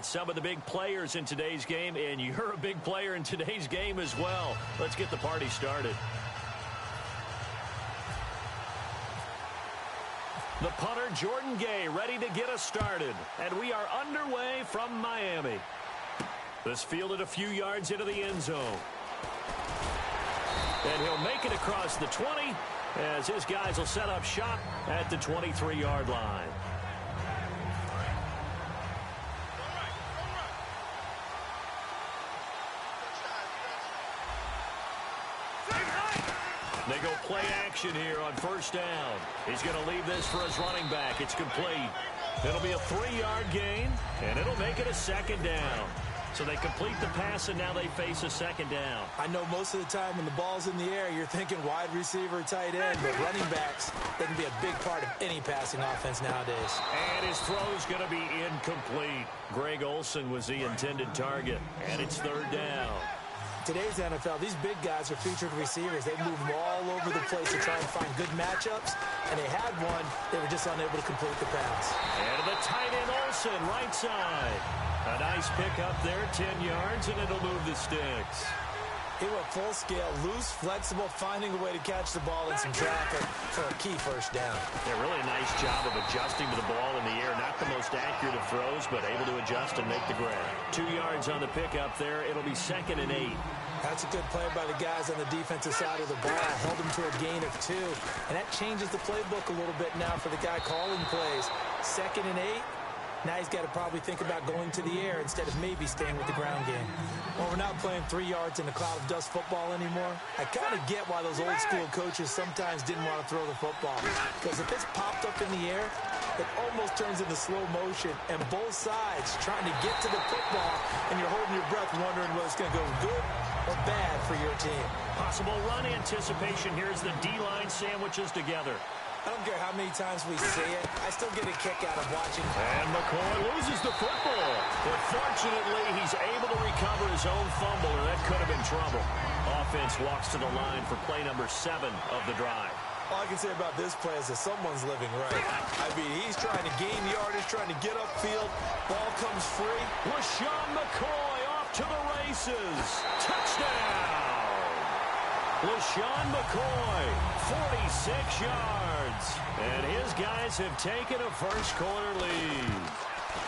at some of the big players in today's game, and you're a big player in today's game as well. Let's get the party started. The punter, Jordan Gay, ready to get us started. And we are underway from Miami. This fielded a few yards into the end zone. And he'll make it across the 20 as his guys will set up shop at the 23-yard line. They go play action here on first down. He's going to leave this for his running back. It's complete. It'll be a 3-yard gain, and it'll make it a second down. So they complete the pass, and now they face a second down. I know most of the time when the ball's in the air, you're thinking wide receiver, tight end, but running backs, that can be a big part of any passing offense nowadays. And his throw's going to be incomplete. Greg Olsen was the intended target, and it's third down. Today's NFL, these big guys are featured receivers. They move them all over the place to try and find good matchups, and they had one. They were just unable to complete the pass. And the tight end Olsen, right side. A nice pickup there, 10 yards, and it'll move the sticks. He went full scale, loose, flexible, finding a way to catch the ball in some traffic for a key first down. Yeah, really a nice job of adjusting to the ball in the air. Not the most accurate of throws, but able to adjust and make the grab. 2 yards on the pickup there. It'll be 2nd and 8. That's a good play by the guys on the defensive side of the ball. Held him to a gain of 2. And that changes the playbook a little bit now for the guy calling plays. 2nd and 8. Now he's got to probably think about going to the air instead of maybe staying with the ground game. Well, we're not playing 3 yards in a cloud of dust football anymore. I kind of get why those old school coaches sometimes didn't want to throw the football. Because if it's popped up in the air, it almost turns into slow motion. And both sides trying to get to the football, and you're holding your breath wondering whether it's going to go good or bad for your team. Possible run anticipation. Here's the D-line sandwiches together. I don't care how many times we see it. I still get a kick out of watching. And McCoy loses the football. But fortunately, he's able to recover his own fumble, or that could have been trouble. Offense walks to the line for play number 7 of the drive. All I can say about this play is that someone's living right. I mean, he's trying to gain yardage, trying to get upfield. Ball comes free. LaShawn McCoy off to the races. Touchdown! LaShawn McCoy, 46 yards. And his guys have taken a first-quarter lead.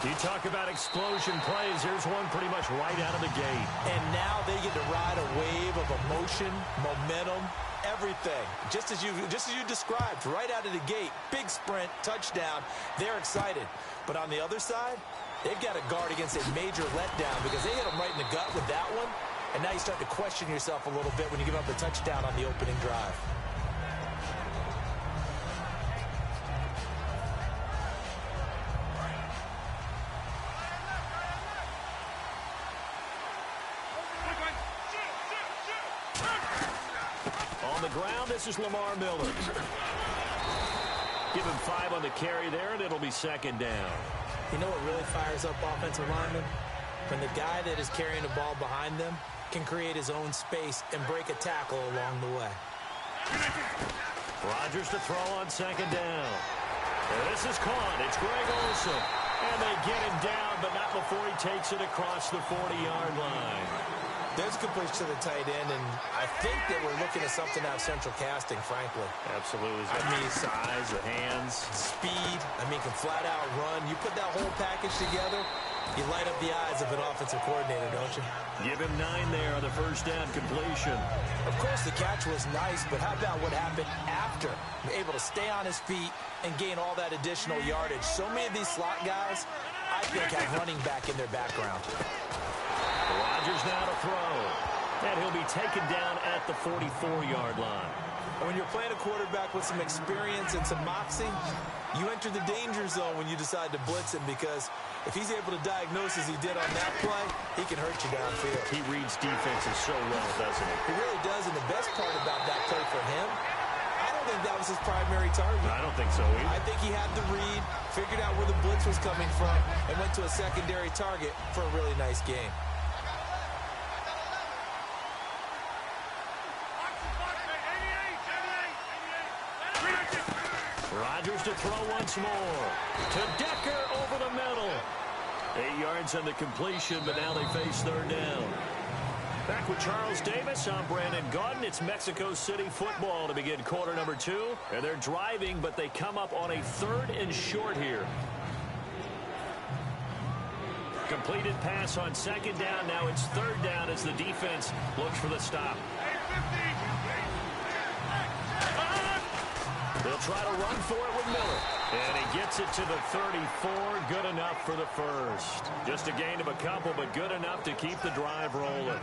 You talk about explosion plays. Here's one pretty much right out of the gate. And now they get to ride a wave of emotion, momentum, everything. Just as you described, right out of the gate. Big sprint, touchdown. They're excited. But on the other side, they've got to guard against a major letdown because they hit them right in the gut with that one. And now you start to question yourself a little bit when you give up the touchdown on the opening drive. On the ground, this is Lamar Miller. Give him 5 on the carry there, and it'll be 2nd down. You know what really fires up offensive linemen? When the guy that is carrying the ball behind them can create his own space and break a tackle along the way. Rodgers to throw on 2nd down. And this is caught. It's Greg Olsen. And they get him down, but not before he takes it across the 40-yard line. There's a completion to the tight end, and I think that we're looking at something out of central casting, frankly. Absolutely. I mean, size, the hands. Speed. I mean, can flat out run. You put that whole package together, you light up the eyes of an offensive coordinator, don't you? Give him 9 there on the first down completion. Of course, the catch was nice, but how about what happened after? Able to stay on his feet and gain all that additional yardage. So many of these slot guys, I think, have running back in their background. Rodgers now to throw. And he'll be taken down at the 44-yard line. When you're playing a quarterback with some experience and some moxie, you enter the danger zone when you decide to blitz him, because if he's able to diagnose as he did on that play, he can hurt you downfield. He reads defenses so well, doesn't he? He really does, and the best part about that play for him, I don't think that was his primary target. I don't think so either. I think he had the read, figured out where the blitz was coming from, and went to a secondary target for a really nice game. Rodgers to throw once more. To Decker over the middle. 8 yards on the completion, but now they face third down. Back with Charles Davis, I'm Brandon Gaudin. It's Mexico City football to begin quarter number 2. And they're driving, but they come up on a 3rd and short here. Completed pass on 2nd down. Now it's 3rd down as the defense looks for the stop. They'll try to run for it with Miller. And he gets it to the 34. Good enough for the first. Just a gain of a couple, but good enough to keep the drive rolling.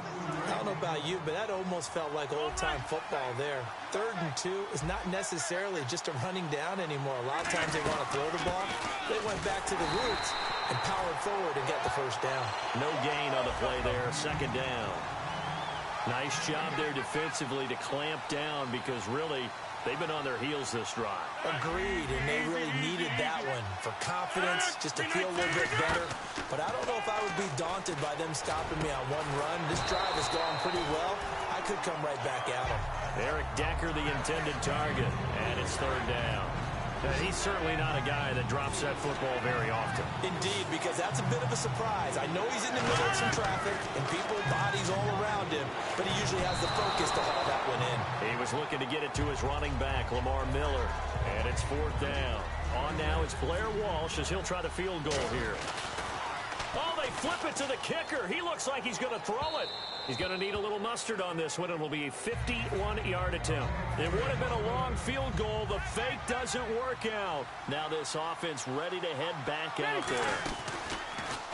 I don't know about you, but that almost felt like old-time football there. 3rd and 2 is not necessarily just a running down anymore. A lot of times they want to throw the ball. They went back to the roots and powered forward and got the first down. No gain on the play there. 2nd down. Nice job there defensively to clamp down because really they've been on their heels this drive. Agreed, and they really needed that one for confidence, just to feel a little bit better. But I don't know if I would be daunted by them stopping me on one run. This drive has gone pretty well. I could come right back at them. Eric Decker, the intended target, and it's 3rd down. He's certainly not a guy that drops that football very often. Indeed, because that's a bit of a surprise. I know he's in the middle of some traffic and people, bodies all around him, but he usually has the focus to haul that one in. He was looking to get it to his running back, Lamar Miller, and it's 4th down. On now, it's Blair Walsh as he'll try the field goal here. Oh, they flip it to the kicker. He looks like he's going to throw it. He's going to need a little mustard on this one. It'll be a 51-yard attempt. It would have been a long field goal. The fake doesn't work out. Now this offense ready to head back out there.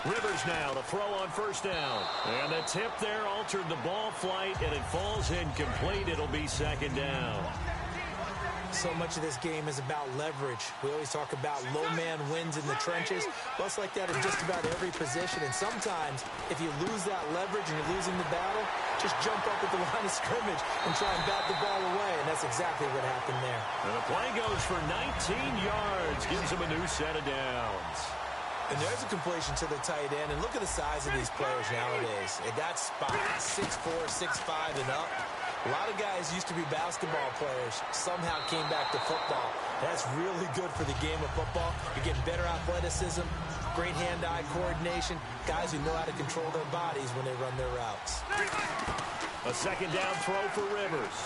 Rivers now to throw on 1st down. And the tip there altered the ball flight, and it falls incomplete. It'll be 2nd down. So much of this game is about leverage. We always talk about low man wins in the trenches. Well, it's like that in just about every position. And sometimes, if you lose that leverage and you're losing the battle, just jump up at the line of scrimmage and try and bat the ball away. And that's exactly what happened there. And the play goes for 19 yards. Gives him a new set of downs. And there's a completion to the tight end. And look at the size of these players nowadays. At that spot, 6'4", 6'5", and up. A lot of guys used to be basketball players, somehow came back to football. That's really good for the game of football. You're getting better athleticism, great hand-eye coordination, guys who know how to control their bodies when they run their routes. A 2nd down throw for Rivers.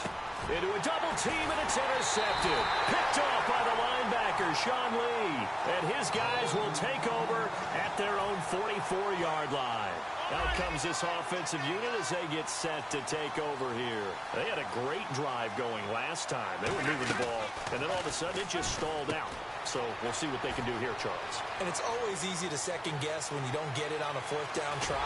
Into a double team, and it's intercepted. Picked off by the linebacker, Sean Lee. And his guys will take over at their own 44-yard line. Out comes this offensive unit as they get set to take over here. They had a great drive going last time. They were moving the ball, and then all of a sudden it just stalled out. So we'll see what they can do here, Charles. And it's always easy to second guess when you don't get it on a 4th down try.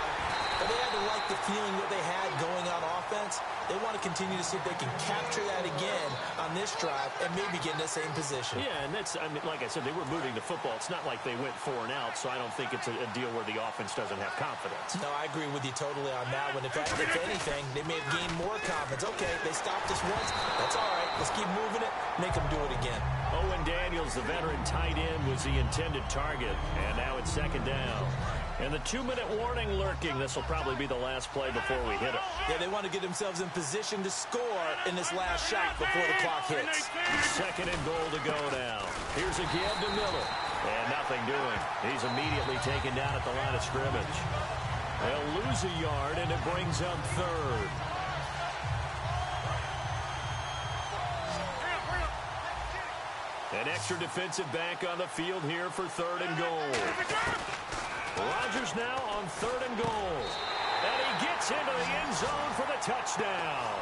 But they had to like the feeling that they had going on offense. They want to continue to see if they can capture that again on this drive and maybe get in the same position. Yeah, and that's, I mean, like I said, they were moving the football. It's not like they went 4 and out, so I don't think it's a deal where the offense doesn't have confidence. No, I agree with you totally on that one. In fact, if anything, they may have gained more confidence. Okay, they stopped us once. That's all right. Let's keep moving it. Make them do it again. Owen Daniels, the veteran tight end, was the intended target. And now it's 2nd down. And the 2-minute warning lurking. This will probably be the last play before we hit it. Yeah, they want to get themselves in position to score in this last shot before the clock hits. 2nd and goal to go now. Here's a give to Miller. And nothing doing. He's immediately taken down at the line of scrimmage. They'll lose a yard, and it brings up 3rd. An extra defensive back on the field here for 3rd and goal. Rodgers now on 3rd and goal. And he gets into the end zone for the touchdown.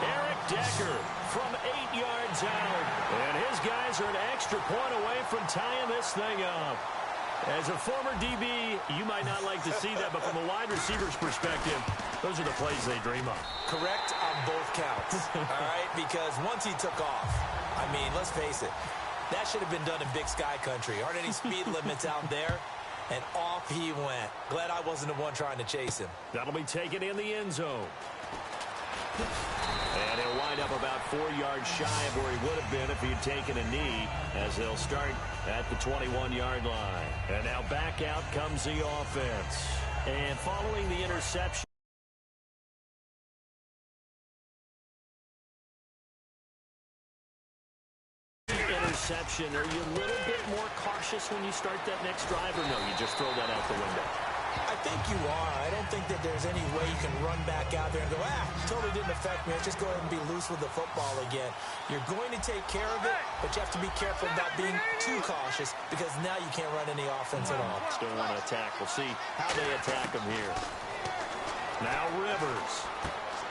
Eric Decker from 8 yards out. And his guys are an extra point away from tying this thing up. As a former DB, you might not like to see that, but from a wide receiver's perspective, those are the plays they dream of. Correct on both counts, all right? Because once he took off, I mean, let's face it, that should have been done in Big Sky Country. Aren't any speed limits out there? And off he went. Glad I wasn't the one trying to chase him. That'll be taken in the end zone. And he'll wind up about 4 yards shy of where he would have been if he had taken a knee, as they'll start at the 21-yard line. And now back out comes the offense. And following the interception, interception. Are you a little bit more cautious when you start that next drive, or no, you just throw that out the window? I think you are. I don't think that there's any way you can run back out there and go, totally didn't affect me. Let's just go ahead and be loose with the football again. You're going to take care of it, but you have to be careful about being too cautious because now you can't run any offense at all. Still want to attack. We'll see how they attack him here. Now Rivers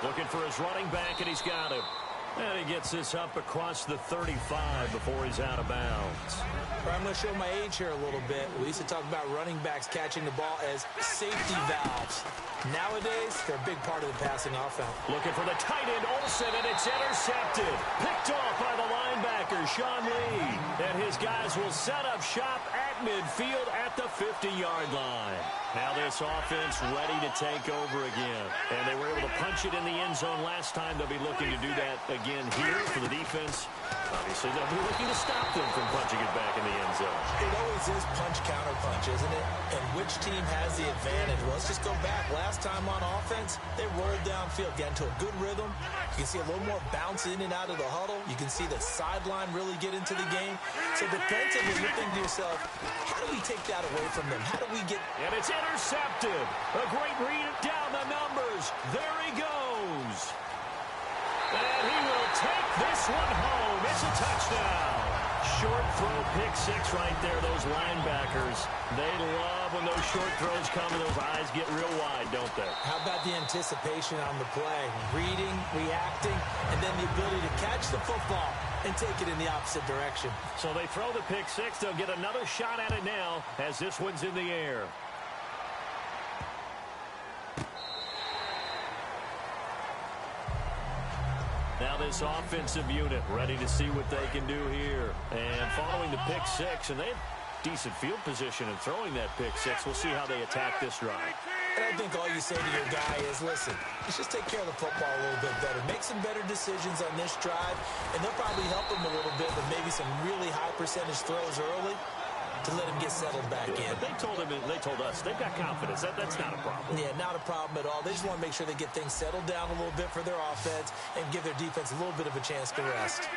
looking for his running back, and he's got him. And he gets this up across the 35 before he's out of bounds. I'm going to show my age here a little bit. We used to talk about running backs catching the ball as safety valves. Nowadays, they're a big part of the passing offense. Looking for the tight end, Olsen, and it's intercepted. Picked off by the linebacker, Sean Lee. And his guys will set up shop at midfield at the 50-yard line. Now this offense ready to take over again. And they were able to punch it in the end zone last time. They'll be looking to do that again here for the defense. Obviously, they'll be looking to stop them from punching it back in the end zone. It always is punch-counter-punch, isn't it? And which team has the advantage? Well, let's just go back. Last time on offense, they rolled downfield, got into a good rhythm. You can see a little more bounce in and out of the huddle. You can see the sideline really get into the game. So defensively, you're thinking to yourself, how do we take that away from them? How do we get... And it's intercepted. A great read down the numbers. There he goes. And he will take this one home. It's a touchdown. Short throw, pick six right there. Those linebackers, they love when those short throws come and those eyes get real wide, don't they? How about the anticipation on the play? Reading, reacting, and then the ability to catch the football and take it in the opposite direction. So they throw the pick six. They'll get another shot at it now as this one's in the air. Now this offensive unit ready to see what they can do here. And following the pick six, and they have decent field position in throwing that pick six. We'll see how they attack this drive. And I think all you say to your guy is, listen, let's just take care of the football a little bit better. Make some better decisions on this drive, and they'll probably help him a little bit with maybe some really high percentage throws early to let him get settled back in. But they told us they've got confidence. That's not a problem. Yeah, not a problem at all. They just want to make sure they get things settled down a little bit for their offense and give their defense a little bit of a chance to rest.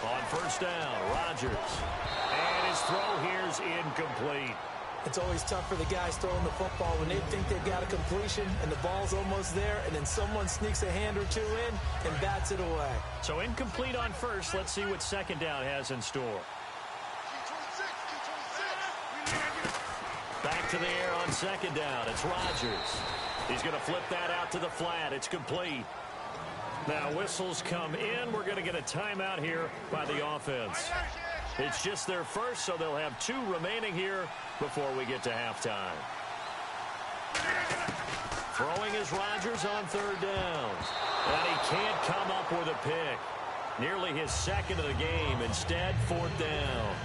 On first down, Rodgers. And his throw here's incomplete. It's always tough for the guys throwing the football when they think they've got a completion and the ball's almost there, and then someone sneaks a hand or two in and bats it away. So incomplete on first. Let's see what second down has in store. Back to the air on second down. It's Rodgers. He's going to flip that out to the flat. It's complete. Now whistles come in. We're going to get a timeout here by the offense. It's just their first, so they'll have two remaining here before we get to halftime. Throwing is Rodgers on third down. And he can't come up with a pick. Nearly his second of the game. Instead, fourth down.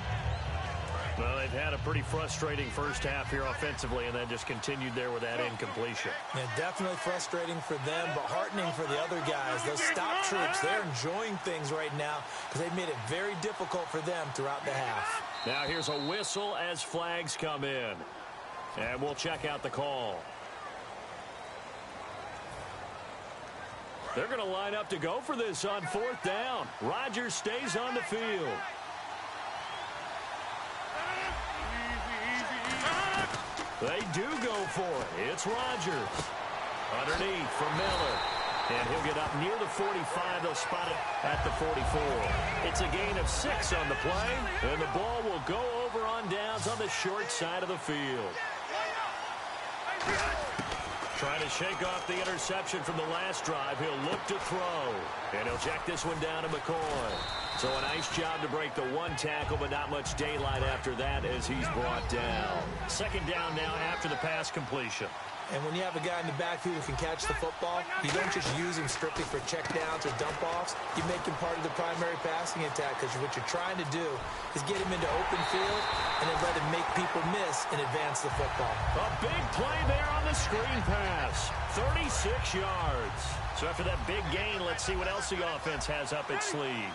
Well, they've had a pretty frustrating first half here offensively, and then just continued there with that incompletion. Yeah, definitely frustrating for them, but heartening for the other guys. Those stop troops, they're enjoying things right now because they've made it very difficult for them throughout the half. Now here's a whistle as flags come in. And we'll check out the call. They're going to line up to go for this on fourth down. Rodgers stays on the field. They do go for it. It's Rodgers. Underneath for Miller. And he'll get up near the 45. They'll spot it at the 44. It's a gain of 6 on the play. And the ball will go over on downs on the short side of the field. Trying to shake off the interception from the last drive. He'll look to throw. And he'll check this one down to McCoy. So a nice job to break the one tackle, but not much daylight after that as he's brought down. Second down now after the pass completion. And when you have a guy in the backfield who can catch the football, you don't just use him strictly for checkdowns or dump-offs. You make him part of the primary passing attack because what you're trying to do is get him into open field and then let him make people miss and advance the football. A big play there on the screen pass. 36 yards. So after that big gain, let's see what else the offense has up its sleeve.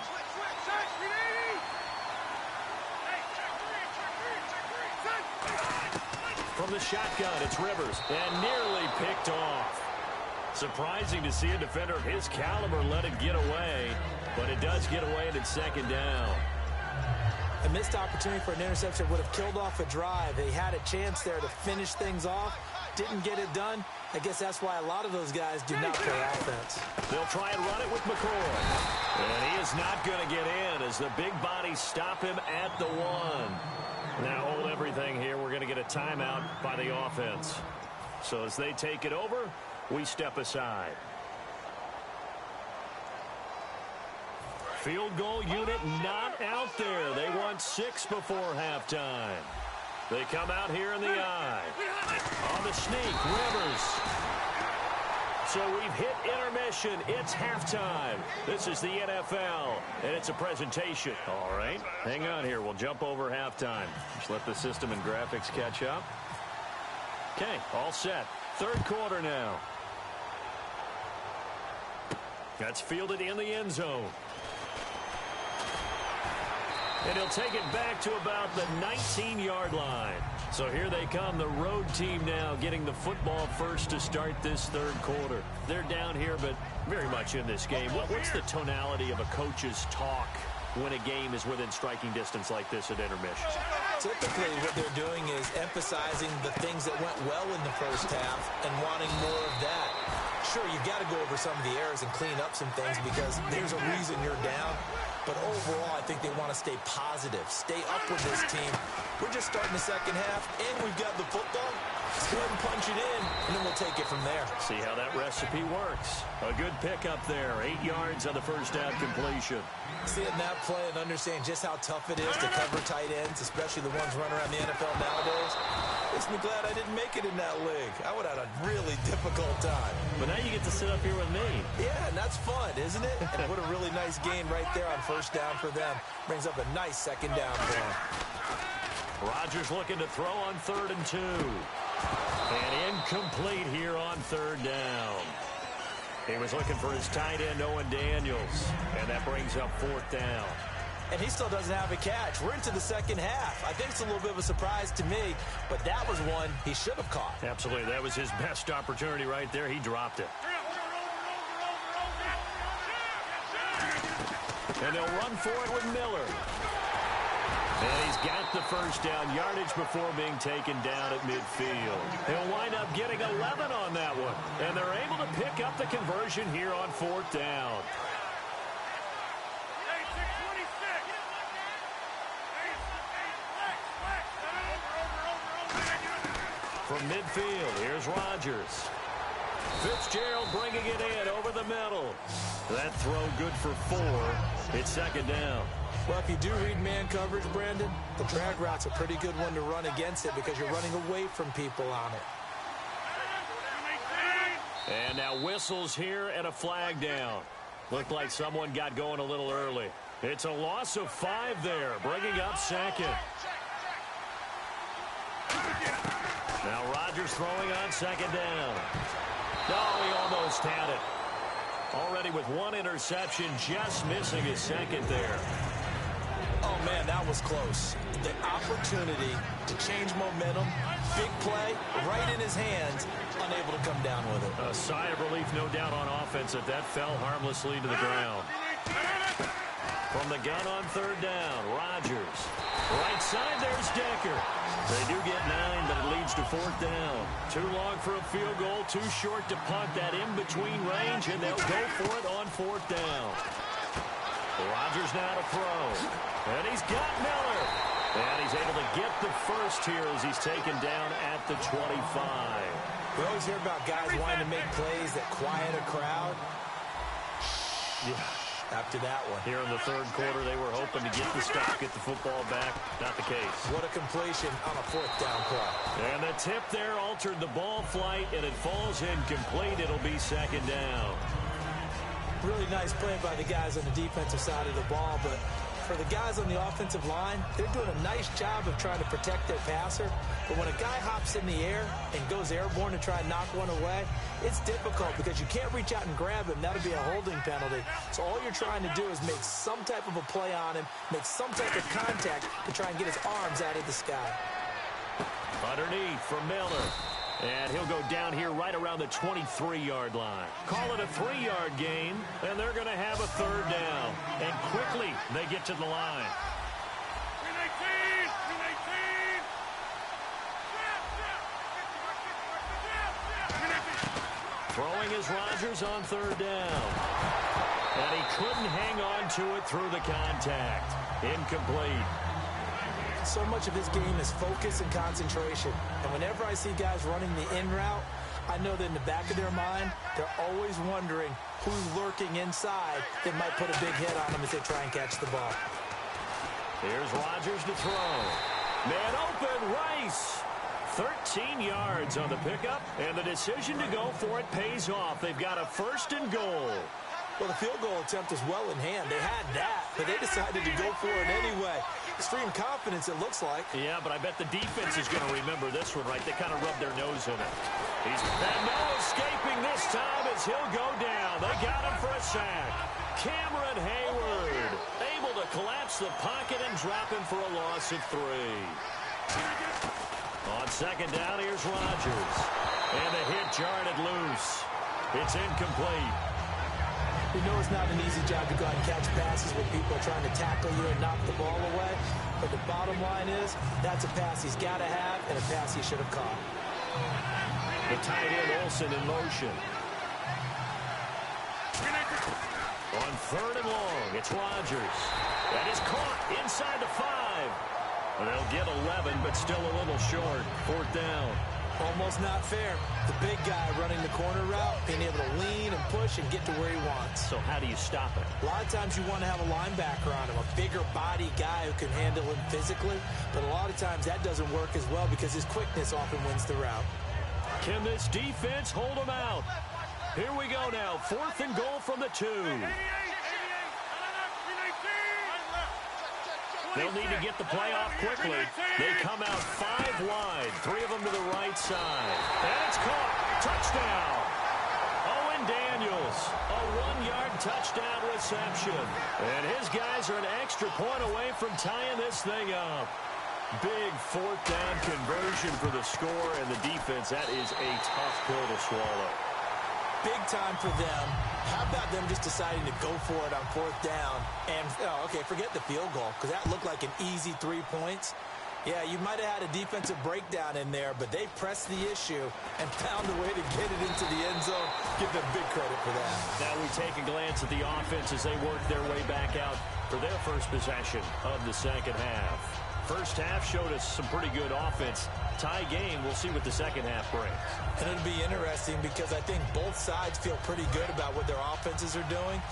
From the shotgun, it's Rivers, and nearly picked off. Surprising to see a defender of his caliber let it get away, but it does get away and it's second down. A missed opportunity for an interception would have killed off a drive. They had a chance there to finish things off. Didn't get it done. I guess that's why a lot of those guys do not play offense. They'll try and run it with McCoy. And he is not going to get in as the big bodies stop him at the 1. Now hold everything here. We're going to get a timeout by the offense. So as they take it over, we step aside. Field goal unit not out there. They want 6 before halftime. They come out here in the eye. On the sneak, Rivers. So we've hit intermission. It's halftime. This is the NFL, and it's a presentation. All right, hang on here. We'll jump over halftime. Just let the system and graphics catch up. Okay, all set. Third quarter now. That's fielded in the end zone. And he'll take it back to about the 19-yard line. So here they come, the road team now getting the football first to start this third quarter. They're down here, but very much in this game. What's the tonality of a coach's talk when a game is within striking distance like this at intermission? Typically, what they're doing is emphasizing the things that went well in the first half and wanting more of that. Sure, you've got to go over some of the errors and clean up some things because there's a reason you're down. But overall, I think they want to stay positive, stay up with this team. We're just starting the second half, and we've got the football. Let's go ahead and punch it in, and then we'll take it from there. See how that recipe works. A good pickup there, 8 yards on the first down completion. Seeing that play and understanding just how tough it is to cover tight ends, especially the ones running around the NFL nowadays, makes me glad I didn't make it in that league. I would have had a really difficult time. But now you get to sit up here with me. Yeah, and that's fun, isn't it? And what a really nice gain right there on first down for them. Brings up a nice second down for them. Rodgers looking to throw on 3rd and 2. And incomplete here on 3rd down. He was looking for his tight end, Owen Daniels. And that brings up 4th down. And he still doesn't have a catch. We're into the second half. I think it's a little bit of a surprise to me, but that was one he should have caught. Absolutely. That was his best opportunity right there. He dropped it. And they'll run for it with Miller. And he's got the first down, yardage before being taken down at midfield. He'll wind up getting 11 on that one. And they're able to pick up the conversion here on 4th down. From midfield, here's Rodgers. Fitzgerald bringing it in over the middle. That throw good for 4. It's second down. Well, if you do read man coverage, Brandon, the drag route's a pretty good one to run against it because you're running away from people on it. And now whistles here and a flag down. Looked like someone got going a little early. It's a loss of 5 there, bringing up second. Now Rodgers throwing on second down. Oh, he almost had it. Already with 1 interception, just missing his second there. Oh, man, that was close. The opportunity to change momentum, big play, right in his hands, unable to come down with it. A sigh of relief, no doubt, on offense that fell harmlessly to the ground. From the gun on 3rd down, Rodgers. Right side, there's Decker. They do get 9, but it leads to 4th down. Too long for a field goal, too short to punt that in-between range, and they'll go for it on 4th down. Rodgers now to throw. And he's got Miller. And he's able to get the first here as he's taken down at the 25. We always hear about guys wanting to make plays that quiet a crowd. Yeah. After that one. Here in the third quarter, they were hoping to get the stop, get the football back. Not the case. What a completion on a 4th down play. And the tip there altered the ball flight, and it falls incomplete. It'll be second down. Really nice play by the guys on the defensive side of the ball, but for the guys on the offensive line, they're doing a nice job of trying to protect their passer. But when a guy hops in the air and goes airborne to try and knock one away, it's difficult because you can't reach out and grab him. That'll be a holding penalty. So all you're trying to do is make some type of a play on him, make some type of contact to try and get his arms out of the sky. Underneath for Miller. And he'll go down here right around the 23-yard line. Call it a 3-yard gain, and they're going to have a third down. And quickly, they get to the line. Throwing is Rodgers on third down. And he couldn't hang on to it through the contact. Incomplete. So much of his game is focus and concentration. And whenever I see guys running the in route, I know that in the back of their mind, they're always wondering who's lurking inside that might put a big hit on them as they try and catch the ball. Here's Rodgers to throw. Man open, Rice. 13 yards on the pickup, and the decision to go for it pays off. They've got a first and goal. Well, the field goal attempt was well in hand. They had that, but they decided to go for it anyway. Extreme confidence, it looks like. Yeah, but I bet the defense is going to remember this one, right? They kind of rubbed their nose in it. And no escaping this time as he'll go down. They got him for a sack. Cameron Hayward able to collapse the pocket and drop him for a loss of 3. On second down, here's Rodgers. And the hit jarred it loose. It's incomplete. You know it's not an easy job to go out and catch passes when people are trying to tackle you and knock the ball away. But the bottom line is, that's a pass he's got to have and a pass he should have caught. The tight end Olsen in motion. On third and long, it's Rodgers. That is caught inside the 5. They'll get 11, but still a little short. Fourth down. Almost not fair. The big guy running the corner route, being able to lean and push and get to where he wants. So how do you stop it? A lot of times you want to have a linebacker on him, a bigger body guy who can handle him physically. But a lot of times that doesn't work as well because his quickness often wins the route. Can this defense hold him out? Here we go now. Fourth and goal from the 2. They'll need to get the play off quickly. They come out 5 wide, 3 of them to the right side. And it's caught. Touchdown. Owen Daniels, a 1-yard touchdown reception. And his guys are an extra point away from tying this thing up. Big fourth down conversion for the score, and the defense, that is a tough pill to swallow. Big time for them. How about them just deciding to go for it on fourth down? And, okay, forget the field goal, because that looked like an easy 3 points. Yeah, you might have had a defensive breakdown in there, but they pressed the issue and found a way to get it into the end zone. Give them big credit for that. Now we take a glance at the offense as they work their way back out for their first possession of the second half. First half showed us some pretty good offense. Tie game, we'll see what the second half brings. And it'll be interesting because I think both sides feel pretty good about what their offenses are doing.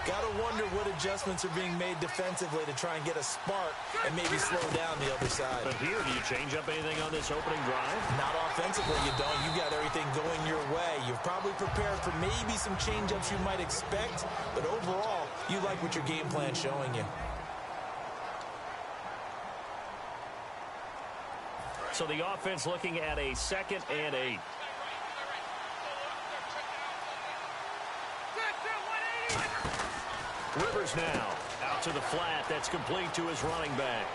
Got to wonder what adjustments are being made defensively to try and get a spark and maybe slow down the other side. But here, do you change up anything on this opening drive? Not offensively, you don't. You got everything going your way. You've probably prepared for maybe some change-ups you might expect, but overall, you like what your game plan's showing you. So the offense looking at a 2nd and 8. Rivers now out to the flat. That's complete to his running back.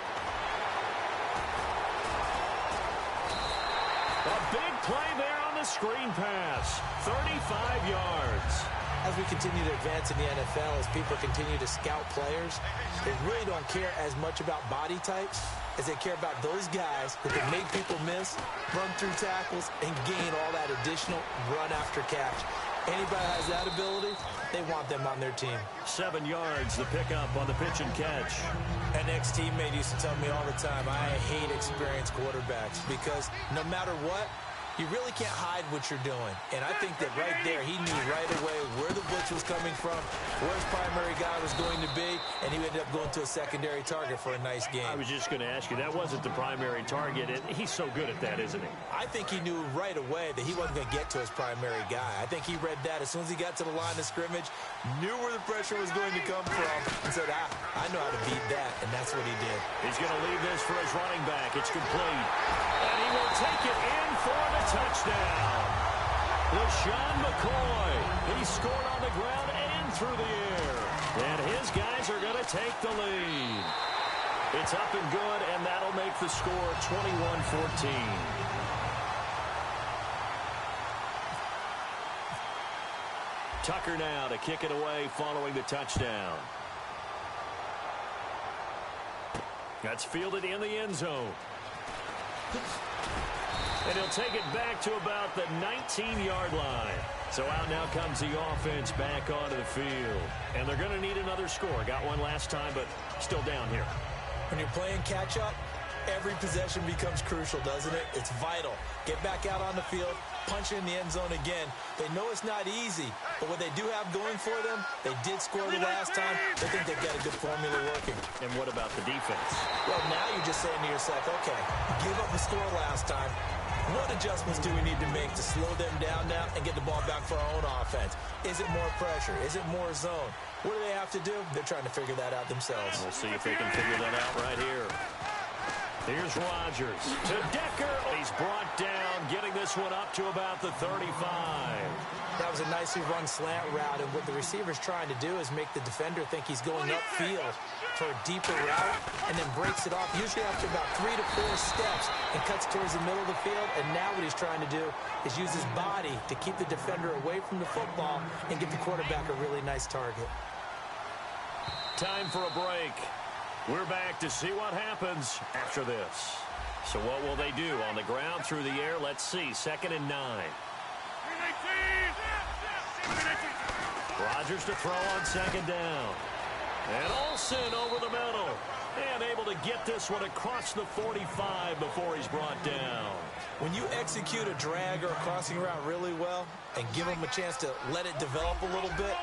A big play there on the screen pass. 35 yards. As we continue to advance in the NFL, as people continue to scout players, they really don't care as much about body types as they care about those guys who can make people miss, run through tackles, and gain all that additional run after catch. Anybody has that ability, they want them on their team. 7 yards, the pickup on the pitch and catch. An ex-teammate used to tell me all the time, I hate experienced quarterbacks because no matter what, you really can't hide what you're doing. And I think that right there, he knew right away where the blitz was coming from, where his primary guy was going to be, and he ended up going to a secondary target for a nice game. I was just going to ask you, that wasn't the primary target. He's so good at that, isn't he? I think he knew right away that he wasn't going to get to his primary guy. I think he read that as soon as he got to the line of scrimmage, knew where the pressure was going to come from, and said, I know how to beat that, and that's what he did. He's going to leave this for his running back. It's complete. And he will take it in for the touchdown. LaShawn McCoy. He scored on the ground and through the air. And his guys are going to take the lead. It's up and good, and that'll make the score 21-14. Tucker now to kick it away following the touchdown. That's fielded in the end zone. And he'll take it back to about the 19-yard line. So out now comes the offense back onto the field. And they're going to need another score. Got one last time, but still down here. When you're playing catch-up, every possession becomes crucial, doesn't it? It's vital. Get back out on the field, punch it in the end zone again. They know it's not easy, but what they do have going for them, they did score the last time. They think they've got a good formula working. And what about the defense? Well, now you're just saying to yourself, okay, give up a score last time. What adjustments do we need to make to slow them down now and get the ball back for our own offense? Is it more pressure? Is it more zone? What do they have to do? They're trying to figure that out themselves. We'll see if they can figure that out right here. Here's Rodgers to Decker. He's brought down, getting this one up to about the 35. That was a nicely run slant route, and what the receiver's trying to do is make the defender think he's going upfield for a deeper route, and then breaks it off, usually after about 3 to 4 steps, and cuts towards the middle of the field. And now what he's trying to do is use his body to keep the defender away from the football and get the quarterback a really nice target. Time for a break. We're back to see what happens after this. So what will they do on the ground, through the air? Let's see. 2nd and 9. Rodgers to throw on 2nd down. And Olsen over the middle. And able to get this one across the 45 before he's brought down. When you execute a drag or a crossing route really well and give them a chance to let it develop a little bit,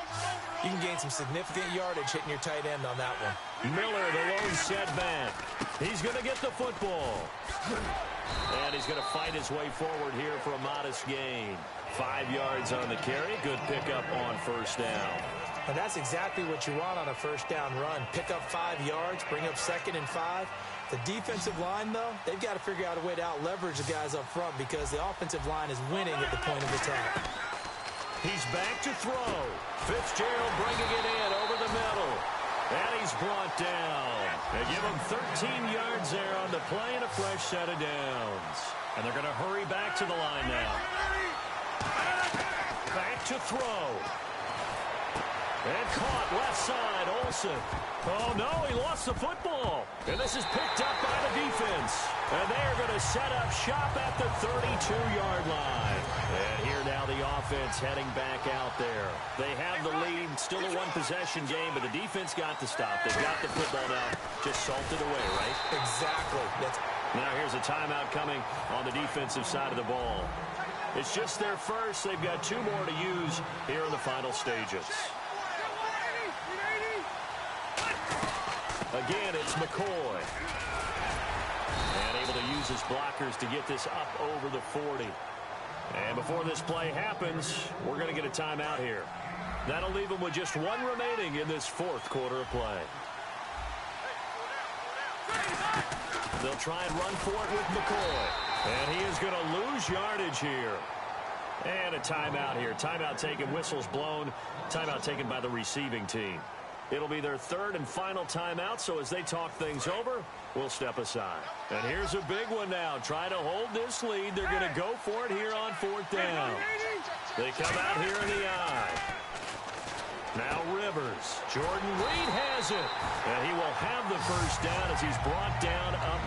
you can gain some significant yardage hitting your tight end on that one. Miller, the lone setback. He's going to get the football. And he's going to fight his way forward here for a modest gain. 5 yards on the carry. Good pickup on 1st down. And that's exactly what you want on a 1st down run. Pick up 5 yards, bring up 2nd and 5. The defensive line, though, they've got to figure out a way to out-leverage the guys up front because the offensive line is winning at the point of attack. He's back to throw. Fitzgerald bringing it in over the middle. And he's brought down. They give him 13 yards there on the play and a fresh set of downs. And they're going to hurry back to the line now. Back to throw. And caught left side, Olsen. Oh, no, he lost the football. And this is picked up by the defense. And they're going to set up shop at the 32-yard line. And here now the offense heading back out there. They have the lead, still a one-possession game, but the defense got to stop. They've got the football now, just salted away, right? Exactly. Now here's a timeout coming on the defensive side of the ball. It's just their first. They've got 2 more to use here in the final stages. Again, it's McCoy. And able to use his blockers to get this up over the 40. And before this play happens, we're going to get a timeout here. That'll leave them with just 1 remaining in this 4th quarter of play. They'll try and run for it with McCoy. And he is going to lose yardage here. And a timeout here. Timeout taken, whistles blown. Timeout taken by the receiving team. It'll be their 3rd and final timeout, so as they talk things over, we'll step aside. And here's a big one now. Try to hold this lead. They're going to go for it here on 4th down. They come out here in the eye. Now Rivers. Jordan Reed has it. And he will have the 1st down as he's brought down up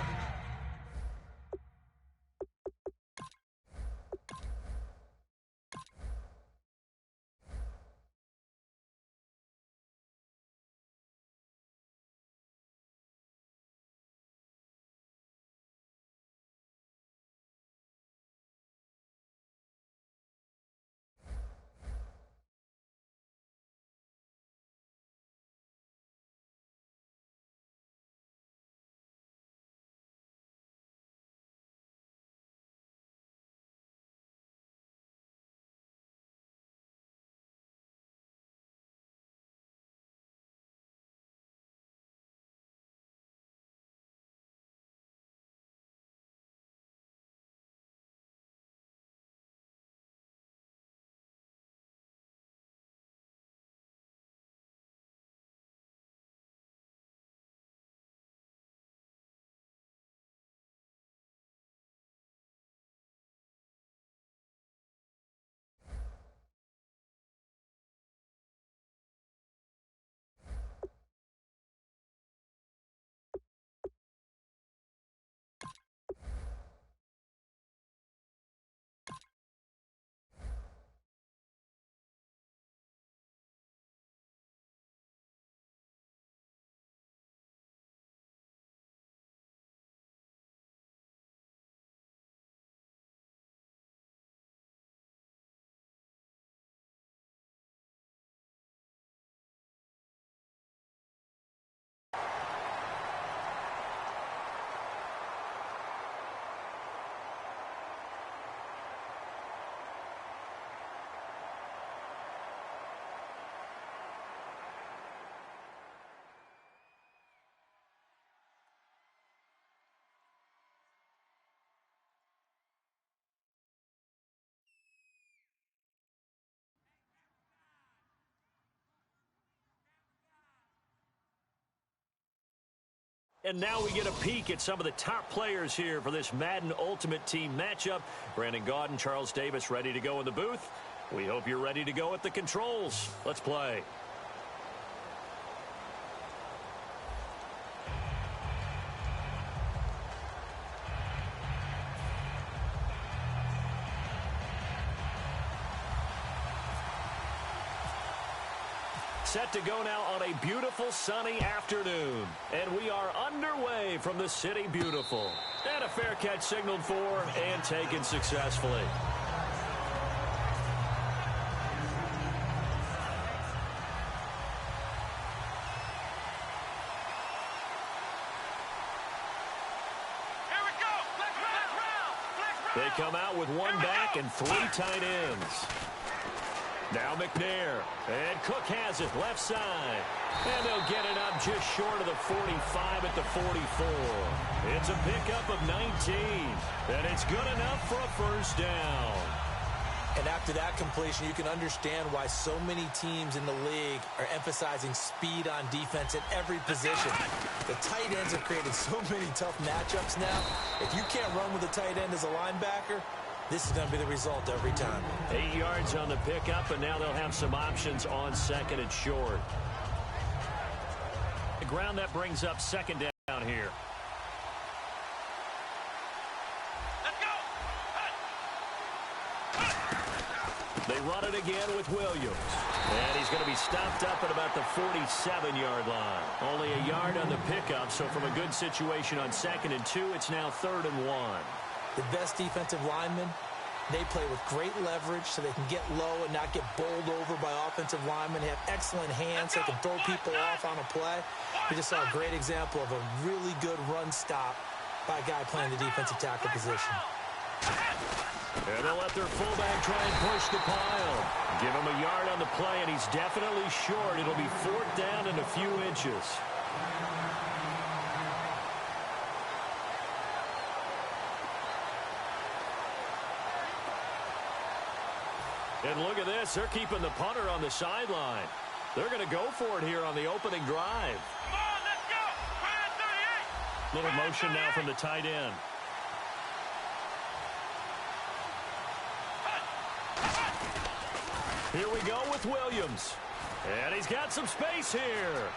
And now we get a peek at some of the top players here for this Madden Ultimate Team matchup. Brandon Gaudin, Charles Davis ready to go in the booth. We hope you're ready to go at the controls. Let's play. Set to go now on a beautiful sunny afternoon. And we are underway from the City Beautiful. And a fair catch signaled for and taken successfully. They come out with one back and three tight ends. Now McNair, and Cook has it left side. And they'll get it up just short of the 45 at the 44. It's a pickup of 19, and it's good enough for a first down. And after that completion, you can understand why so many teams in the league are emphasizing speed on defense at every position. The tight ends have created so many tough matchups now. If you can't run with a tight end as a linebacker, this is going to be the result every time. 8 yards on the pickup, and now they'll have some options on second and short. The ground that brings up second down here. Let's go! They run it again with Williams. And he's going to be stopped up at about the 47-yard line. Only a yard on the pickup, so from a good situation on second and 2, it's now 3rd and 1. The best defensive linemen, they play with great leverage so they can get low and not get bowled over by offensive linemen. They have excellent hands. They can throw people off on a play. We just saw a great example of a really good run stop by a guy playing the defensive tackle position. And they'll let their fullback try and push the pile. Give him a yard on the play, and he's definitely short. It'll be 4th down and a few inches. And look at this. They're keeping the punter on the sideline. They're going to go for it here on the opening drive. Come on, let's go! We're at 38! Little motion now from the tight end. Here we go with Williams. And he's got some space here.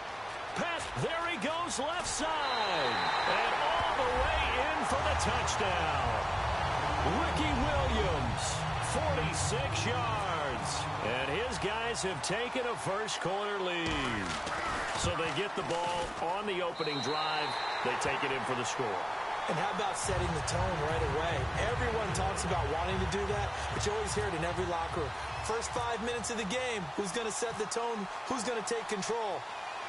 Pass, there he goes left side. And all the way in for the touchdown. Ricky Williams, 46 yards. And his guys have taken a first-quarter lead. So they get the ball on the opening drive. They take it in for the score. And how about setting the tone right away? Everyone talks about wanting to do that, but you always hear it in every locker room. First 5 minutes of the game, who's going to set the tone? Who's going to take control?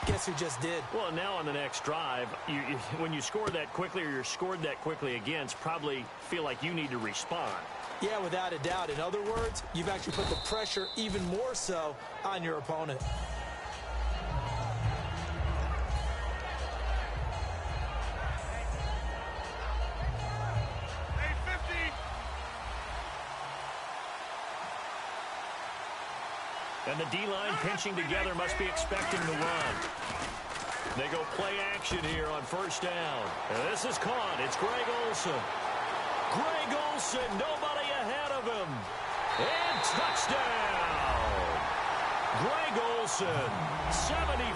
Guess who just did? Well, now on the next drive, when you score that quickly or you're scored that quickly against, probably feel like you need to respond. Yeah, without a doubt. In other words, you've actually put the pressure even more so on your opponent. And the D-line pinching together must be expecting to run. They go play action here on first down. And this is caught. It's Greg Olsen. Greg Olsen, nobody ahead of him. And touchdown. Greg Olsen, 75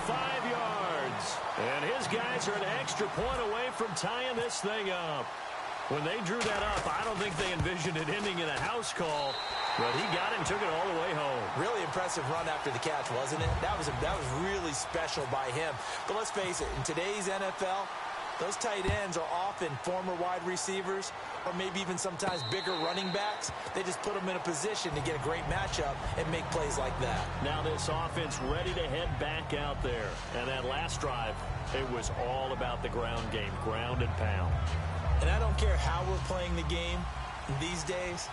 yards. And his guys are an extra point away from tying this thing up. When they drew that up, I don't think they envisioned it ending in a house call. But he got it and took it all the way home. Really impressive run after the catch, wasn't it? That was really special by him. But let's face it, in today's NFL, those tight ends are often former wide receivers or maybe even sometimes bigger running backs. They just put them in a position to get a great matchup and make plays like that. Now this offense ready to head back out there. And that last drive, it was all about the ground game, ground and pound. And I don't care how we're playing the game these days,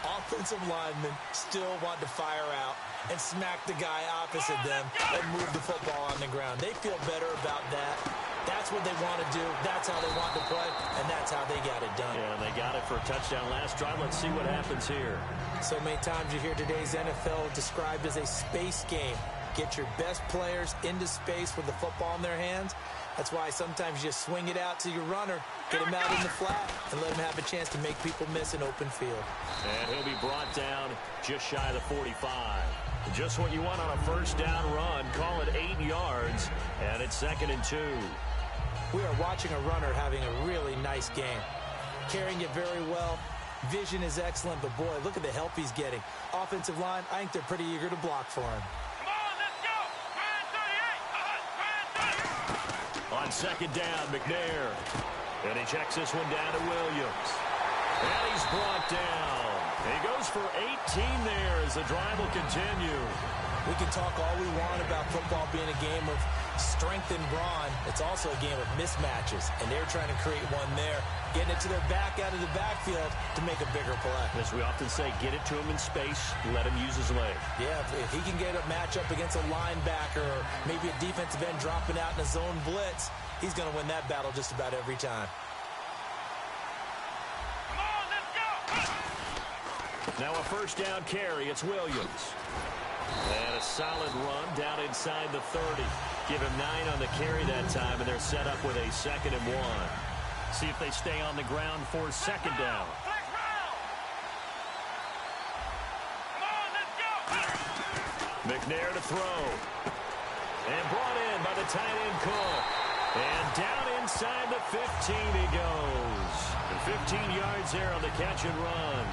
offensive linemen still want to fire out and smack the guy opposite them and move the football on the ground. They feel better about that. That's what they want to do. That's how they want to play, and that's how they got it done. Yeah, they got it for a touchdown last drive. Let's see what happens here. So many times you hear today's NFL described as a space game. Get your best players into space with the football in their hands. That's why sometimes you just swing it out to your runner, get him out in the flat, and let him have a chance to make people miss an open field. And he'll be brought down just shy of the 45. Just what you want on a first down run. Call it 8 yards, and it's 2nd and 2. We are watching a runner having a really nice game. Carrying it very well. Vision is excellent, but boy, look at the help he's getting. Offensive line, I think they're pretty eager to block for him. Come on, let's go. 38. On 2nd down, McNair. And he checks this one down to Williams. And he's brought down. He goes for 18 there as the drive will continue. We can talk all we want about football being a game of strength and brawn. It's also a game of mismatches, and they're trying to create one there, getting it to their back out of the backfield to make a bigger play. As we often say, get it to him in space, let him use his leg. Yeah, if he can get a matchup against a linebacker or maybe a defensive end dropping out in a zone blitz, he's going to win that battle just about every time. Come on, let's go. Now a first down carry. It's Williams. And a solid run down inside the 30. Give him 9 on the carry that time, and they're set up with a 2nd and 1. See if they stay on the ground for 2nd down. Flex round. Come on, let's go. McNair to throw. And brought in by the tight end Cook. And down inside the 15 he goes. And 15 yards there on the catch and run.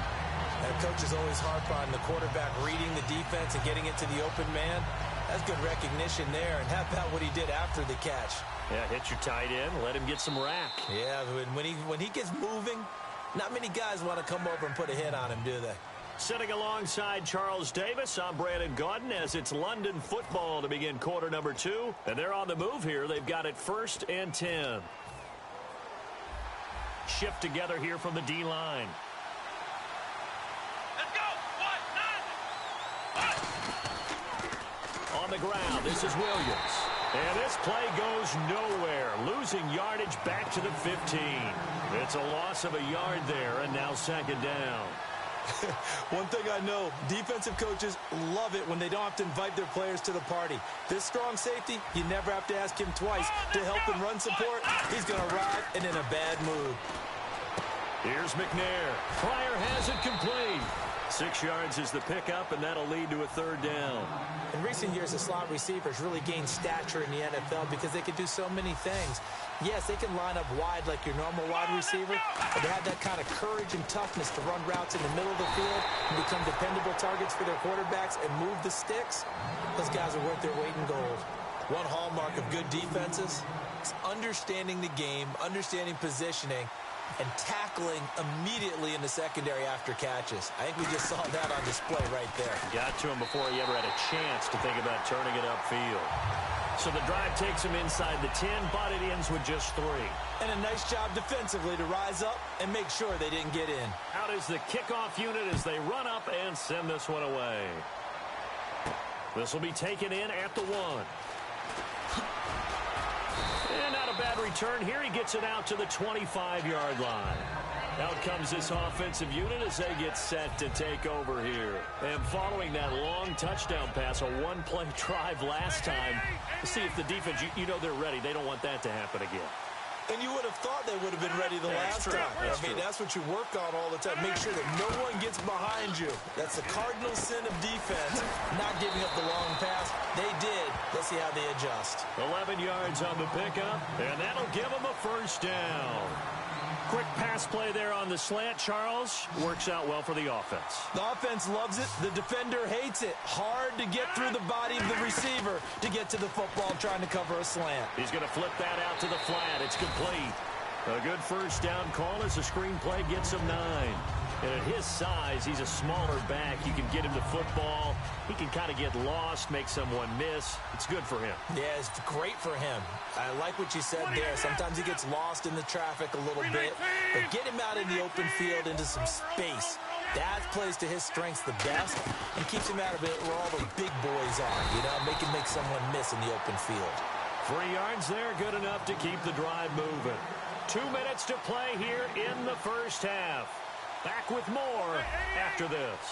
And coaches always harp on the quarterback reading the defense and getting it to the open man. That's good recognition there. And how about what he did after the catch? Yeah, hit your tight end, let him get some rack. Yeah, when he gets moving, not many guys want to come over and put a hit on him, do they? Sitting alongside Charles Davis, I'm Brandon Gaudin as it's London football to begin quarter number 2. And they're on the move here. They've got it 1st and 10. Shift together here from the D-line. Let's go. 1, 9. On the ground, this is Williams. And this play goes nowhere, losing yardage back to the 15. It's a loss of a yard there, and now 2nd down. One thing I know, defensive coaches love it when they don't have to invite their players to the party. This strong safety, you never have to ask him twice to help and run support. He's going to arrive and in a bad mood. Here's McNair. Pryor has it complete. 6 yards is the pickup, and that'll lead to a 3rd down. In recent years, the slot receivers really gained stature in the NFL because they can do so many things. Yes, they can line up wide like your normal wide receiver, but they have that kind of courage and toughness to run routes in the middle of the field and become dependable targets for their quarterbacks and move the sticks. Those guys are worth their weight in gold. One hallmark of good defenses is understanding the game, understanding positioning, and tackling immediately in the secondary after catches. I think we just saw that on display right there. Got to him before he ever had a chance to think about turning it upfield. So the drive takes him inside the 10, but it ends with just 3. And a nice job defensively to rise up and make sure they didn't get in. Out is the kickoff unit as they run up and send this one away. This will be taken in at the 1. And not a bad return here. He gets it out to the 25-yard line. Out comes this offensive unit as they get set to take over here. And following that long touchdown pass, a one-play drive last time, to see if the defense, you know they're ready. They don't want that to happen again. And you would have thought they would have been ready the last time. That's what you work on all the time. Make sure that no one gets behind you. That's the cardinal sin of defense, not giving up the long pass. They did. Let's see how they adjust. 11 yards on the pickup, and that'll give them a 1st down. Quick pass play there on the slant, Charles. Works out well for the offense. The offense loves it. The defender hates it. Hard to get through the body of the receiver to get to the football trying to cover a slant. He's going to flip that out to the flat. It's complete. A good 1st down call as the screen play gets him 9. And at his size, he's a smaller back. You can get him the football. He can kind of get lost, make someone miss. It's good for him. Yeah, it's great for him. I like what you said there. Sometimes he gets lost in the traffic a little bit. But get him out in the open field into some space. That plays to his strengths the best and keeps him out of it where all the big boys are. You know, make him make someone miss in the open field. 3 yards there, good enough to keep the drive moving. 2 minutes to play here in the 1st half. Back with more after this.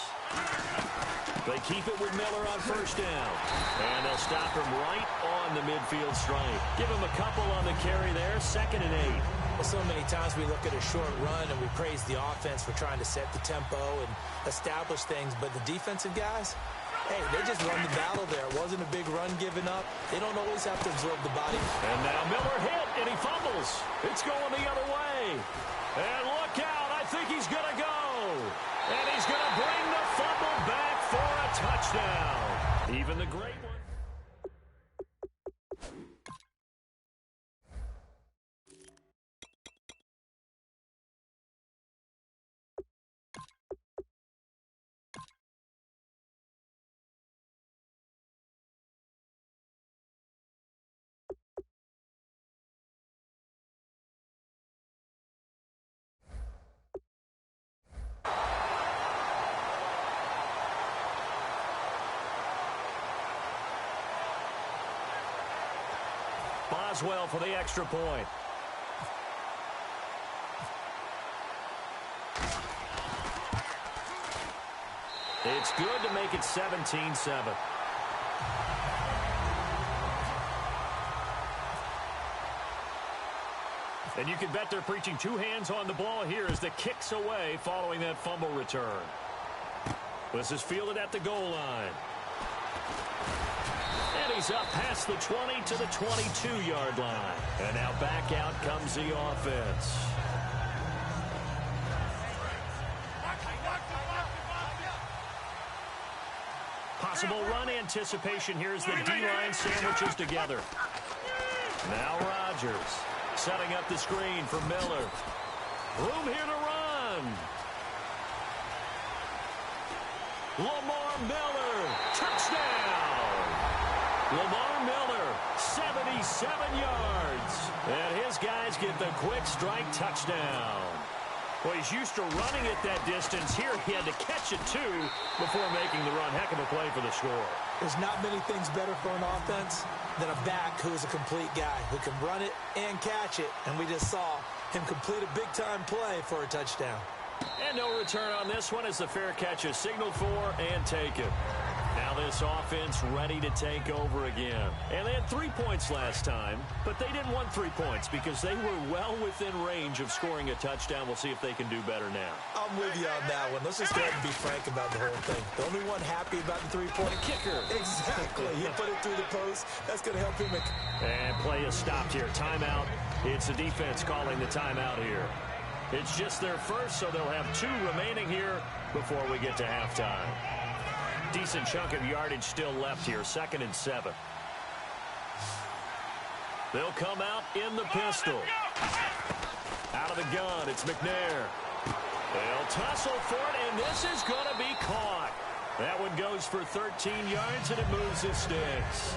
They keep it with Miller on first down. And they'll stop him right on the midfield stripe. Give him a couple on the carry there. 2nd and 8. Well, so many times we look at a short run and we praise the offense for trying to set the tempo and establish things. But the defensive guys, hey, they just run the battle there. It wasn't a big run given up. They don't always have to absorb the body. And now Miller hit, and he fumbles. It's going the other way. And look out. I think he's going to go. And he's going to bring the fumble back for a touchdown. Even the great one. Boswell for the extra point. It's good to make it 17-7. And you can bet they're preaching two hands on the ball here as the kick's away following that fumble return. This is fielded at the goal line. And he's up past the 20 to the 22-yard line. And now back out comes the offense. Possible run anticipation here as the D-line sandwiches together. Now Rodgers setting up the screen for Miller. Room here to run. Lamar Miller, touchdown. Lamar Miller, 77 yards. And his guys get the quick strike touchdown. Well, he's used to running at that distance. Here he had to catch it, too, before making the run. Heck of a play for the score. There's not many things better for an offense than a back who is a complete guy who can run it and catch it. And we just saw him complete a big-time play for a touchdown. And no return on this one as the fair catch is signaled for and taken. Now this offense ready to take over again. And they had 3 points last time, but they didn't want 3 points because they were well within range of scoring a touchdown. We'll see if they can do better now. I'm with you on that one. Let's just go ahead and be frank about the whole thing. The only one happy about the three-point kicker. Exactly. He put it through the post. That's going to help him. And play is stopped here. Timeout. It's the defense calling the timeout here. It's just their first, so they'll have 2 remaining here before we get to halftime. Decent chunk of yardage still left here. 2nd and 7. They'll come out in the pistol. Out of the gun, it's McNair. They'll tussle for it, and this is going to be caught. That one goes for 13 yards, and it moves his sticks.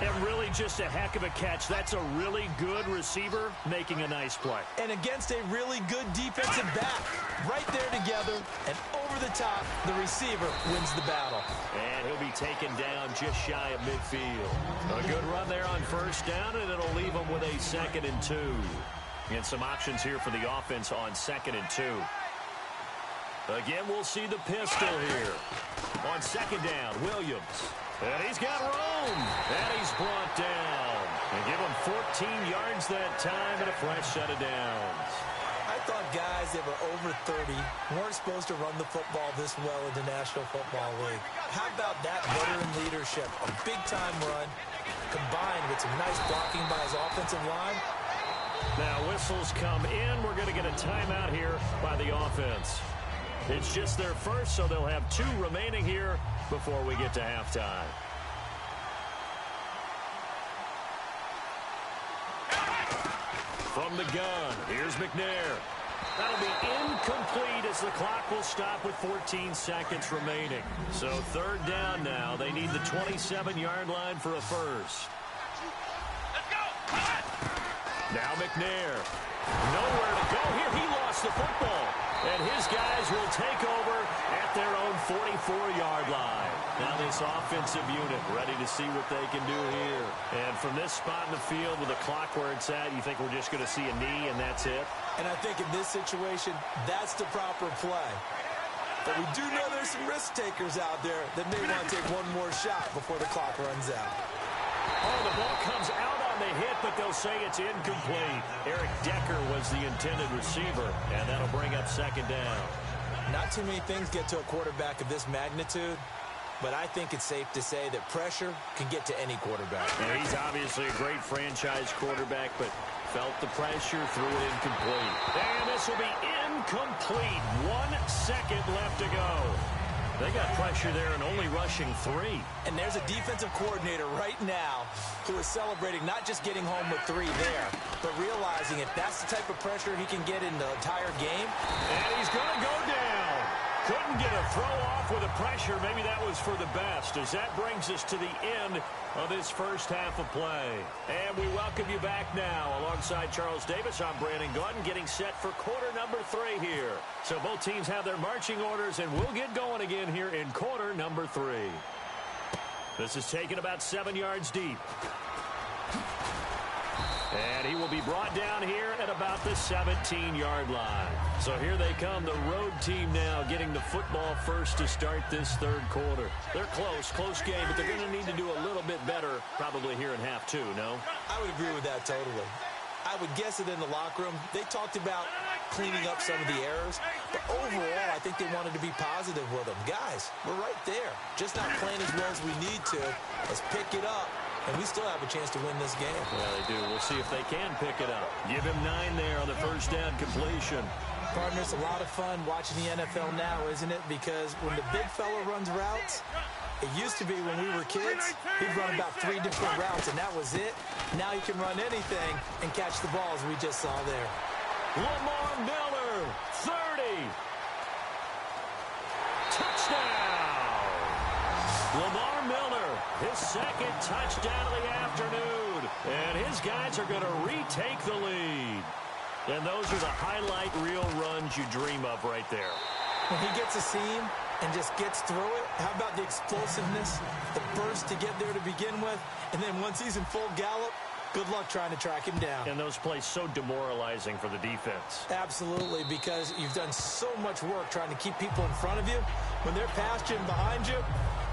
And really just a heck of a catch. That's a really good receiver making a nice play. And against a really good defensive back. Right there together, and over the top, the receiver wins the battle. And he'll be taken down just shy of midfield. A good run there on first down, and it'll leave him with a 2nd and 2. And some options here for the offense on 2nd and 2. Again, we'll see the pistol here. On 2nd down, Williams. And he's got room. And he's brought down. And give him 14 yards that time and a fresh set of downs. I thought guys that were over 30 weren't supposed to run the football this well in the National Football League. How about that veteran leadership? A big-time run combined with some nice blocking by his offensive line. Now whistles come in. We're going to get a timeout here by the offense. It's just their first, so they'll have 2 remaining here before we get to halftime. From the gun, here's McNair. That'll be incomplete as the clock will stop with 14 seconds remaining. So 3rd down now. They need the 27-yard line for a first. Let's go! Now McNair. Nowhere to go here. He lost the football. And his guys will take over at their own 44-yard line. Now this offensive unit ready to see what they can do here. And from this spot in the field with the clock where it's at, you think we're just going to see a knee and that's it? And I think in this situation, that's the proper play. But we do know there's some risk takers out there that may want to take one more shot before the clock runs out. Oh, the ball comes out on the hit, but they'll say it's incomplete. Eric Decker was the intended receiver, and that'll bring up second down. Not too many things get to a quarterback of this magnitude, but I think it's safe to say that pressure can get to any quarterback. Now, he's obviously a great franchise quarterback, but felt the pressure, threw it incomplete. And this will be incomplete. 1 second left to go. They got pressure there and only rushing 3. And there's a defensive coordinator right now who is celebrating not just getting home with 3 there, but realizing if that's the type of pressure he can get in the entire game. And he's going to go down. Couldn't get a throw off with the pressure. Maybe that was for the best, as that brings us to the end of this first half of play. And we welcome you back now. Alongside Charles Davis, I'm Brandon Gaudin, getting set for quarter number 3 here. So both teams have their marching orders, and we'll get going again here in quarter number 3. This is taken about 7 yards deep. And he will be brought down here at about the 17-yard line. So here they come, the road team now getting the football first to start this third quarter. They're close game, but they're going to need to do a little bit better probably here in half 2, no? I would agree with that totally. I would guess that in the locker room, they talked about cleaning up some of the errors, but overall, I think they wanted to be positive with them. Guys, we're right there. Just not playing as well as we need to. Let's pick it up. And we still have a chance to win this game. Yeah, they do. We'll see if they can pick it up. Give him 9 there on the first down completion. Partner, it's a lot of fun watching the NFL now, isn't it? Because when the big fella runs routes, it used to be when we were kids, he'd run about 3 different routes, and that was it. Now he can run anything and catch the balls we just saw there. Lamar Miller, 30. Touchdown! Lamar Miller, his second touchdown of the afternoon. And his guys are going to retake the lead. And those are the highlight reel runs you dream of right there. When he gets a seam and just gets through it, how about the explosiveness, the burst to get there to begin with, and then once he's in full gallop, good luck trying to track him down. And those plays so demoralizing for the defense. Absolutely, because you've done so much work trying to keep people in front of you. When they're past you and behind you,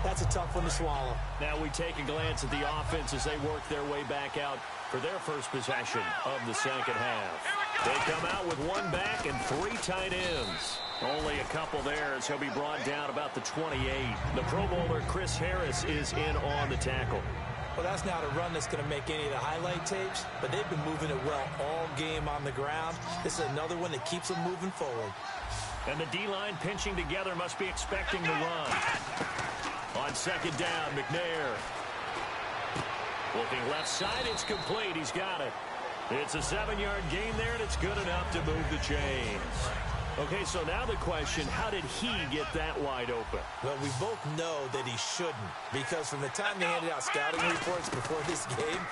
that's a tough one to swallow. Now we take a glance at the offense as they work their way back out for their first possession of the second half. They come out with 1 back and 3 tight ends. Only a couple there as he'll be brought down about the 28. The Pro Bowler Chris Harris is in on the tackle. Well, that's not a run that's going to make any of the highlight tapes, but they've been moving it well all game on the ground. This is another one that keeps them moving forward. And the D-line pinching together must be expecting the run. On second down, McNair. Looking left side, it's complete. He's got it. It's a 7-yard gain there, and it's good enough to move the chains. Okay, so now the question, how did he get that wide open? Well, we both know that he shouldn't, because from the time they handed out scouting reports before this game,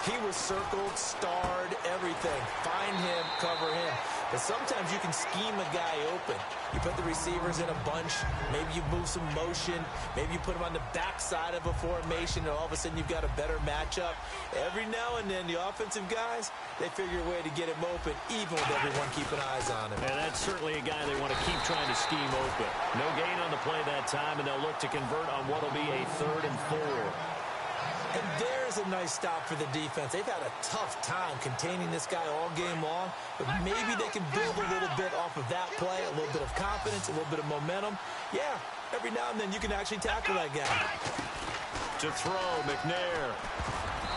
he was circled, starred, everything. Find him, cover him. But sometimes you can scheme a guy open. You put the receivers in a bunch. Maybe you move some motion. Maybe you put them on the backside of a formation, and all of a sudden you've got a better matchup. Every now and then, the offensive guys, they figure a way to get him open, even with everyone keeping eyes on him. And that's certainly a guy they want to keep trying to scheme open. No gain on the play that time, and they'll look to convert on what will be a 3rd and 4. And there's a nice stop for the defense. They've had a tough time containing this guy all game long, but maybe they can build a little bit off of that play, a little bit of confidence, a little bit of momentum. Yeah, every now and then you can actually tackle that guy. To throw, McNair.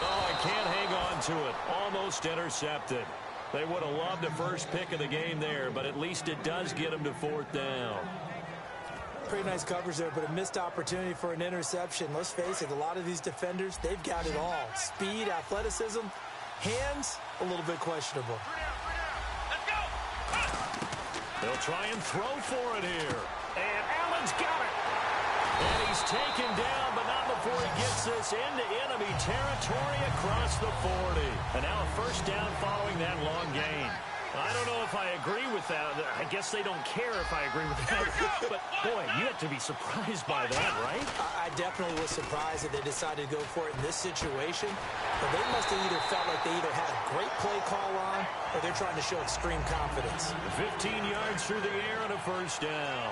Oh, I can't hang on to it. Almost intercepted. They would have loved the first pick of the game there, but at least it does get them to 4th down. Pretty nice coverage there, but a missed opportunity for an interception. Let's face it, a lot of these defenders, they've got it all. Speed, athleticism, hands, a little bit questionable. Let's go. They'll try and throw for it here. And Allen's got it. And he's taken down, but not before he gets this into enemy territory across the 40. And now a first down following that long gain. I don't know if I agree with that. I guess they don't care if I agree with that. But, boy, you have to be surprised by that, right? I definitely was surprised that they decided to go for it in this situation. But they must have either felt like they either had a great play call on or they're trying to show extreme confidence. 15 yards through the air and a first down.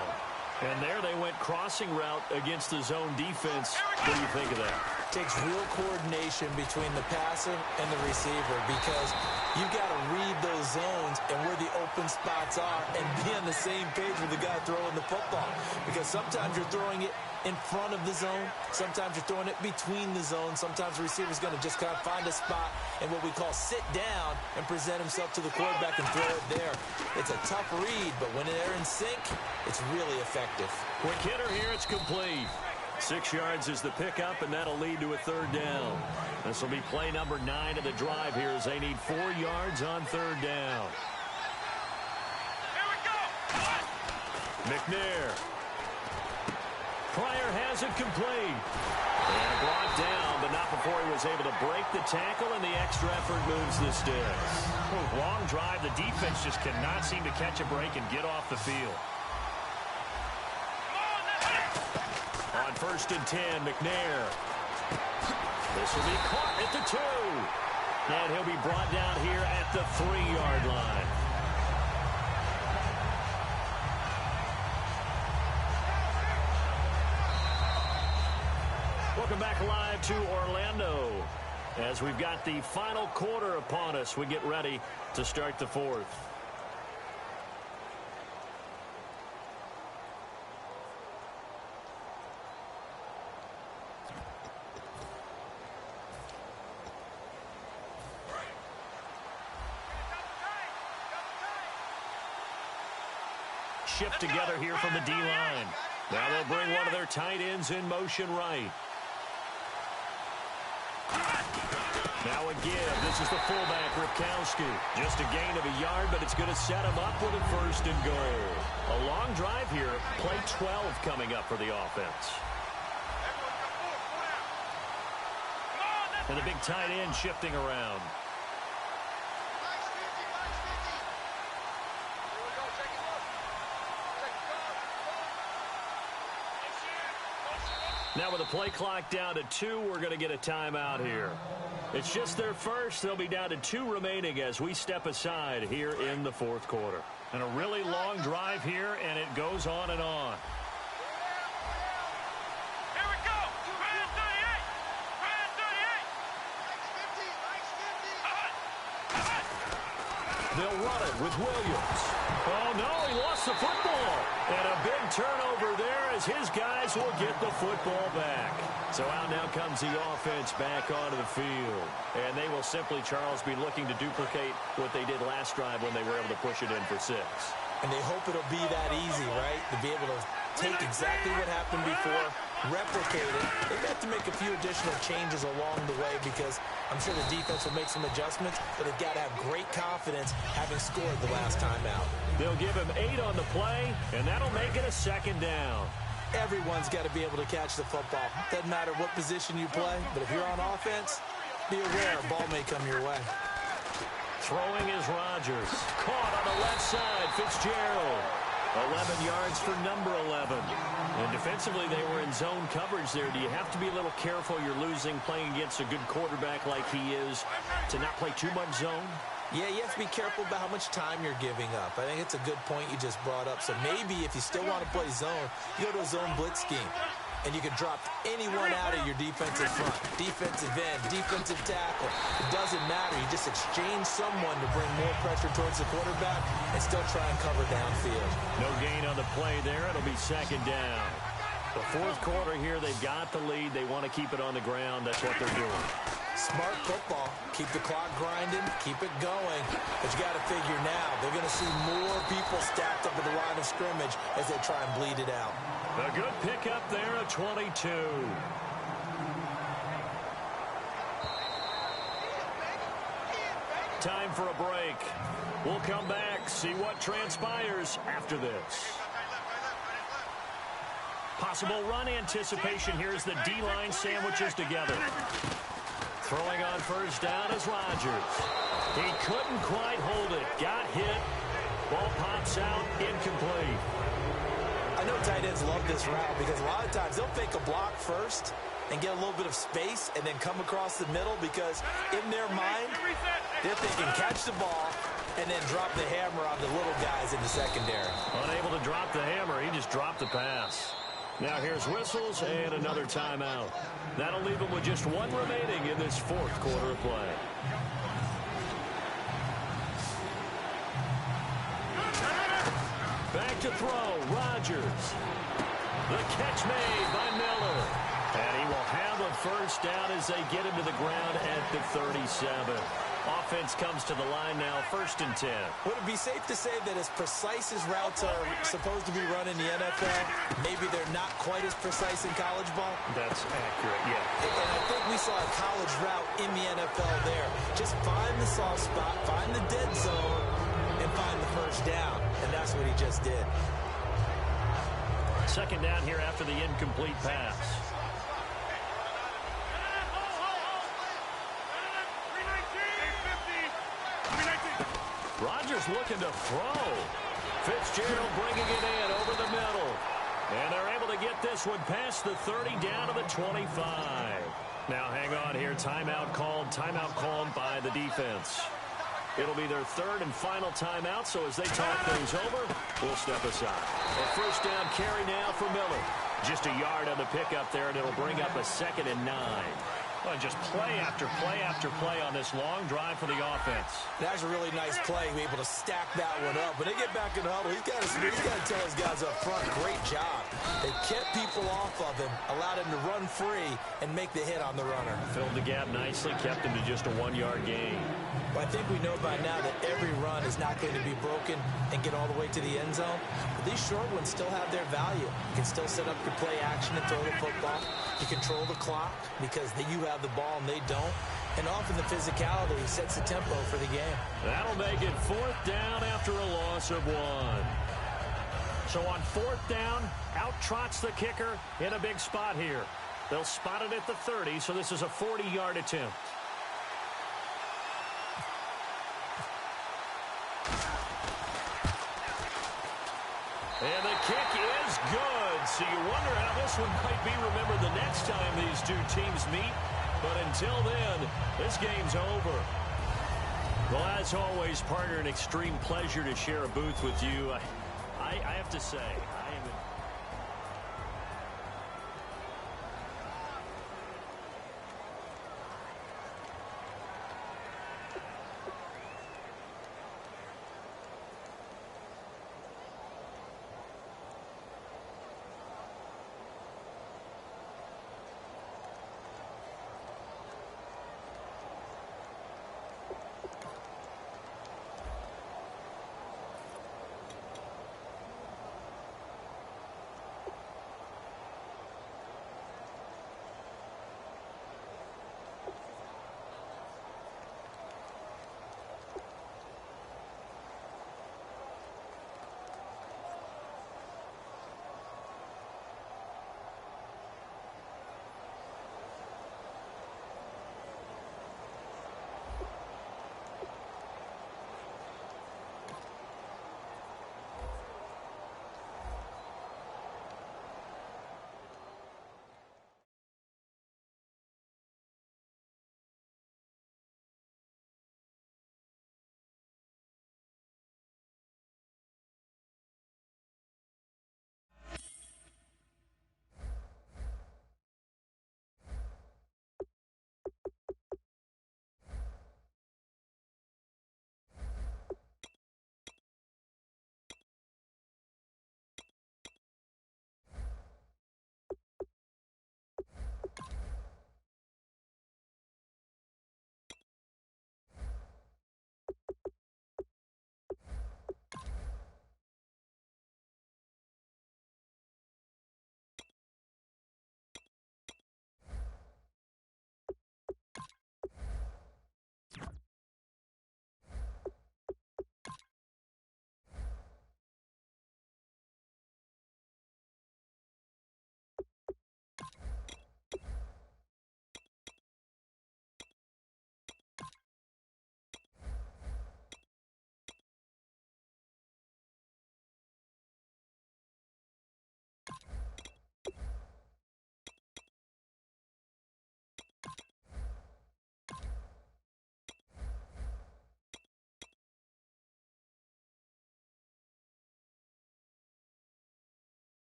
And there they went crossing route against the zone defense. What do you think of that? Takes real coordination between the passer and the receiver because you've got to read those zones and where the open spots are and be on the same page with the guy throwing the football. Because sometimes you're throwing it in front of the zone. Sometimes you're throwing it between the zones. Sometimes the receiver's going to just kind of find a spot and what we call sit down and present himself to the quarterback and throw it there. It's a tough read, but when they're in sync, it's really effective. Quick hitter here, it's complete. 6 yards is the pickup, and that'll lead to a third down. This will be play number 9 of the drive here as they need 4 yards on third down. Here we go. McNair. Pryor has it complete. And brought down, but not before he was able to break the tackle, and the extra effort moves the sticks. Long drive. The defense just cannot seem to catch a break and get off the field. On 1st and 10, McNair. This will be caught at the 2. And he'll be brought down here at the 3-yard line. Welcome back live to Orlando. As we've got the final quarter upon us, we get ready to start the 4th. Shift together here from the D-line. Now they'll bring one of their tight ends in motion right. Now a give. This is the fullback, Ripkowski. Just a gain of a yard, but it's going to set him up with a 1st and goal. A long drive here. Play 12 coming up for the offense. And the big tight end shifting around. Now with the play clock down to 2, we're going to get a timeout here. It's just their first. They'll be down to 2 remaining as we step aside here in the 4th quarter. And a really long drive here, and it goes on and on. Here we go. Brand 38. Brand 38. They'll run it with Williams. Oh, no, he lost the football. And a big turnover there as his guys will get the football back. So out now comes the offense back onto the field. And they will simply, Charles, be looking to duplicate what they did last drive when they were able to push it in for 6. And they hope it'll be that easy, right? To be able to take exactly what happened before, replicate it. They've got to make a few additional changes along the way because I'm sure the defense will make some adjustments, but they've got to have great confidence having scored the last time out. They'll give him 8 on the play, and that'll make it a 2nd down. Everyone's got to be able to catch the football. Doesn't matter what position you play, but if you're on offense, be aware a ball may come your way. Throwing is Rodgers. Caught on the left side, Fitzgerald. 11 yards for number 11. And defensively, they were in zone coverage there. Do you have to be a little careful? You're losing playing against a good quarterback like he is to not play too much zone? Yeah, you have to be careful about how much time you're giving up. I think it's a good point you just brought up. So maybe if you still want to play zone, you go to a zone blitz scheme. And you can drop anyone out of your defensive front, defensive end, defensive tackle. It doesn't matter. You just exchange someone to bring more pressure towards the quarterback and still try and cover downfield. No gain on the play there. It'll be 2nd down. The 4th quarter here, they've got the lead. They want to keep it on the ground. That's what they're doing. Smart football. Keep the clock grinding. Keep it going. But you got to figure now, they're going to see more people stacked up at the line of scrimmage as they try and bleed it out. A good pickup there at 22. Time for a break. We'll come back, see what transpires after this. Possible run anticipation here as the D-line sandwiches together. Throwing on 1st down is Rodgers. He couldn't quite hold it. Got hit. Ball pops out. Incomplete. I know tight ends love this route because a lot of times they'll fake a block first and get a little bit of space and then come across the middle because in their mind, they're thinking catch the ball and then drop the hammer on the little guys in the secondary. Unable to drop the hammer. He just dropped the pass. Now here's whistles and another timeout. That'll leave him with just one remaining in this fourth quarter of play. Back to throw, Rodgers. The catch made by Miller. And he will have a first down as they get him to the ground at the 37. Offense comes to the line now, 1st and 10. Would it be safe to say that as precise as routes are supposed to be run in the NFL, maybe they're not quite as precise in college ball? That's accurate, yeah. And I think we saw a college route in the NFL there. Just find the soft spot, find the dead zone, and find the first down. And that's what he just did. 2nd down here after the incomplete pass. Rodgers looking to throw. Fitzgerald bringing it in over the middle. And they're able to get this one past the 30 down to the 25. Now hang on here. Timeout called by the defense. It'll be their 3rd and final timeout, so as they talk things over, we'll step aside. A first down carry now for Miller. Just a yard on the pickup there, and it'll bring up a 2nd and 9. Well, just play after play after play on this long drive for the offense. That's a really nice play, be able to stack that one up. When they get back in the huddle, he's got to tell his guys up front, great job. They kept people off of him, allowed him to run free, and make the hit on the runner. Filled the gap nicely, kept him to just a 1-yard gain. Well, I think we know by now that every run is not going to be broken and get all the way to the end zone. But these short ones still have their value. You can still set up your play action and throw the football. You control the clock because you have the ball and they don't. And often the physicality sets the tempo for the game. That'll make it 4th down after a loss of 1. So on 4th down, out trots the kicker in a big spot here. They'll spot it at the 30, so this is a 40-yard attempt. And the kick is good. So you wonder how this one might be remembered the next time these two teams meet. But until then, this game's over. Well, as always, partner, an extreme pleasure to share a booth with you. I have to say, I am...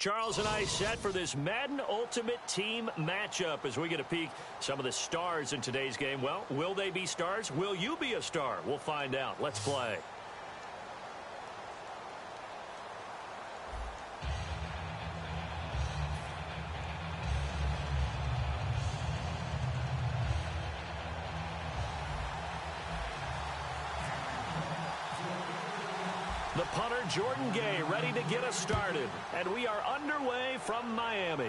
Charles and I set for this Madden Ultimate Team matchup as we get a peek some of the stars in today's game. Well, will they be stars? Will you be a star? We'll find out. Let's play. The punter, Jordan Gay, ready to get us started. And we are underway from Miami.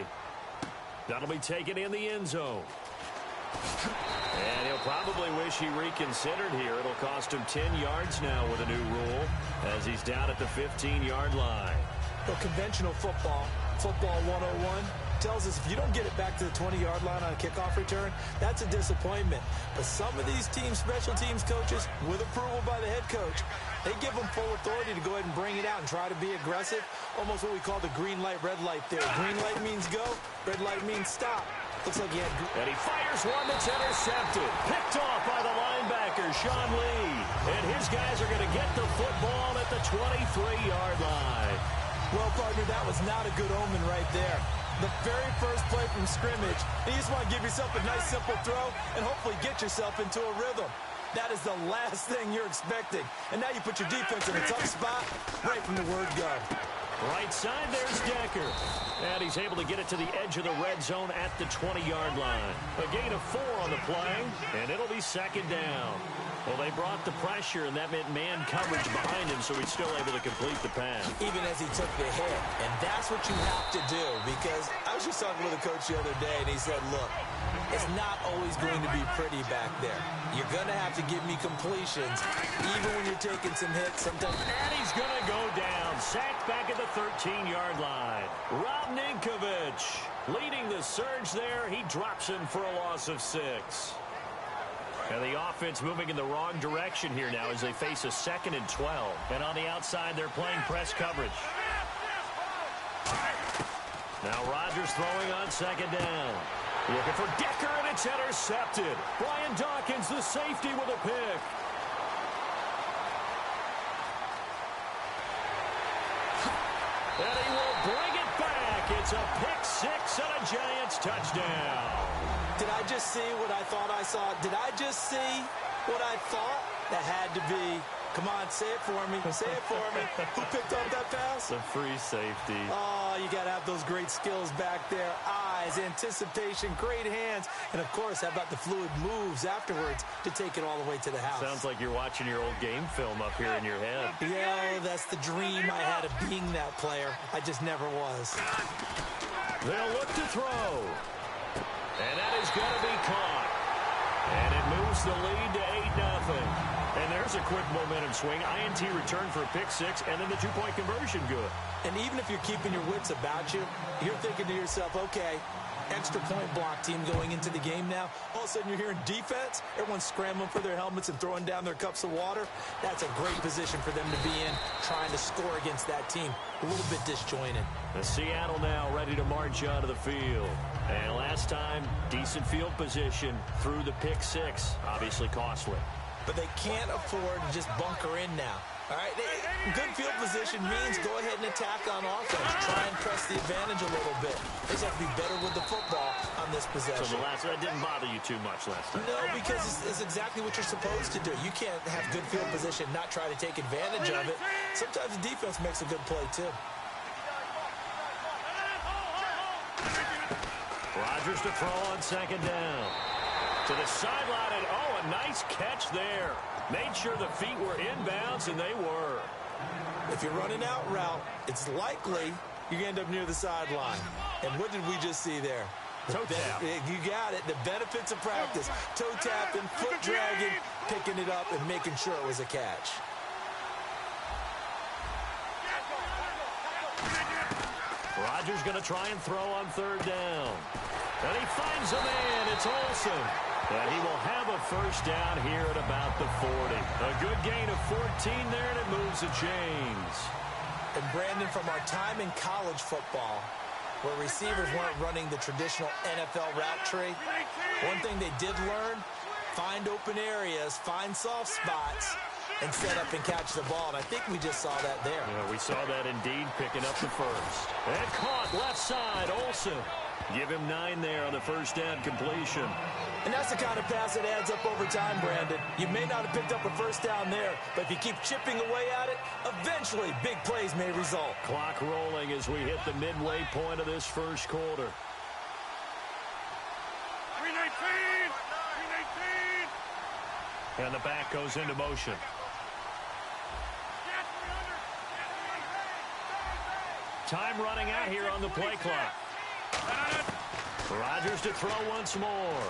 That'll be taken in the end zone. And he'll probably wish he reconsidered here. It'll cost him 10 yards now with a new rule as he's down at the 15-yard line. Well, conventional football 101, tells us if you don't get it back to the 20-yard line on a kickoff return, that's a disappointment. But some of these special teams coaches, with approval by the head coach, they give them full authority to go ahead and bring it out and try to be aggressive. Almost what we call the green light, red light theory. Green light means go, red light means stop. Looks like he had... And he fires one that's intercepted. Picked off by the linebacker, Sean Lee. And his guys are going to get the football at the 23-yard line. Well, partner, that was not a good omen right there. The very first play from scrimmage, you just want to give yourself a nice, simple throw and hopefully get yourself into a rhythm. That is the last thing you're expecting. And now you put your defense in a tough spot right from the word go. Right side, there's Decker. And he's able to get it to the edge of the red zone at the 20-yard line. A gain of 4 on the play, and it'll be second down. Well, they brought the pressure, and that meant man coverage behind him, so he's still able to complete the pass. Even as he took the hit. And that's what you have to do, because I was just talking with a coach the other day, and he said, look, it's not always going to be pretty back there. You're going to have to give me completions, even when you're taking some hits. Sometimes. And he's going to go down. Sacked back at the 13-yard line. Rob Ninkovich leading the surge there. He drops him for a loss of 6. And the offense moving in the wrong direction here now as they face a 2nd and 12. And on the outside, they're playing press coverage. Now Rodgers throwing on 2nd down. Looking for Decker, and it's intercepted. Brian Dawkins, the safety, with a pick. And he will bring it back. It's a pick 6 and a Giants touchdown. Did I just see what I thought I saw? Did I just see what I thought? That had to be. Come on, say it for me. Say it for me. Who picked up that pass? The free safety. Oh, you got to have those great skills back there. Eyes, anticipation, great hands. And, of course, how about the fluid moves afterwards to take it all the way to the house? Sounds like you're watching your old game film up here in your head. Yeah, that's the dream I had of being that player. I just never was. They'll look to throw. And that is going to be caught. And it moves the lead to 8-0. And there's a quick momentum swing. INT return for a pick 6, and then the 2-point conversion good. And even if you're keeping your wits about you, you're thinking to yourself, okay, extra point block team going into the game now. All of a sudden you're hearing defense. Everyone's scrambling for their helmets and throwing down their cups of water. That's a great position for them to be in, trying to score against that team. A little bit disjointed. The Seattle now ready to march onto the field. And last time, decent field position through the pick 6. Obviously costly. But they can't afford to just bunker in now. All right, good field position means go ahead and attack on offense. Try and press the advantage a little bit. They just have to be better with the football on this possession. So that didn't bother you too much last time? No, because it's exactly what you're supposed to do. You can't have good field position, not try to take advantage of it. Sometimes the defense makes a good play, too. Rodgers to throw on 2nd down. To the sideline, and a nice catch there. Made sure the feet were inbounds, and they were. If you're running out route, it's likely you're going to end up near the sideline. And what did we just see there? Toe tap. You got it. The benefits of practice. Toe tapping, foot dragging, picking it up, and making sure it was a catch. Rodgers going to try and throw on 3rd down. And he finds a man. It's Olsen. And he will have a first down here at about the 40. A good gain of 14 there, and it moves the chains. And, Brandon, from our time in college football, where receivers weren't running the traditional NFL route tree, one thing they did learn, find open areas, find soft spots, and set up and catch the ball. And I think we just saw that there. Yeah, we saw that indeed, picking up the first. And caught left side, Olsen. Give him 9 there on the first down completion. And that's the kind of pass that adds up over time, Brandon. You may not have picked up a first down there, but if you keep chipping away at it, eventually big plays may result. Clock rolling as we hit the midway point of this first quarter. 319! And the back goes into motion. Time running out here on the play clock. Rodgers to throw once more.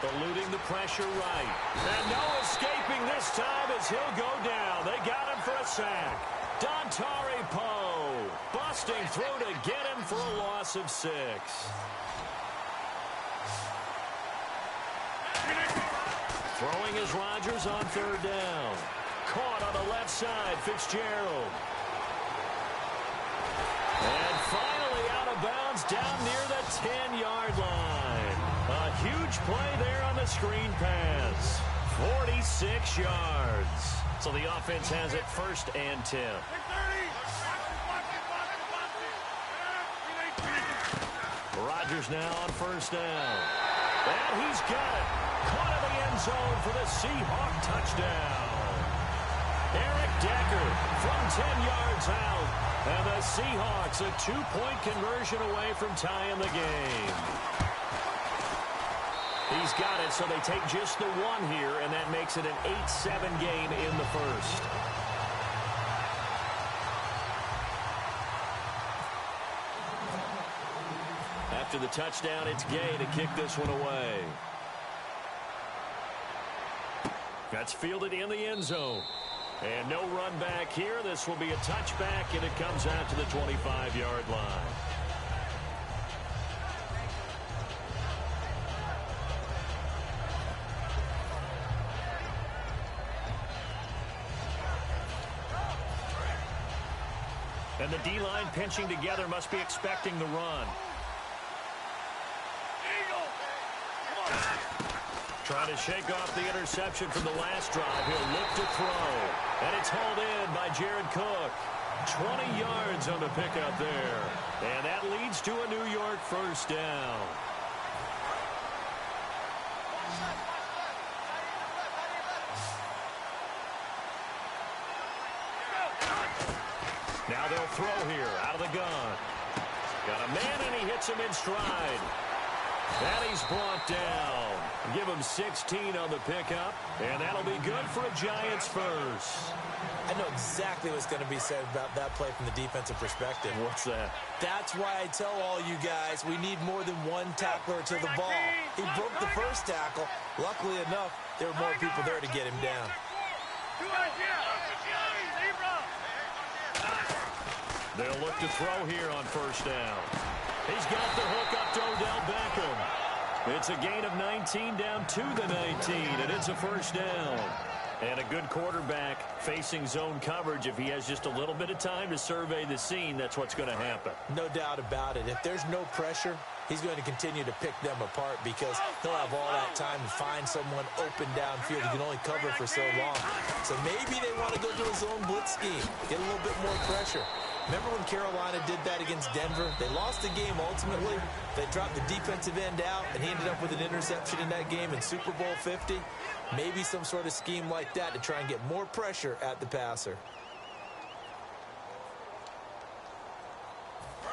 Eluding the pressure right. And no escaping this time as he'll go down. They got him for a sack. Dontari Poe busting through to get him for a loss of 6. Throwing is Rodgers on third down. Caught on the left side, Fitzgerald. And finally out of bounds down near the 10-yard line. A huge play there on the screen pass. 46 yards. So the offense has it first and 10. Rodgers now on first down. And he's got it. Caught in the end zone for the Seahawk touchdown. Eric Decker from 10 yards out. And the Seahawks a 2-point conversion away from tying the game. He's got it, so they take just the 1 here, and that makes it an 8-7 game in the first. After the touchdown, it's Gay to kick this one away. That's fielded in the end zone. And no run back here. This will be a touchback, and it comes out to the 25-yard line. And the D-line pinching together must be expecting the run. Trying to shake off the interception from the last drive. He'll look to throw. And it's hauled in by Jared Cook. 20 yards on the pickup there. And that leads to a New York first down. Now they'll throw here out of the gun. Got a man, and he hits him in stride. And he's brought down. Give him 16 on the pickup, and that'll be good for a Giants first. I know exactly what's going to be said about that play from the defensive perspective. What's that? That's why I tell all you guys we need more than one tackler to the ball. He broke the first tackle. Luckily enough, there were more people there to get him down. They'll look to throw here on first down. He's got the hook up to Odell Beckham. It's a gain of 19 down to the 19, and it's a first down. And a good quarterback facing zone coverage. If he has just a little bit of time to survey the scene, that's what's going to happen. No doubt about it. If there's no pressure, he's going to continue to pick them apart because he'll have all that time to find someone open downfield. He can only cover for so long. So maybe they want to go to a zone blitz scheme, get a little bit more pressure. Remember when Carolina did that against Denver? They lost the game ultimately. They dropped the defensive end out, and he ended up with an interception in that game in Super Bowl 50. Maybe some sort of scheme like that to try and get more pressure at the passer.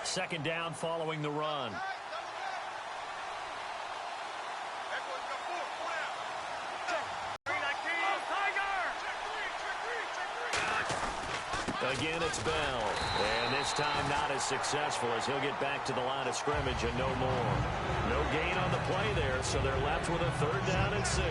Second down following the run. Again, it's Bell. And this time not as successful as he'll get back to the line of scrimmage and no more. No gain on the play there, so they're left with a third down and 6.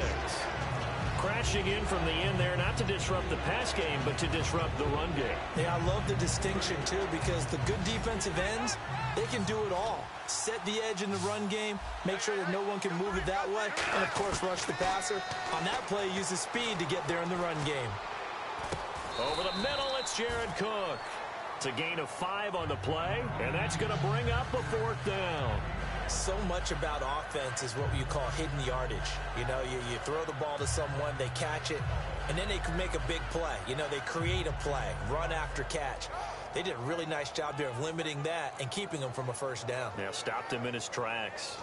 Crashing in from the end there, not to disrupt the pass game, but to disrupt the run game. Yeah, I love the distinction, too, because the good defensive ends, they can do it all. Set the edge in the run game, make sure that no one can move it that way, and, of course, rush the passer. On that play, use the speed to get there in the run game. Over the middle, it's Jared Cook. It's a gain of 5 on the play, and that's going to bring up a fourth down. So much about offense is what you call hidden yardage. You know, you throw the ball to someone, they catch it, and then they can make a big play. You know, they create a play, run after catch. They did a really nice job there of limiting that and keeping him from a first down. Yeah, stopped him in his tracks.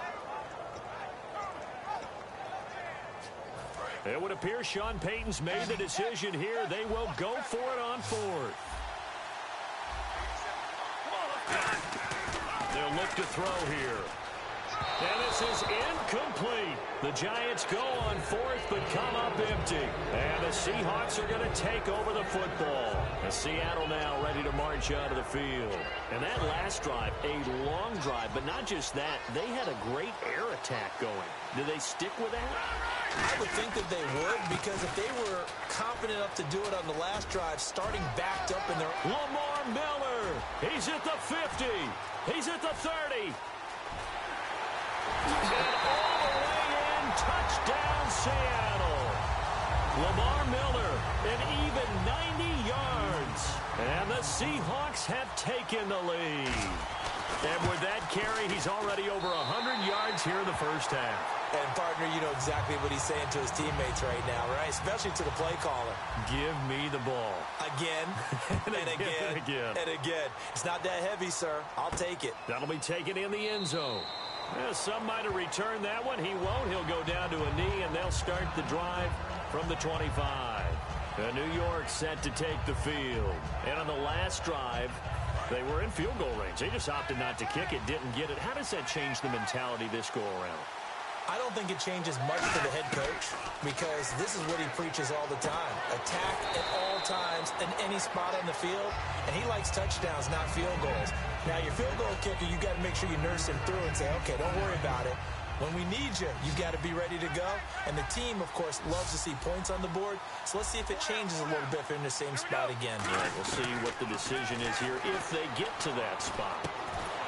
It would appear Sean Payton's made the decision here. They will go for it on fourth. They'll look to throw here. And this is incomplete. The Giants go on fourth, but come up empty. And the Seahawks are going to take over the football. And Seattle now ready to march out of the field. And that last drive, a long drive, but not just that. They had a great air attack going. Do they stick with that? I would think that they would, because if they were confident enough to do it on the last drive, starting backed up in their... Lamar Miller, he's at the 50. He's at the 30. And all the way in, touchdown Seattle. Lamar Miller, an even 90 yards. And the Seahawks have taken the lead. And with that carry, he's already over 100 yards here in the first half. And, partner, you know exactly what he's saying to his teammates right now, right? Especially to the play caller. Give me the ball. Again, and again, and again. It's not that heavy, sir. I'll take it. That'll be taken in the end zone. Some might have returned that one. He won't. He'll go down to a knee, and they'll start the drive from the 25. New York set to take the field. And on the last drive, they were in field goal range. They just opted not to kick it, didn't get it. How does that change the mentality this go-around? I don't think it changes much for the head coach, because this is what he preaches all the time. Attack at all times in any spot on the field, and he likes touchdowns, not field goals. Now, your field goal kicker, you got to make sure you nurse him through and say, okay, don't worry about it. When we need you, you got to be ready to go. And the team, of course, loves to see points on the board. So let's see if it changes a little bit if they're in the same spot again. All right, we'll see what the decision is here if they get to that spot.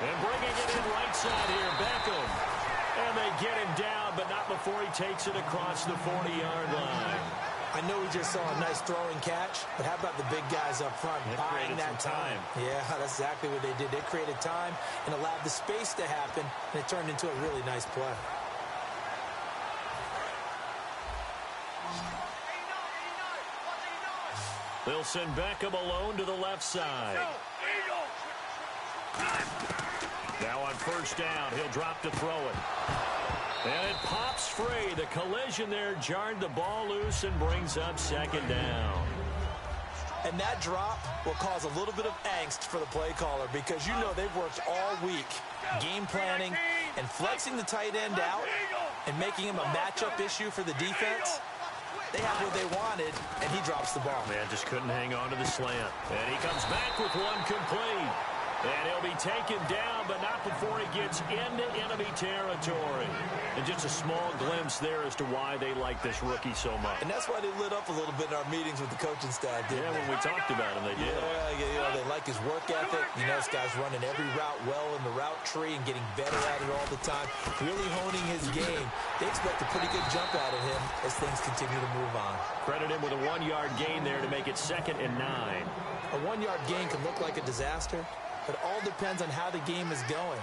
And bringing it in right side here, Beckham. And they get him down, but not before he takes it across the 40-yard line. I know we just saw a nice throwing catch, but how about the big guys up front buying that time? Yeah, that's exactly what they did. They created time and allowed the space to happen, and it turned into a really nice play. They'll send Beckham alone to the left side. Now on first down, he'll drop to throw it. And it pops free. The collision there jarred the ball loose and brings up second down. And that drop will cause a little bit of angst for the play caller, because you know they've worked all week game planning and flexing the tight end out and making him a matchup issue for the defense. They have what they wanted, and he drops the ball. Man, just couldn't hang on to the slant. And he comes back with one complete. And he'll be taken down, but not before he gets into enemy territory. And just a small glimpse there as to why they like this rookie so much. And that's why they lit up a little bit in our meetings with the coaching staff, didn't they? When we talked about him, they did. Yeah, you know, they like his work ethic. You know, this guy's running every route well in the route tree and getting better at it all the time, really honing his game. They expect a pretty good jump out of him as things continue to move on. Credit him with a 1-yard gain there to make it 2nd and 9. A 1-yard gain can look like a disaster. It all depends on how the game is going.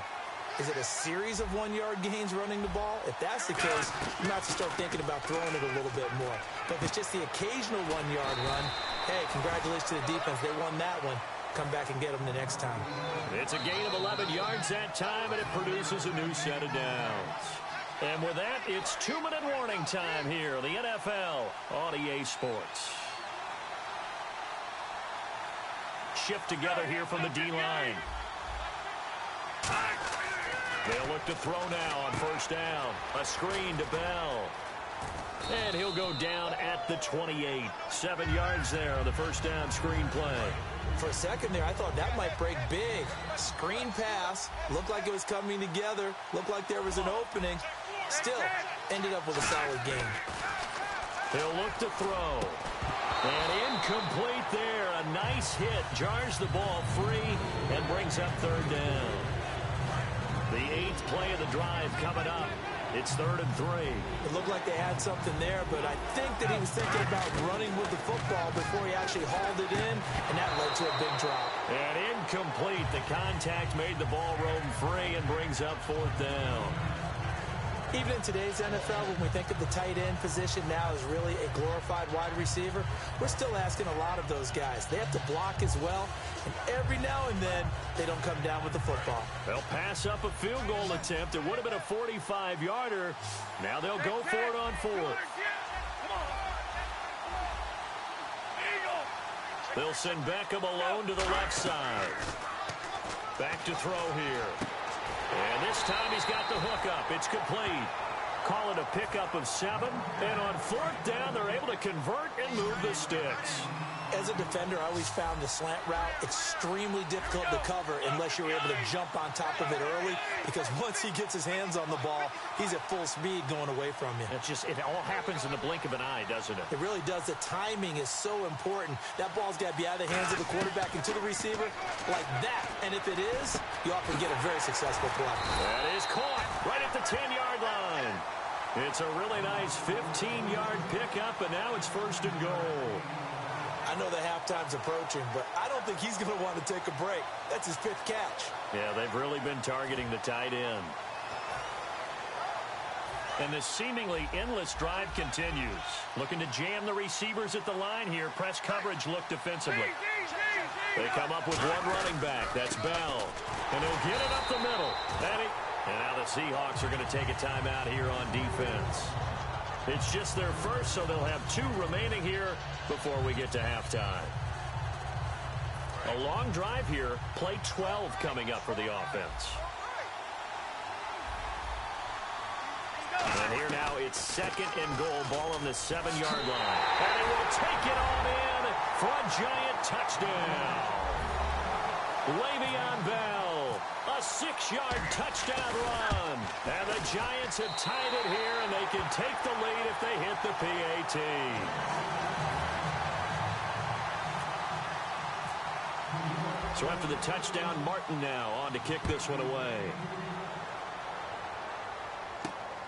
Is it a series of 1-yard gains running the ball? If that's the case, you might have to start thinking about throwing it a little bit more. But if it's just the occasional 1-yard run, hey, congratulations to the defense. They won that one. Come back and get them the next time. It's a gain of 11 yards that time, and it produces a new set of downs. And with that, it's 2-minute warning time here on the NFL on EA Sports. Shift together here from the D-line. They'll look to throw now on first down. A screen to Bell. And he'll go down at the 28. 7 yards there on the first down screen play. For a second there, I thought that might break big. Screen pass. Looked like it was coming together. Looked like there was an opening. Still, ended up with a solid game. He'll look to throw. And incomplete there. A nice hit. Jars the ball free and brings up 3rd down. The 8th play of the drive coming up. It's 3rd and 3. It looked like they had something there, but I think that he was thinking about running with the football before he actually hauled it in, and that led to a big drop. And incomplete. The contact made the ball roam free and brings up 4th down. Even in today's NFL, when we think of the tight end position now as really a glorified wide receiver, we're still asking a lot of those guys. They have to block as well, and every now and then, they don't come down with the football. They'll pass up a field goal attempt. It would have been a 45-yarder. Now they'll go for it on 4th. They'll send Beckham alone to the left side. Back to throw here. And this time he's got the hook up. It's complete. Call it a pickup of 7. And on 4th down, they're able to convert and move the sticks. As a defender, I always found the slant route extremely difficult to cover unless you're able to jump on top of it early, because once he gets his hands on the ball, he's at full speed going away from you. It all happens in the blink of an eye, doesn't it? It really does. The timing is so important. That ball's got to be out of the hands of the quarterback and to the receiver like that. And if it is, you often get a very successful play. That is caught right at the 10-yard line. It's a really nice 15-yard pickup, and now it's 1st and goal. I know the halftime's approaching, but I don't think he's going to want to take a break. That's his 5th catch. Yeah, they've really been targeting the tight end. And this seemingly endless drive continues. Looking to jam the receivers at the line here. Press coverage look defensively. They come up with one running back. That's Bell. And he'll get it up the middle. And now the Seahawks are going to take a timeout here on defense. It's just their first, so they'll have 2 remaining here before we get to halftime. A long drive here. Play 12 coming up for the offense. And here now it's 2nd and goal. Ball on the 7-yard line. And they will take it on in for a giant touchdown. Le'Veon Bell, a 6-yard touchdown run. And the Giants have tied it here, and they can take the lead if they hit the PAT. So after the touchdown, Martin now on to kick this one away.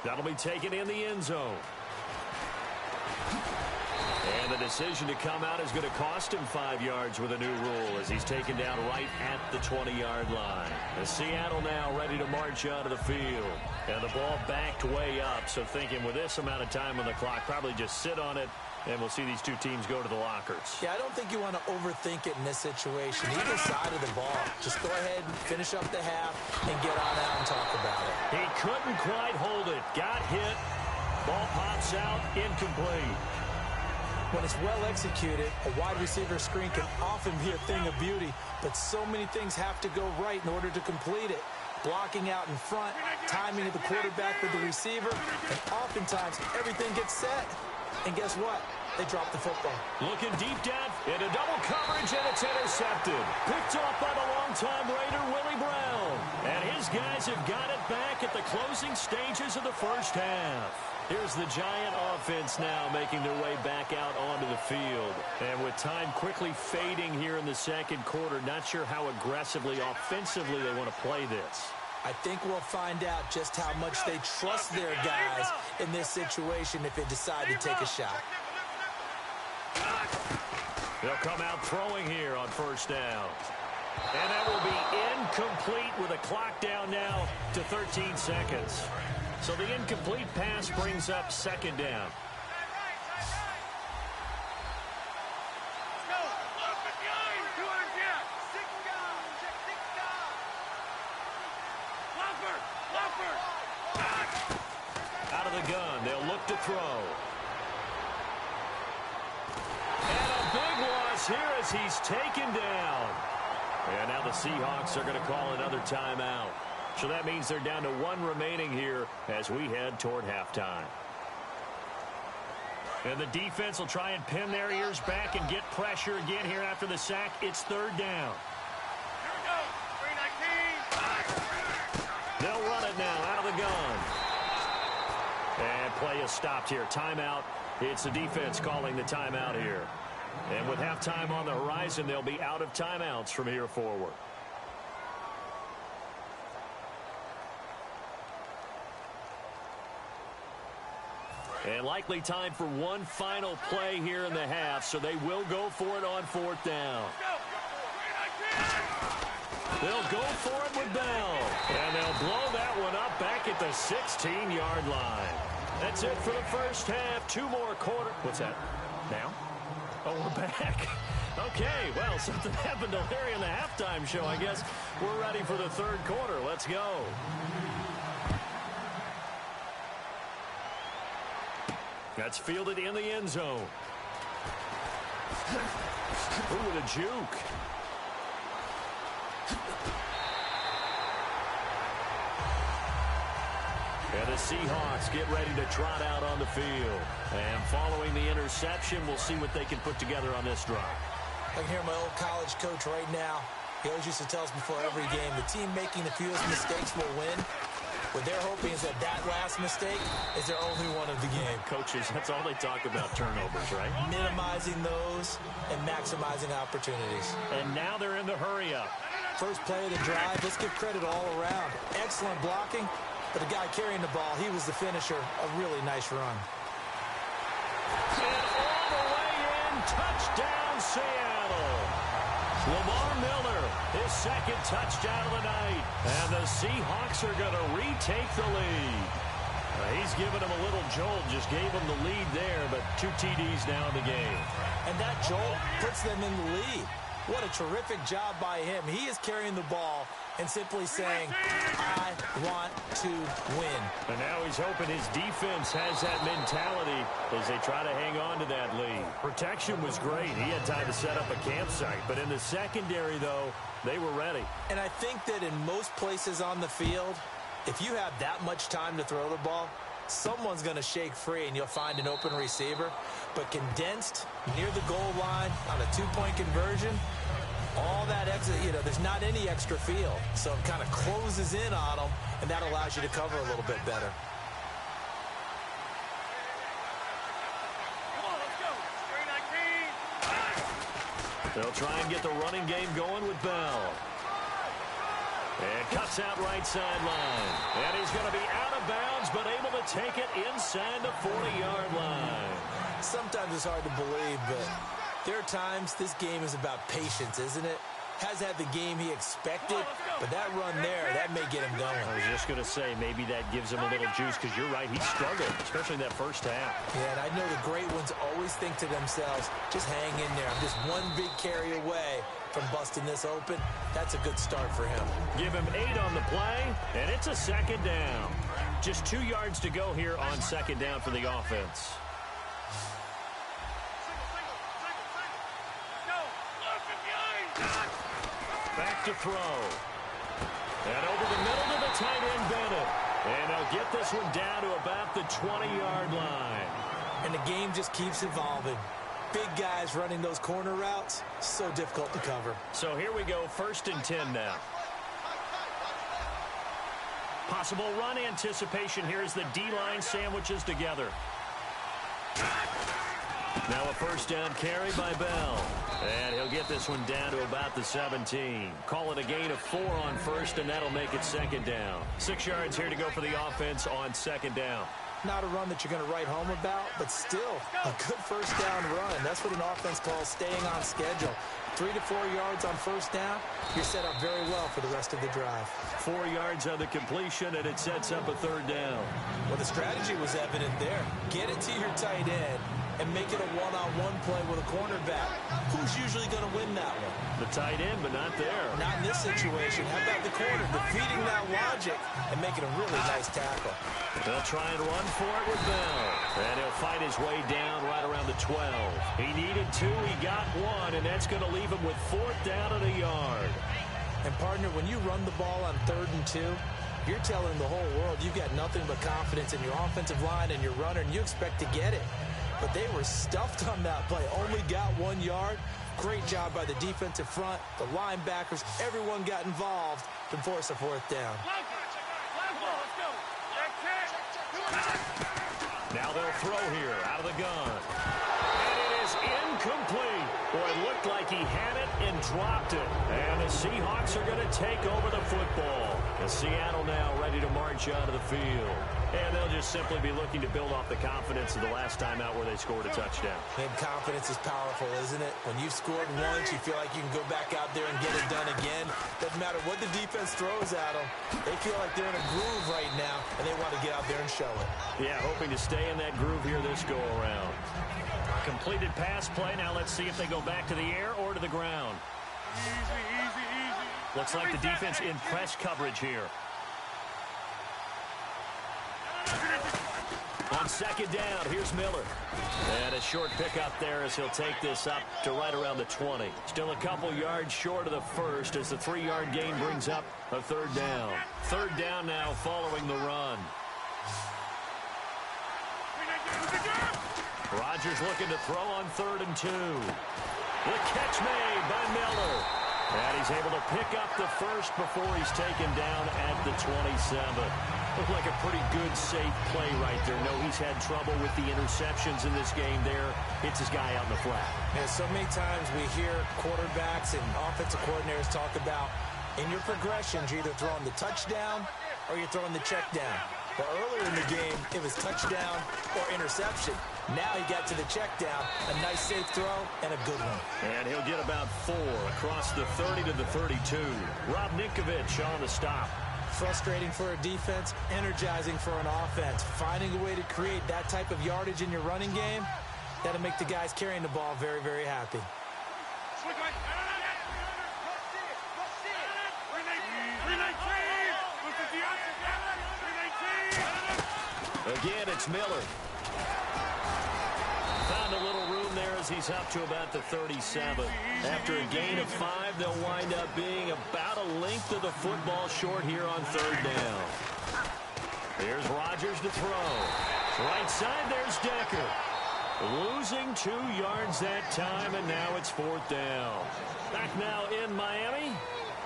That'll be taken in the end zone. And the decision to come out is going to cost him 5 yards with a new rule as he's taken down right at the 20-yard line. And Seattle now ready to march out of the field. And the ball backed way up, so thinking with this amount of time on the clock, probably just sit on it, and we'll see these 2 teams go to the lockers. Yeah, I don't think you want to overthink it in this situation. Either side of the ball. Just go ahead and finish up the half and get on out and talk about it. He couldn't quite hold it. Got hit. Ball pops out. Incomplete. When it's well executed, a wide receiver screen can often be a thing of beauty, but so many things have to go right in order to complete it. Blocking out in front, timing of the quarterback with the receiver, and oftentimes everything gets set. And guess what? They drop the football. Looking deep down into double coverage, and it's intercepted. Picked off by the longtime Raider, Willie Brown. And his guys have got it back at the closing stages of the first half. Here's the Giant offense now making their way back out onto the field. And with time quickly fading here in the second quarter, not sure how aggressively, offensively they want to play this. I think we'll find out just how much they trust their guys in this situation if they decide to take a shot. They'll come out throwing here on first down. And that will be incomplete with a clock down now to 13 seconds. So the incomplete pass brings up 2nd down. Out of the gun, they'll look to throw. And a big loss here as he's taken down. And now the Seahawks are going to call another timeout. So that means they're down to 1 remaining here as we head toward halftime. And the defense will try and pin their ears back and get pressure again here after the sack. It's 3rd down. They'll run it now out of the gun. And play is stopped here. Timeout. It's the defense calling the timeout here. And with halftime on the horizon, they'll be out of timeouts from here forward. And likely time for one final play here in the half, so they will go for it on 4th down. They'll go for it with Bell. And they'll blow that one up back at the 16-yard line. That's it for the first half. 2 more quarters. What's that? Now? Oh, we're back. Okay, well, something happened to Larry in the halftime show. I guess we're ready for the 3rd quarter. Let's go. That's fielded in the end zone. Ooh, with a juke. And the Seahawks get ready to trot out on the field. And following the interception, we'll see what they can put together on this drive. I can hear my old college coach right now. He always used to tell us before every game, the team making the fewest mistakes will win. What they're hoping is that last mistake is their only one of the game. Coaches, that's all they talk about, turnovers, right? Minimizing those and maximizing opportunities. And now they're in the hurry-up. First play of the drive, let's give credit all around. Excellent blocking, but the guy carrying the ball, he was the finisher. A really nice run. And all the way in, touchdown, Seattle. Lamar Miller, his 2nd touchdown of the night. And the Seahawks are going to retake the lead. He's given them a little jolt, just gave them the lead there, but 2 TDs now in the game. And that jolt puts them in the lead. What a terrific job by him. He is carrying the ball and simply saying, I want to win. And now he's hoping his defense has that mentality as they try to hang on to that lead. Protection was great. He had time to set up a campsite. But in the secondary, though, they were ready. And I think that in most places on the field, if you have that much time to throw the ball, someone's going to shake free and you'll find an open receiver. But condensed near the goal line on a 2-point conversion, all that extra, there's not any extra field. So it kind of closes in on them, and that allows you to cover a little bit better. Come on, let's go. 319. They'll try and get the running game going with Bell. And cuts out right sideline. And he's going to be out of bounds, but able to take it inside the 40-yard line. Sometimes it's hard to believe, but there are times this game is about patience, isn't it? Has had the game he expected, but that run there, that may get him going. I was just going to say, maybe that gives him a little juice, because you're right, he struggled, especially in that first half. Yeah, and I know the great ones always think to themselves, just hang in there. I'm just one big carry away from busting this open. That's a good start for him. Give him 8 on the play, and it's a 2nd down. Just 2 yards to go here on 2nd down for the offense. Back to throw. And over the middle to the tight end, Bennett. And they'll get this one down to about the 20-yard line. And the game just keeps evolving. Big guys running those corner routes, so difficult to cover. So here we go, 1st and 10 now. Possible run anticipation here as the D-line sandwiches together. Now a 1st down carry by Bell. And he'll get this one down to about the 17. Call it a gain of 4 on 1st, and that'll make it 2nd down. 6 yards here to go for the offense on 2nd down. Not a run that you're going to write home about, but still a good 1st down run. That's what an offense calls staying on schedule. 3 to 4 yards on 1st down, you're set up very well for the rest of the drive. 4 yards on the completion, and it sets up a 3rd down. Well, the strategy was evident there. Get it to your tight end and make it a one-on-one play with a cornerback. Who's usually going to win that one? The tight end, but not there. Not in this situation. How about the corner defeating that logic and making a really nice tackle? They'll try and run for it with Bell. And he'll fight his way down right around the 12. He needed 2, he got 1, and that's going to leave him with 4th down and a yard. And, partner, when you run the ball on 3rd and 2, you're telling the whole world you've got nothing but confidence in your offensive line and your runner, and you expect to get it. But they were stuffed on that play. Only got 1 yard. Great job by the defensive front, the linebackers. Everyone got involved to force a 4th down. Now they'll throw here out of the gun. And it is incomplete. Boy, it looked like he had it and dropped it. And the Seahawks are going to take over the football. And Seattle now ready to march out of the field. And they'll just simply be looking to build off the confidence of the last time out where they scored a touchdown. And confidence is powerful, isn't it? When you've scored once, you feel like you can go back out there and get it done again. Doesn't matter what the defense throws at them. They feel like they're in a groove right now, and they want to get out there and show it. Yeah, hoping to stay in that groove here this go-around. Completed pass play. Now let's see if they go back to the air or to the ground. Looks like the defense in press coverage here. On second down, here's Miller. And a short pickup there as he'll take this up to right around the 20. Still a couple yards short of the first as the 3-yard gain brings up a third down. Third down now following the run. Rodgers looking to throw on 3rd and 2. The catch made by Miller. And he's able to pick up the first before he's taken down at the 27. Looked like a pretty good, safe play right there. No, he's had trouble with the interceptions in this game there. Hits his guy out in the flat. Yeah, so many times we hear quarterbacks and offensive coordinators talk about in your progressions, you're either throwing the touchdown or you're throwing the check down. Well, earlier in the game, it was touchdown or interception. Now he got to the check down. A nice safe throw and a good one. And he'll get about 4 across the 30 to the 32. Rob Ninkovich on the stop. Frustrating for a defense, energizing for an offense. Finding a way to create that type of yardage in your running game, that'll make the guys carrying the ball very, very happy. Again, it's Miller. Found a little room there as he's up to about the 37. After a gain of 5, they'll wind up being about a length of the football short here on 3rd down. Here's Rodgers to throw. Right side, there's Decker. Losing 2 yards that time, and now it's 4th down. Back now in Miami.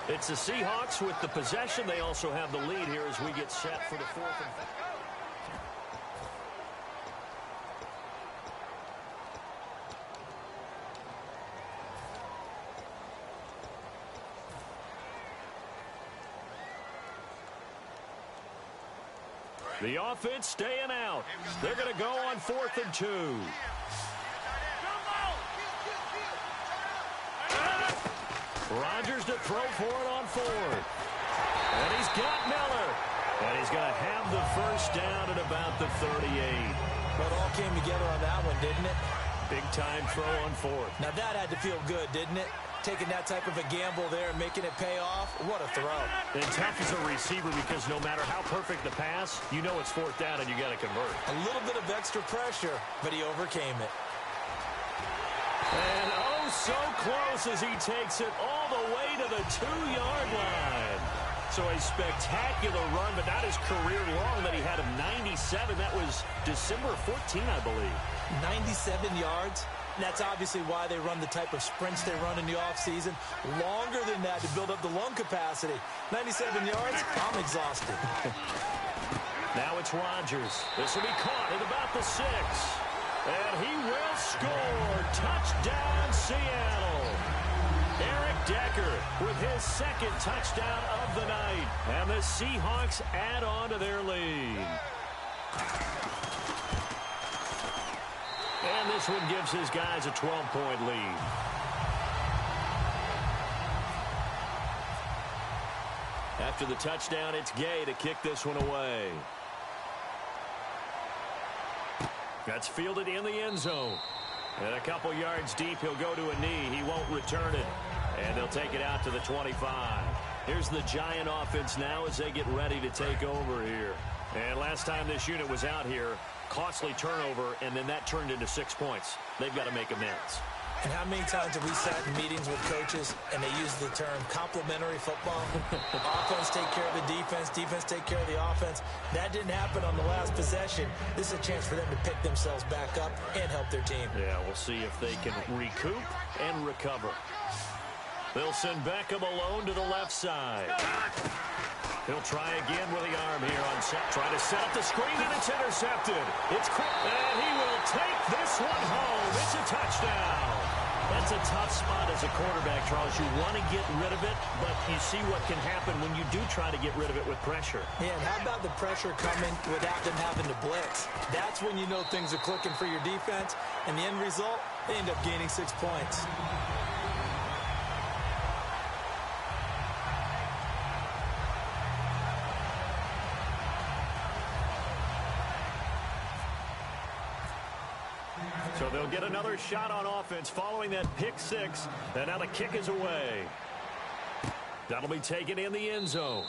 It's the Seahawks with the possession. They also have the lead here as we get set for the 4th and 5. The offense staying out. They're going to go on 4th and 2. Rodgers to throw for it on 4th. And he's got Miller. And he's going to have the first down at about the 38. Well, it all came together on that one, didn't it? Big time throw on 4th. Now that had to feel good, didn't it? Taking that type of a gamble there and making it pay off. What a throw. And tough as a receiver because no matter how perfect the pass, you know it's 4th down and you got to convert. A little bit of extra pressure, but he overcame it. And oh, so close as he takes it all the way to the 2-yard line. So a spectacular run, but not his career long that he had of 97. That was December 14, I believe. 97 yards. That's obviously why they run the type of sprints they run in the offseason. Longer than that to build up the lung capacity. 97 yards, I'm exhausted. Now it's Rodgers. This will be caught at about the 6. And he will score. Touchdown, Seattle. Eric Decker with his 2nd touchdown of the night. And the Seahawks add on to their lead. And this one gives his guys a 12-point lead. After the touchdown, it's Gay to kick this one away. That's fielded in the end zone. And a couple yards deep, he'll go to a knee. He won't return it. And they'll take it out to the 25. Here's the Giant offense now as they get ready to take over here. And last time this unit was out here, costly turnover, and then that turned into 6 points. They've got to make amends. And how many times have we sat in meetings with coaches and they use the term complementary football? Offense take care of the defense, defense take care of the offense. That didn't happen on the last possession. This is a chance for them to pick themselves back up and help their team. Yeah, we'll see if they can recoup and recover. They'll send Beckham alone to the left side. He'll try again with the arm here on set. Try to set up the screen, and it's intercepted. It's quick, and he will take this one home. It's a touchdown. That's a tough spot as a quarterback, Charles. You want to get rid of it, but you see what can happen when you do try to get rid of it with pressure. Yeah, and how about the pressure coming without them having to blitz? That's when you know things are clicking for your defense, and the end result, they end up gaining 6 points. So they'll get another shot on offense following that pick six. And now the kick is away. That'll be taken in the end zone.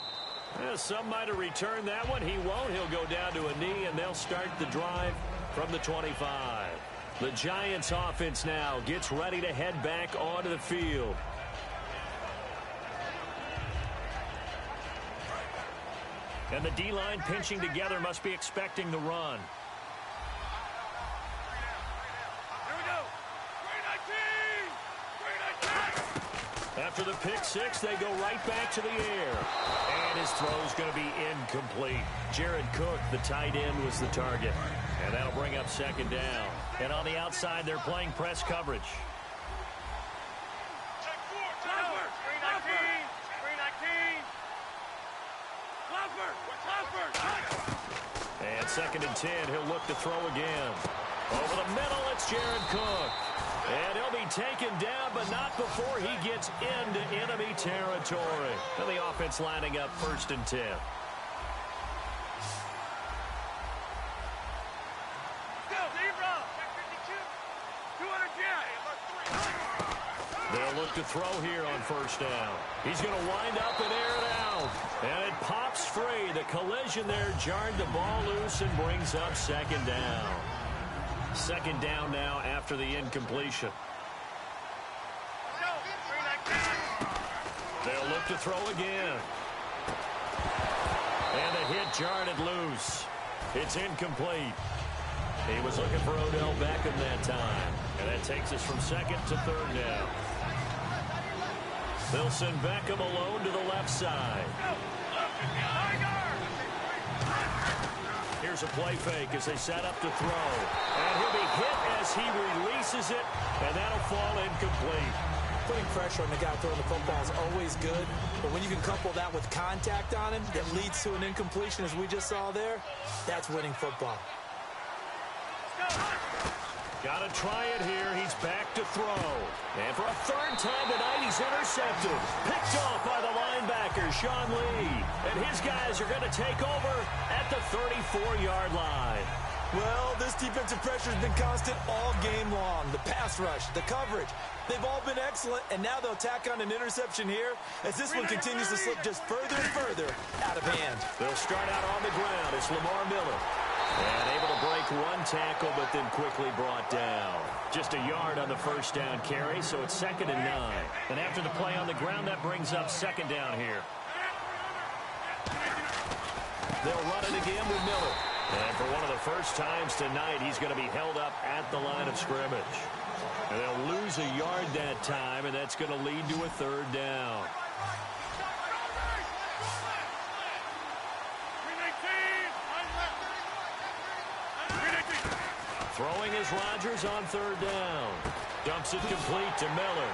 Some might have returned that one. He won't. He'll go down to a knee, and they'll start the drive from the 25. The Giants offense now gets ready to head back onto the field. And the D-line pinching together must be expecting the run. After the pick six, they go right back to the air. And his throw's going to be incomplete. Jared Cook, the tight end, was the target. And that'll bring up second down. And on the outside, they're playing press coverage. And 2nd and 10, he'll look to throw again. Over the middle, it's Jared Cook. And he'll be taken down, but not before he gets into enemy territory. And the offense lining up 1st and 10. They'll look to throw here on 1st down. He's going to wind up and air it out. And it pops free. The collision there jarred the ball loose and brings up 2nd down. 2nd down now after the incompletion. They'll look to throw again. And the hit jarred it loose. It's incomplete. He was looking for Odell Beckham that time. And that takes us from 2nd to 3rd down. They'll send Beckham alone to the left side. Here's a play fake as they set up to throw. And he'll be hit as he releases it, and that'll fall incomplete. Putting pressure on the guy throwing the football is always good, but when you can couple that with contact on him that leads to an incompletion, as we just saw there, that's winning football. Got to try it here. He's back to throw. And for a 3rd time tonight, he's intercepted. Picked off by the linebacker, Sean Lee. And his guys are going to take over at the 34-yard line. Well, this defensive pressure has been constant all game long. The pass rush, the coverage, they've all been excellent, and now they'll tack on an interception here as this one continues to slip just further and further out of hand. They'll start out on the ground. It's Lamar Miller. And able to break one tackle, but then quickly brought down. Just a yard on the 1st down carry, so it's 2nd and 9. And after the play on the ground, that brings up 2nd down here. They'll run it again with Miller. And for one of the first times tonight, he's going to be held up at the line of scrimmage. And they'll lose a yard that time, and that's going to lead to a 3rd down. Throwing is Rodgers on 3rd down. Dumps it complete to Miller.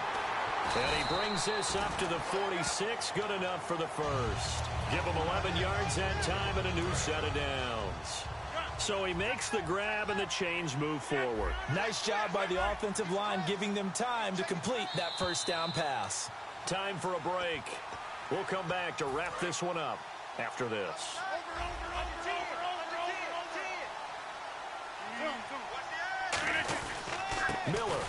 And he brings this up to the 46. Good enough for the 1st. Give him 11 yards that time and a new set of downs. So he makes the grab and the chains move forward. Nice job by the offensive line giving them time to complete that 1st down pass. Time for a break. We'll come back to wrap this one up after this. Miller,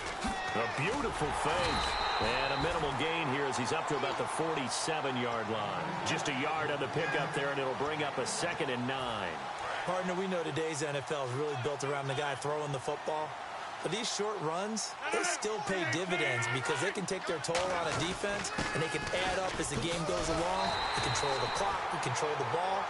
a beautiful fake. And a minimal gain here as he's up to about the 47-yard line. Just a yard on the pickup there, and it'll bring up a 2nd and 9. Partner, we know today's NFL is really built around the guy throwing the football. But these short runs, they still pay dividends because they can take their toll on a defense, and they can add up as the game goes along. You control the clock, you control the ball,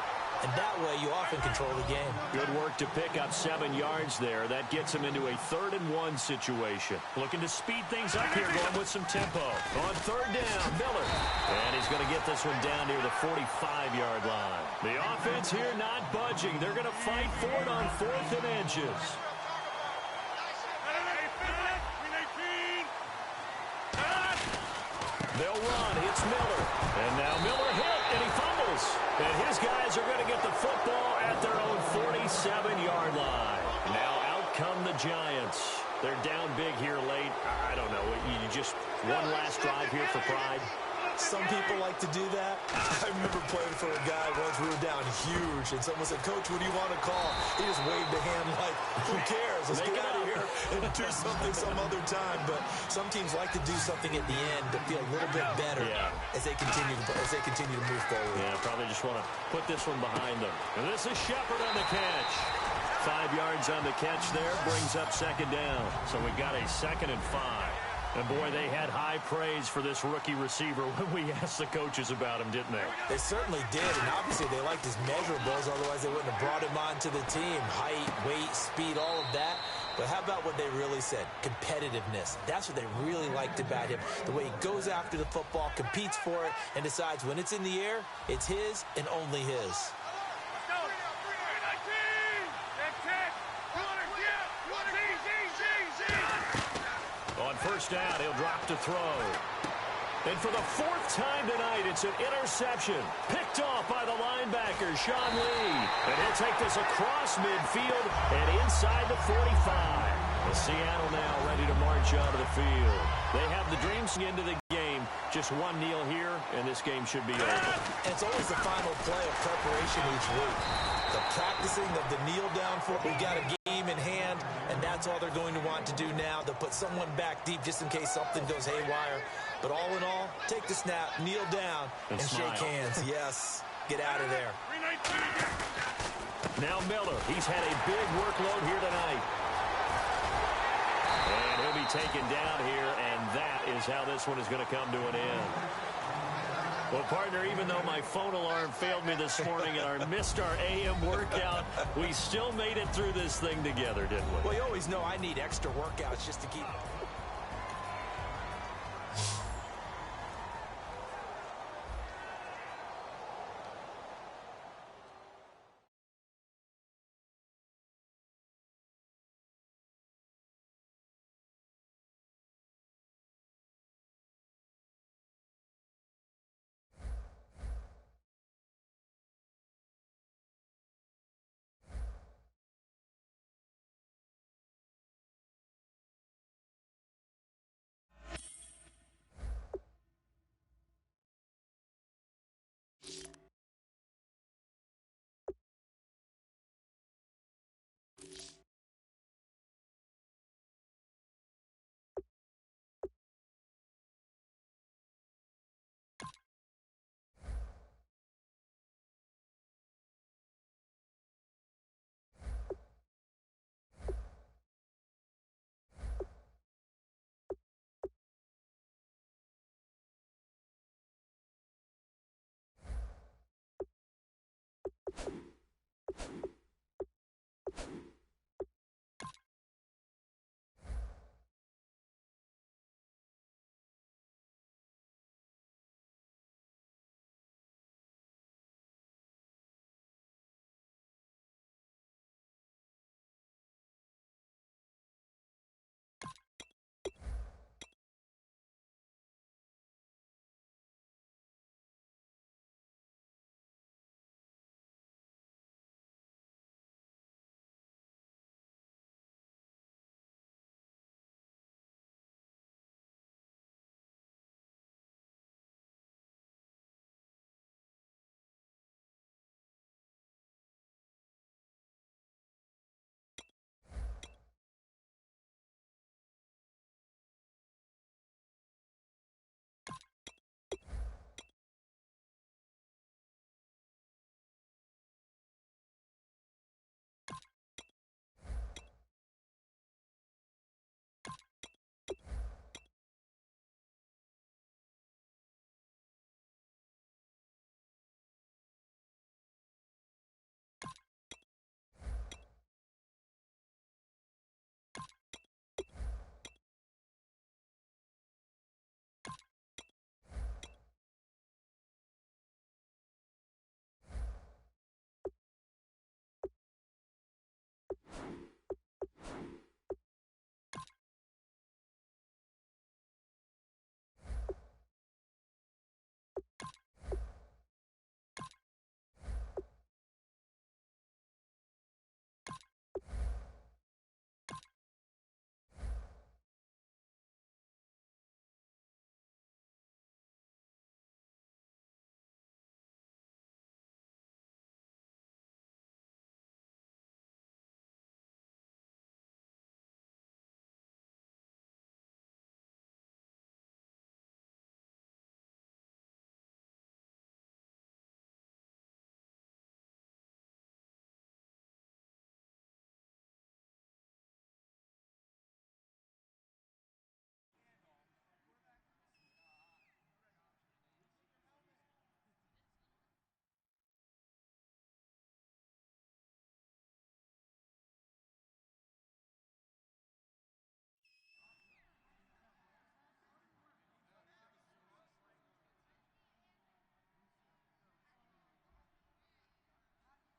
and that way you often control the game. Good work to pick up 7 yards there. That gets him into a 3rd and 1 situation. Looking to speed things up here, going with some tempo. On 3rd down, Miller. And he's going to get this one down near the 45-yard line. The offense here not budging. They're going to fight for it on 4th and inches. They'll run. It's Miller. And now Miller hit, and he fumbles. And his guys are going to get the football at their own 47-yard line. Now out come the Giants. They're down big here late. I don't know. You just one last drive here for pride. Some people like to do that. I remember playing for a guy once. We were down huge, and someone said, "Coach, what do you want to call?" He just waved a hand like, "Who cares? Let's get out of here and do something some other time." But some teams like to do something at the end to feel a little bit better as they continue to move forward. Yeah, probably just want to put this one behind them. And this is Shepard on the catch. 5 yards on the catch there, brings up second down. So we've got a 2nd and 5. And, boy, they had high praise for this rookie receiver when we asked the coaches about him, didn't they? They certainly did, and obviously they liked his measurables, otherwise they wouldn't have brought him onto the team. Height, weight, speed, all of that. But how about what they really said? Competitiveness. That's what they really liked about him. The way he goes after the football, competes for it, and decides when it's in the air, it's his and only his. On first down, he'll drop to throw. And for the 4th time tonight, it's an interception. Picked off by the linebacker, Sean Lee. And he'll take this across midfield and inside the 45. Well, Seattle now ready to march onto the field. They have the dreams into the game. Just one kneel here, and this game should be over. And it's always the final play of preparation each week. The practicing of the kneel down for we got a game in hand, and that's all they're going to want to do now. They'll put someone back deep just in case something goes haywire. But all in all, take the snap, kneel down, and shake hands. Yes, get out of there. Now Miller, he's had a big workload here tonight. And he'll be taken down here, and that is how this one is going to come to an end. Well, partner, even though my phone alarm failed me this morning and I missed our AM workout, we still made it through this thing together, didn't we? Well, you always know I need extra workouts just to keep...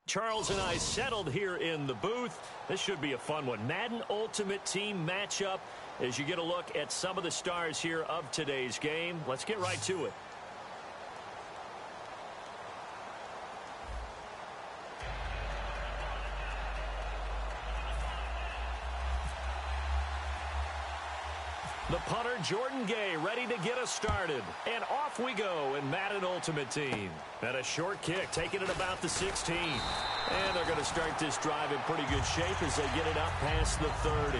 Charles and I settled here in the booth. This should be a fun one. Madden Ultimate Team matchup as you get a look at some of the stars here of today's game. Let's get right to it. The punter, Jordan Gay, ready to get us started. And off we go in Madden Ultimate Team. And a short kick, taking it about the 16. And they're going to start this drive in pretty good shape as they get it up past the 30.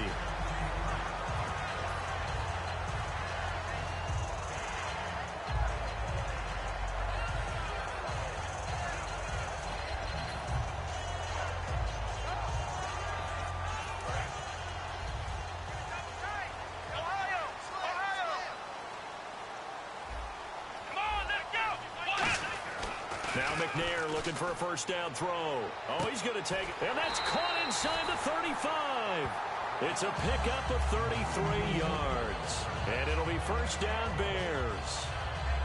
Now McNair looking for a first down throw. Oh, he's going to take it. And that's caught inside the 35. It's a pickup of 33 yards. And it'll be first down Bears.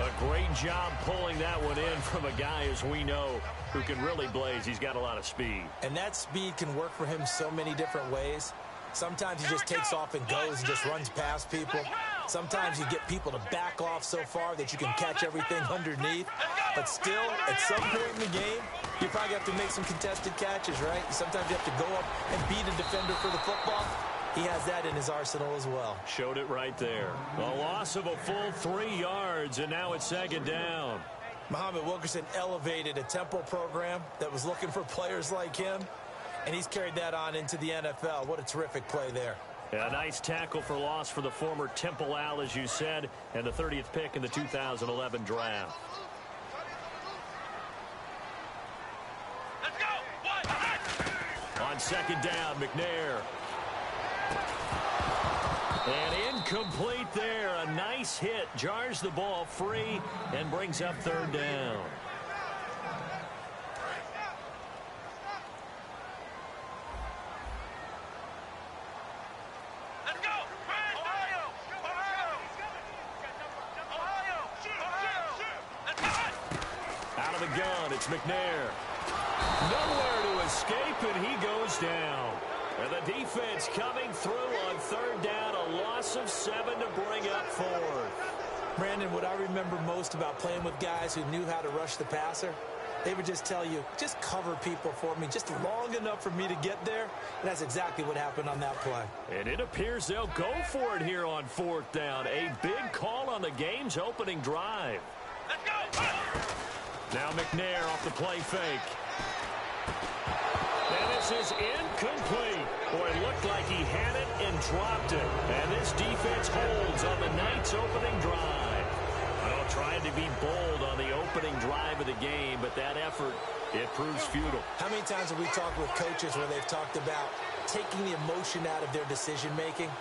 A great job pulling that one in from a guy, as we know, who can really blaze. He's got a lot of speed. And that speed can work for him so many different ways. Sometimes he just takes off and goes and just runs past people. Sometimes you get people to back off so far that you can catch everything underneath. But still, at some point in the game, you probably have to make some contested catches, right? Sometimes you have to go up and beat a defender for the football. He has that in his arsenal as well. Showed it right there. A loss of a full 3 yards, and now it's second down. Muhammad Wilkerson elevated a Temple program that was looking for players like him, and he's carried that on into the NFL. What a terrific play there. A nice tackle for loss for the former Temple Owl, as you said, and the 30th pick in the 2011 draft. Let's go. On second down, McNair. And incomplete there. A nice hit. Jars the ball free and brings up third down. Out of the gun, it's McNair. Nowhere to escape, and he goes down. And the defense coming through on third down, a loss of 7 to bring up fourth. Brandon, what I remember most about playing with guys who knew how to rush the passer, they would just tell you, just cover people for me, just long enough for me to get there. And that's exactly what happened on that play. And it appears they'll go for it here on fourth down. A big call on the game's opening drive. Let's go. Now McNair off the play fake. And this is incomplete. Boy, it looked like he had it and dropped it. And this defense holds on the night's opening drive. Well, trying to be bold on the opening drive of the game, but that effort, it proves futile. How many times have we talked with coaches where they've talked about taking the emotion out of their decision-making?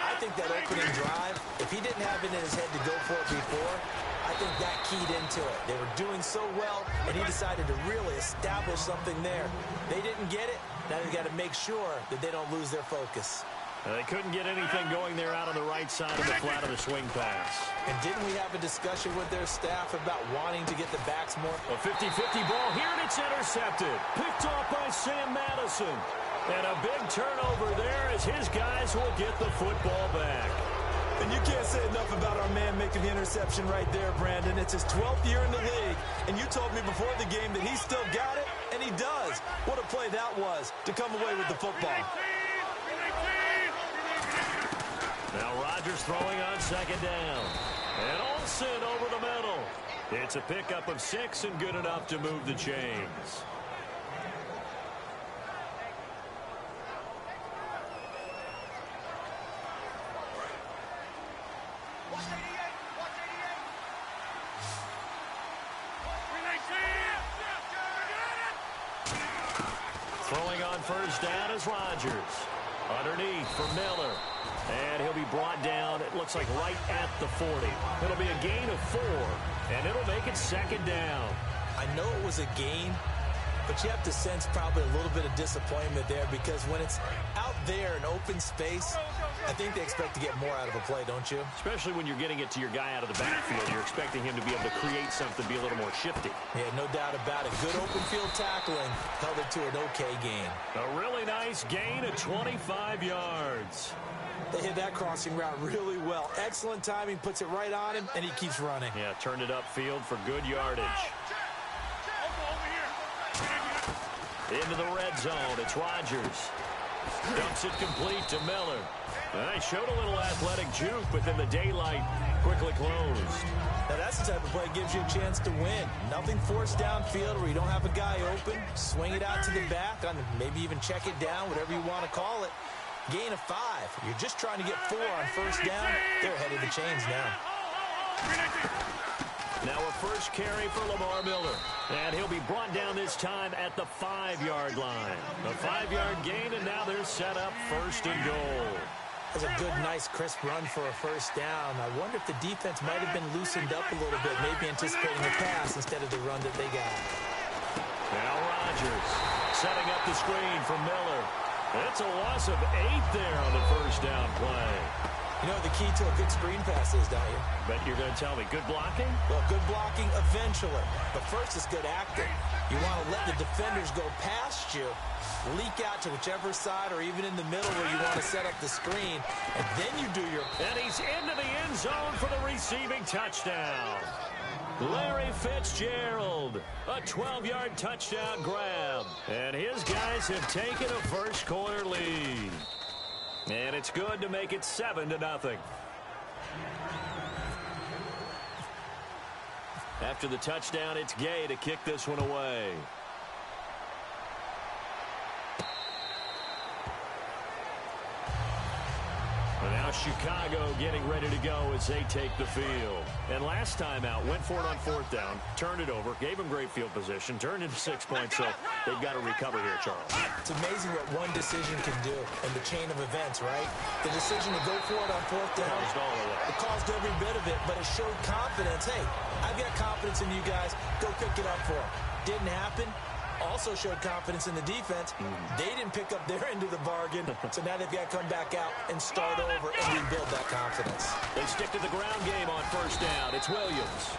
I think that opening drive, if he didn't have it in his head to go for it before, I think that keyed into it. They were doing so well, and he decided to really establish something there. They didn't get it. Now they've got to make sure that they don't lose their focus. They couldn't get anything going there out on the right side of the flat of the swing pass. And didn't we have a discussion with their staff about wanting to get the backs more? A 50-50 ball here, and it's intercepted. Picked off by Sam Madison. And a big turnover there as his guys will get the football back. And you can't say enough about our man making the interception right there, Brandon. It's his 12th year in the league, and you told me before the game that he still got it, and he does. What a play that was to come away with the football. Now Rodgers throwing on second down. And Olsen over the middle. It's a pickup of 6 and good enough to move the chains. Throwing on first down is Rodgers. Underneath for Miller. And he'll be brought down, it looks like right at the 40. It'll be a gain of 4, and it'll make it second down. I know it was a gain, but you have to sense probably a little bit of disappointment there because when it's out there in open space, I think they expect to get more out of a play, don't you? Especially when you're getting it to your guy out of the backfield. You're expecting him to be able to create something, be a little more shifty. Yeah, no doubt about it. Good open field tackling held it to an okay gain. A really nice gain of 25 yards. They hit that crossing route really well. Excellent timing, puts it right on him, and he keeps running. Yeah, turned it upfield for good yardage. Into the red zone, it's Rodgers. Dumps it complete to Miller. He showed a little athletic juke, but then the daylight quickly closed. Now that's the type of play that gives you a chance to win. Nothing forced downfield where you don't have a guy open. Swing it out to the back, on maybe even check it down, whatever you want to call it. Gain of 5. You're just trying to get 4 on first down. They're ahead of the chains now. Now a first carry for Lamar Miller. And he'll be brought down this time at the 5-yard line. A 5-yard gain, and now they're set up first and goal. That's a good, nice, crisp run for a first down. I wonder if the defense might have been loosened up a little bit, maybe anticipating a pass instead of the run that they got. Now Rodgers setting up the screen for Miller. It's a loss of 8 there on the first down play. You know what the key to a good screen pass is, don't you? Bet you're going to tell me. Good blocking? Well, good blocking eventually. But first it's good acting. You want to let the defenders go past you, leak out to whichever side or even in the middle where you want to set up the screen, and then you do your... And he's into the end zone for the receiving touchdown. Larry Fitzgerald, a 12-yard touchdown grab. And his guys have taken a first-quarter lead. And it's good to make it 7-0. After the touchdown, it's Gay to kick this one away. And now Chicago getting ready to go as they take the field. And last time out, went for it on fourth down, turned it over, gave them great field position, turned into 6 points, so they've got to recover here, Charles. It's amazing what one decision can do in the chain of events, right? The decision to go for it on fourth down, it caused every bit of it, but it showed confidence. Hey, I've got confidence in you guys. Go pick it up for them. Didn't happen. Also showed confidence in the defense. They didn't pick up their end of the bargain, so now they've got to come back out and start over and rebuild that confidence. They stick to the ground game on first down. It's Williams.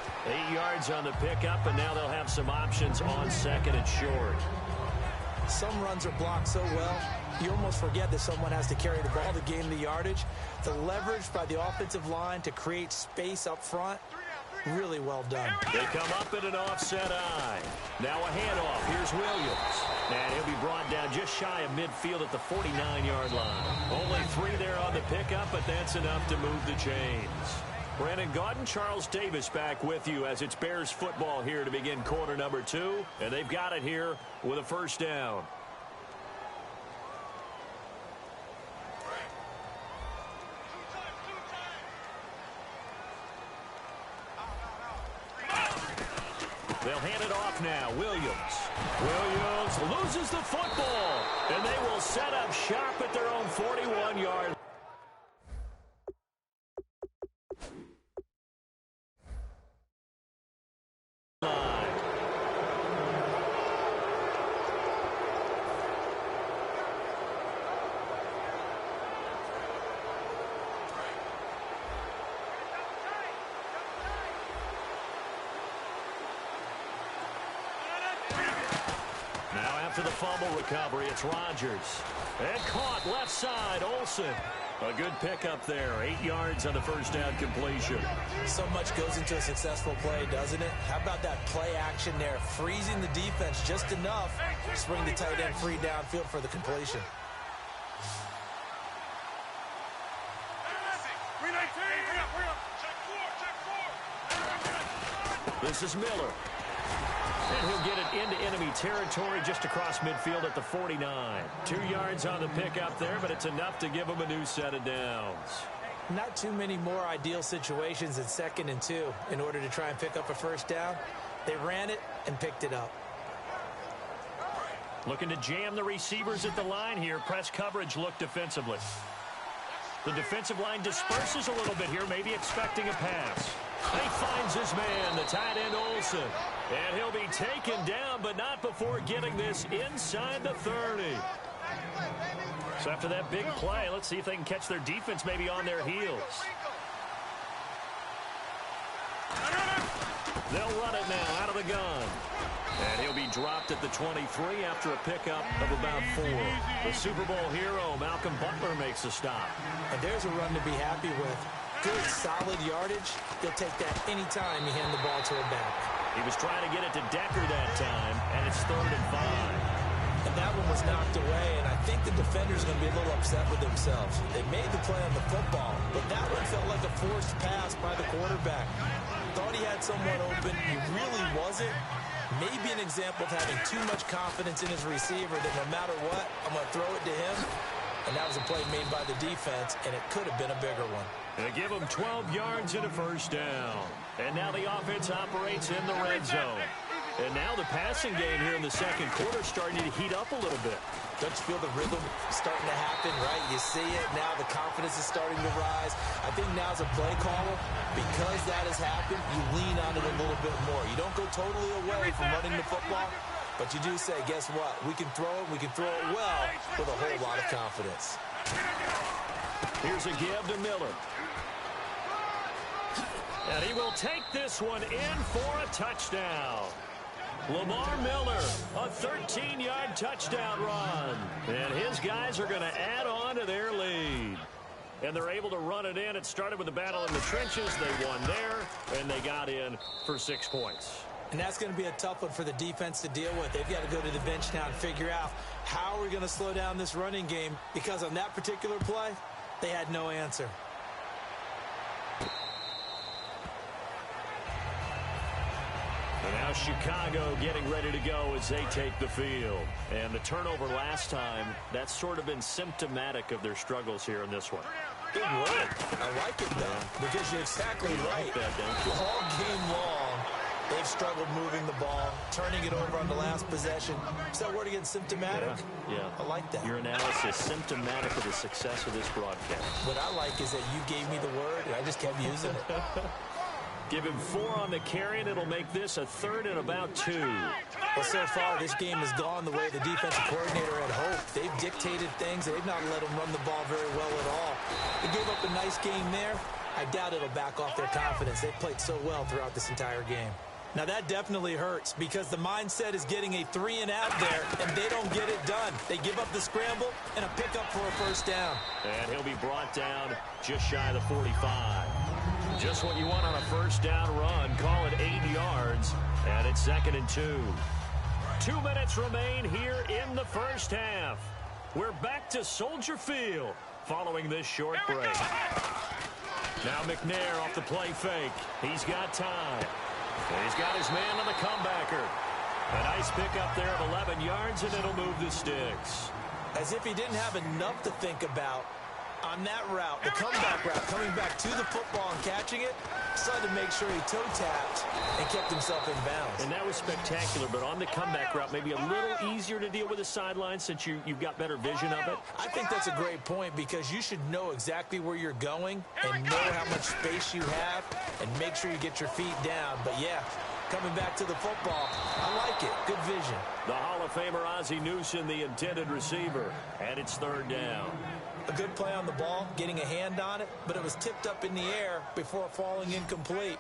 8 yards on the pickup, and now they'll have some options on second and short. Some runs are blocked so well, you almost forget that someone has to carry the ball to gain the yardage. The leverage by the offensive line to create space up front, really well done. They come up at an offset eye. Now a handoff. Here's Williams. And he'll be brought down just shy of midfield at the 49-yard line. Only 3 there on the pickup, but that's enough to move the chains. Brandon Gaudin, Charles Davis back with you as it's Bears football here to begin quarter number 2. And they've got it here with a first down. They'll hand it off now. Williams. Williams loses the football. And they will set up shop at their own 41-yard line. After the fumble recovery, it's Rodgers. And caught left side, Olsen. A good pickup there. 8 yards on the first down completion. So much goes into a successful play, doesn't it? How about that play action there? Freezing the defense just enough to bring the tight end free downfield for the completion. This is Miller. And he'll get it into enemy territory just across midfield at the 49. 2 yards on the pickup there, but it's enough to give him a new set of downs. Not too many more ideal situations in 2nd and 2 in order to try and pick up a first down. They ran it and picked it up. Looking to jam the receivers at the line here. Press coverage look defensively. The defensive line disperses a little bit here, maybe expecting a pass. And he finds his man, the tight end Olsen. And he'll be taken down, but not before getting this inside the 30. So after that big play, let's see if they can catch their defense maybe on their heels. They'll run it now out of the gun. And he'll be dropped at the 23 after a pickup of about 4. The Super Bowl hero, Malcolm Butler, makes a stop. And there's a run to be happy with. Good, solid yardage. He'll take that anytime you hand the ball to a back. He was trying to get it to Decker that time, and it's 3rd and 5. And that one was knocked away, and I think the defender's going to be a little upset with themselves. They made the play on the football, but that one felt like a forced pass by the quarterback. Thought he had someone open. He really wasn't. Maybe an example of having too much confidence in his receiver that no matter what, I'm going to throw it to him. And that was a play made by the defense, and it could have been a bigger one. They give him 12 yards and a first down. And now the offense operates in the red zone. And now the passing game here in the second quarter starting to heat up a little bit. Don't you feel the rhythm starting to happen, right? You see it. Now the confidence is starting to rise. I think now as a play caller, because that has happened, you lean on it a little bit more. You don't go totally away from running the football, but you do say, guess what? We can throw it. We can throw it well with a whole lot of confidence. Here's a give to Miller. And he will take this one in for a touchdown. Lamar Miller, a 13-yard touchdown run. And his guys are going to add on to their lead. And they're able to run it in. It started with a battle in the trenches. They won there, and they got in for 6 points. And that's going to be a tough one for the defense to deal with. They've got to go to the bench now and figure out how we're going to slow down this running game, because on that particular play, they had no answer. And now Chicago getting ready to go as they take the field. And the turnover last time, that's sort of been symptomatic of their struggles here in this one. Good word. I like it, though, because you're exactly right. All game long, they've struggled moving the ball, turning it over on the last possession. Is that word again, symptomatic? Yeah. I like that. Your analysis, symptomatic of the success of this broadcast. What I like is that you gave me the word, and I just kept using it. Give him 4 on the carry, and it'll make this a 3rd and about 2. Well, so far, this game has gone the way the defensive coordinator had hoped. They've dictated things. They've not let them run the ball very well at all. They gave up a nice game there. I doubt it'll back off their confidence. They've played so well throughout this entire game. Now, that definitely hurts because the mindset is getting a 3 and out there, and they don't get it done. They give up the scramble and a pickup for a first down. And he'll be brought down just shy of the 45. Just what you want on a first down run. Call it 8 yards, and it's 2nd and 2. 2 minutes remain here in the first half. We're back to Soldier Field following this short break. Now McNair off the play fake. He's got time. And he's got his man on the comebacker. A nice pickup there of 11 yards, and it'll move the sticks. As if he didn't have enough to think about on that route, the comeback route, coming back to the football and catching it, decided to make sure he toe-tapped and kept himself in bounds. And that was spectacular, but on the comeback route, maybe a little easier to deal with the sideline since you've got better vision of it. I think that's a great point because you should know exactly where you're going and know how much space you have and make sure you get your feet down. But, yeah, coming back to the football, I like it. Good vision. The Hall of Famer Ozzie Newsome, the intended receiver, and it's 3rd down. A good play on the ball, getting a hand on it, but it was tipped up in the air before falling incomplete.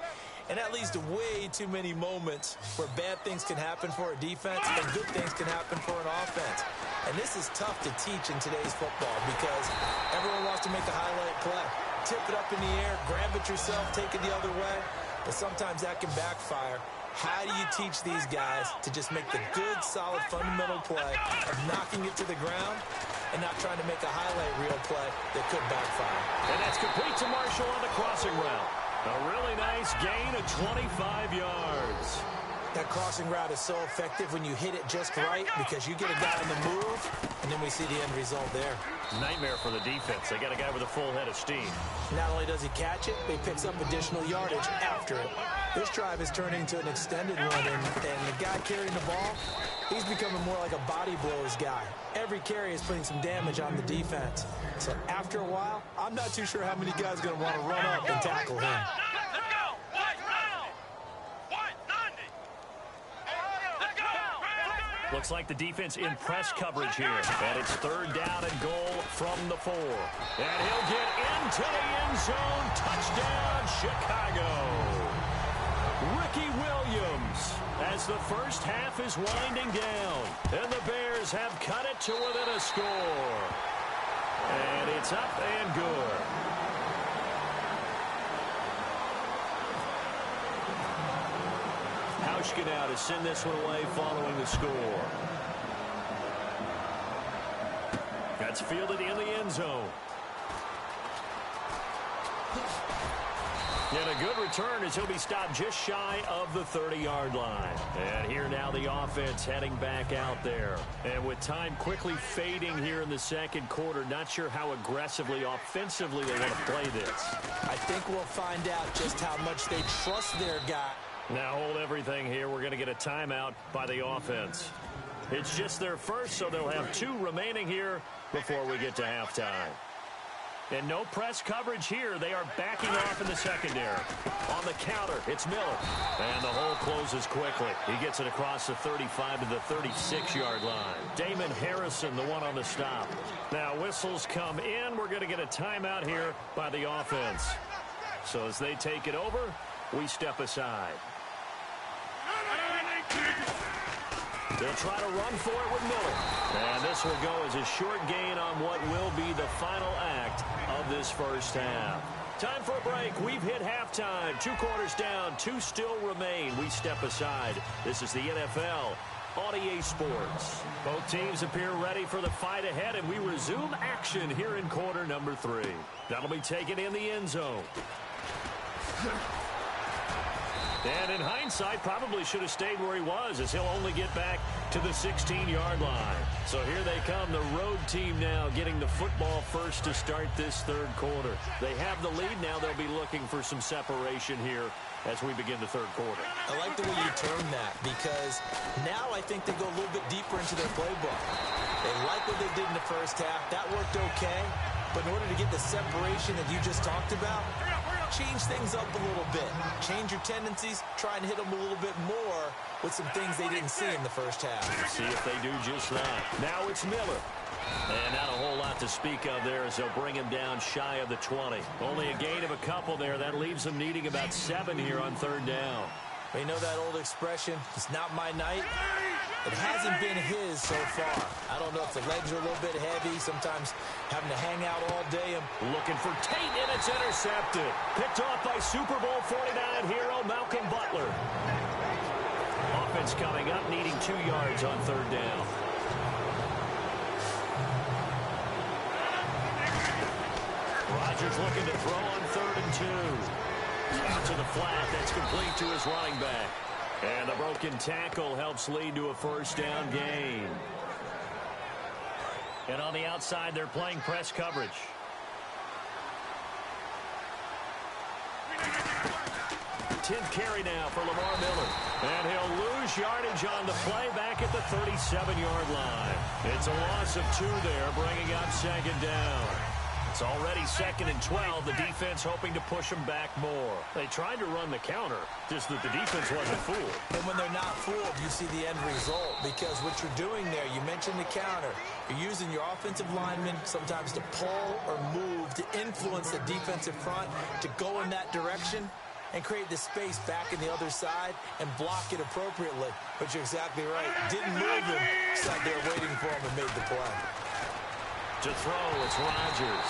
And that leads to way too many moments where bad things can happen for a defense and good things can happen for an offense. And this is tough to teach in today's football because everyone wants to make a highlight play. Tip it up in the air, grab it yourself, take it the other way. But sometimes that can backfire. How do you teach these guys to just make the good, solid, fundamental play of knocking it to the ground and not trying to make a highlight reel play that could backfire? And that's complete to Marshall on the crossing route. A really nice gain of 25 yards. That crossing route is so effective when you hit it just right because you get a guy on the move, and then we see the end result there. Nightmare for the defense. They got a guy with a full head of steam. Not only does he catch it, but he picks up additional yardage after it. This drive is turning into an extended one, and the guy carrying the ball, he's becoming more like a body blows guy. Every carry is putting some damage on the defense. So after a while, I'm not too sure how many guys are going to want to run up and tackle him. Looks like the defense in press coverage here. And it's 3rd down and goal from the 4. And he'll get into the end zone. Touchdown, Chicago. Ricky Williams as the first half is winding down. And the Bears have cut it to within a score. And it's up and good. Now to send this one away following the score. That's fielded in the end zone. And a good return as he'll be stopped just shy of the 30-yard line. And here now the offense heading back out there. And with time quickly fading here in the second quarter, not sure how aggressively, offensively they want to play this. I think we'll find out just how much they trust their guy. Now hold everything here. We're going to get a timeout by the offense. It's just their first, so they'll have 2 remaining here before we get to halftime. And no press coverage here. They are backing off in the secondary. On the counter, it's Miller. And the hole closes quickly. He gets it across the 35 to the 36-yard line. Damon Harrison, the one on the stop. Now whistles come in. We're going to get a timeout here by the offense. So as they take it over, we step aside. They'll try to run for it with Miller. And this will go as a short gain on what will be the final act of this first half. Time for a break. We've hit halftime. 2 quarters down. 2 still remain. We step aside. This is the NFL on EA Sports. Both teams appear ready for the fight ahead, and we resume action here in quarter number 3. That'll be taken in the end zone. And in hindsight, probably should have stayed where he was, as he'll only get back to the 16-yard line. So here they come, the road team now getting the football first to start this third quarter. They have the lead now. They'll be looking for some separation here as we begin the third quarter. I like the way you term that, because now I think they go a little bit deeper into their playbook. They like what they did in the first half. That worked okay. But in order to get the separation that you just talked about, change things up a little bit. Change your tendencies. Try and hit them a little bit more with some things they didn't see in the first half. See if they do just that. Now it's Miller. And not a whole lot to speak of there as they'll bring him down shy of the 20. Only a gain of a couple there. That leaves them needing about 7 here on 3rd down. You know that old expression, it's not my night? It hasn't been his so far. I don't know if the legs are a little bit heavy, sometimes having to hang out all day. Looking for Tate, and it's intercepted. Picked off by Super Bowl 49 hero Malcolm Butler. Offense coming up, needing 2 yards on 3rd down. Rodgers looking to throw on 3rd and 2. Out to the flat. That's complete to his running back. And the broken tackle helps lead to a first down gain. And on the outside, they're playing press coverage. Tenth carry now for Lamar Miller. And he'll lose yardage on the play back at the 37-yard line. It's a loss of 2 there, bringing up 2nd down. It's already 2nd and 12. The defense hoping to push them back more. They tried to run the counter, just that the defense wasn't fooled. And when they're not fooled, you see the end result. Because what you're doing there, you mentioned the counter. You're using your offensive linemen sometimes to pull or move, to influence the defensive front, to go in that direction and create the space back in the other side and block it appropriately. But you're exactly right. Didn't move him, sat there waiting for him and made the play. To throw, it's Rodgers.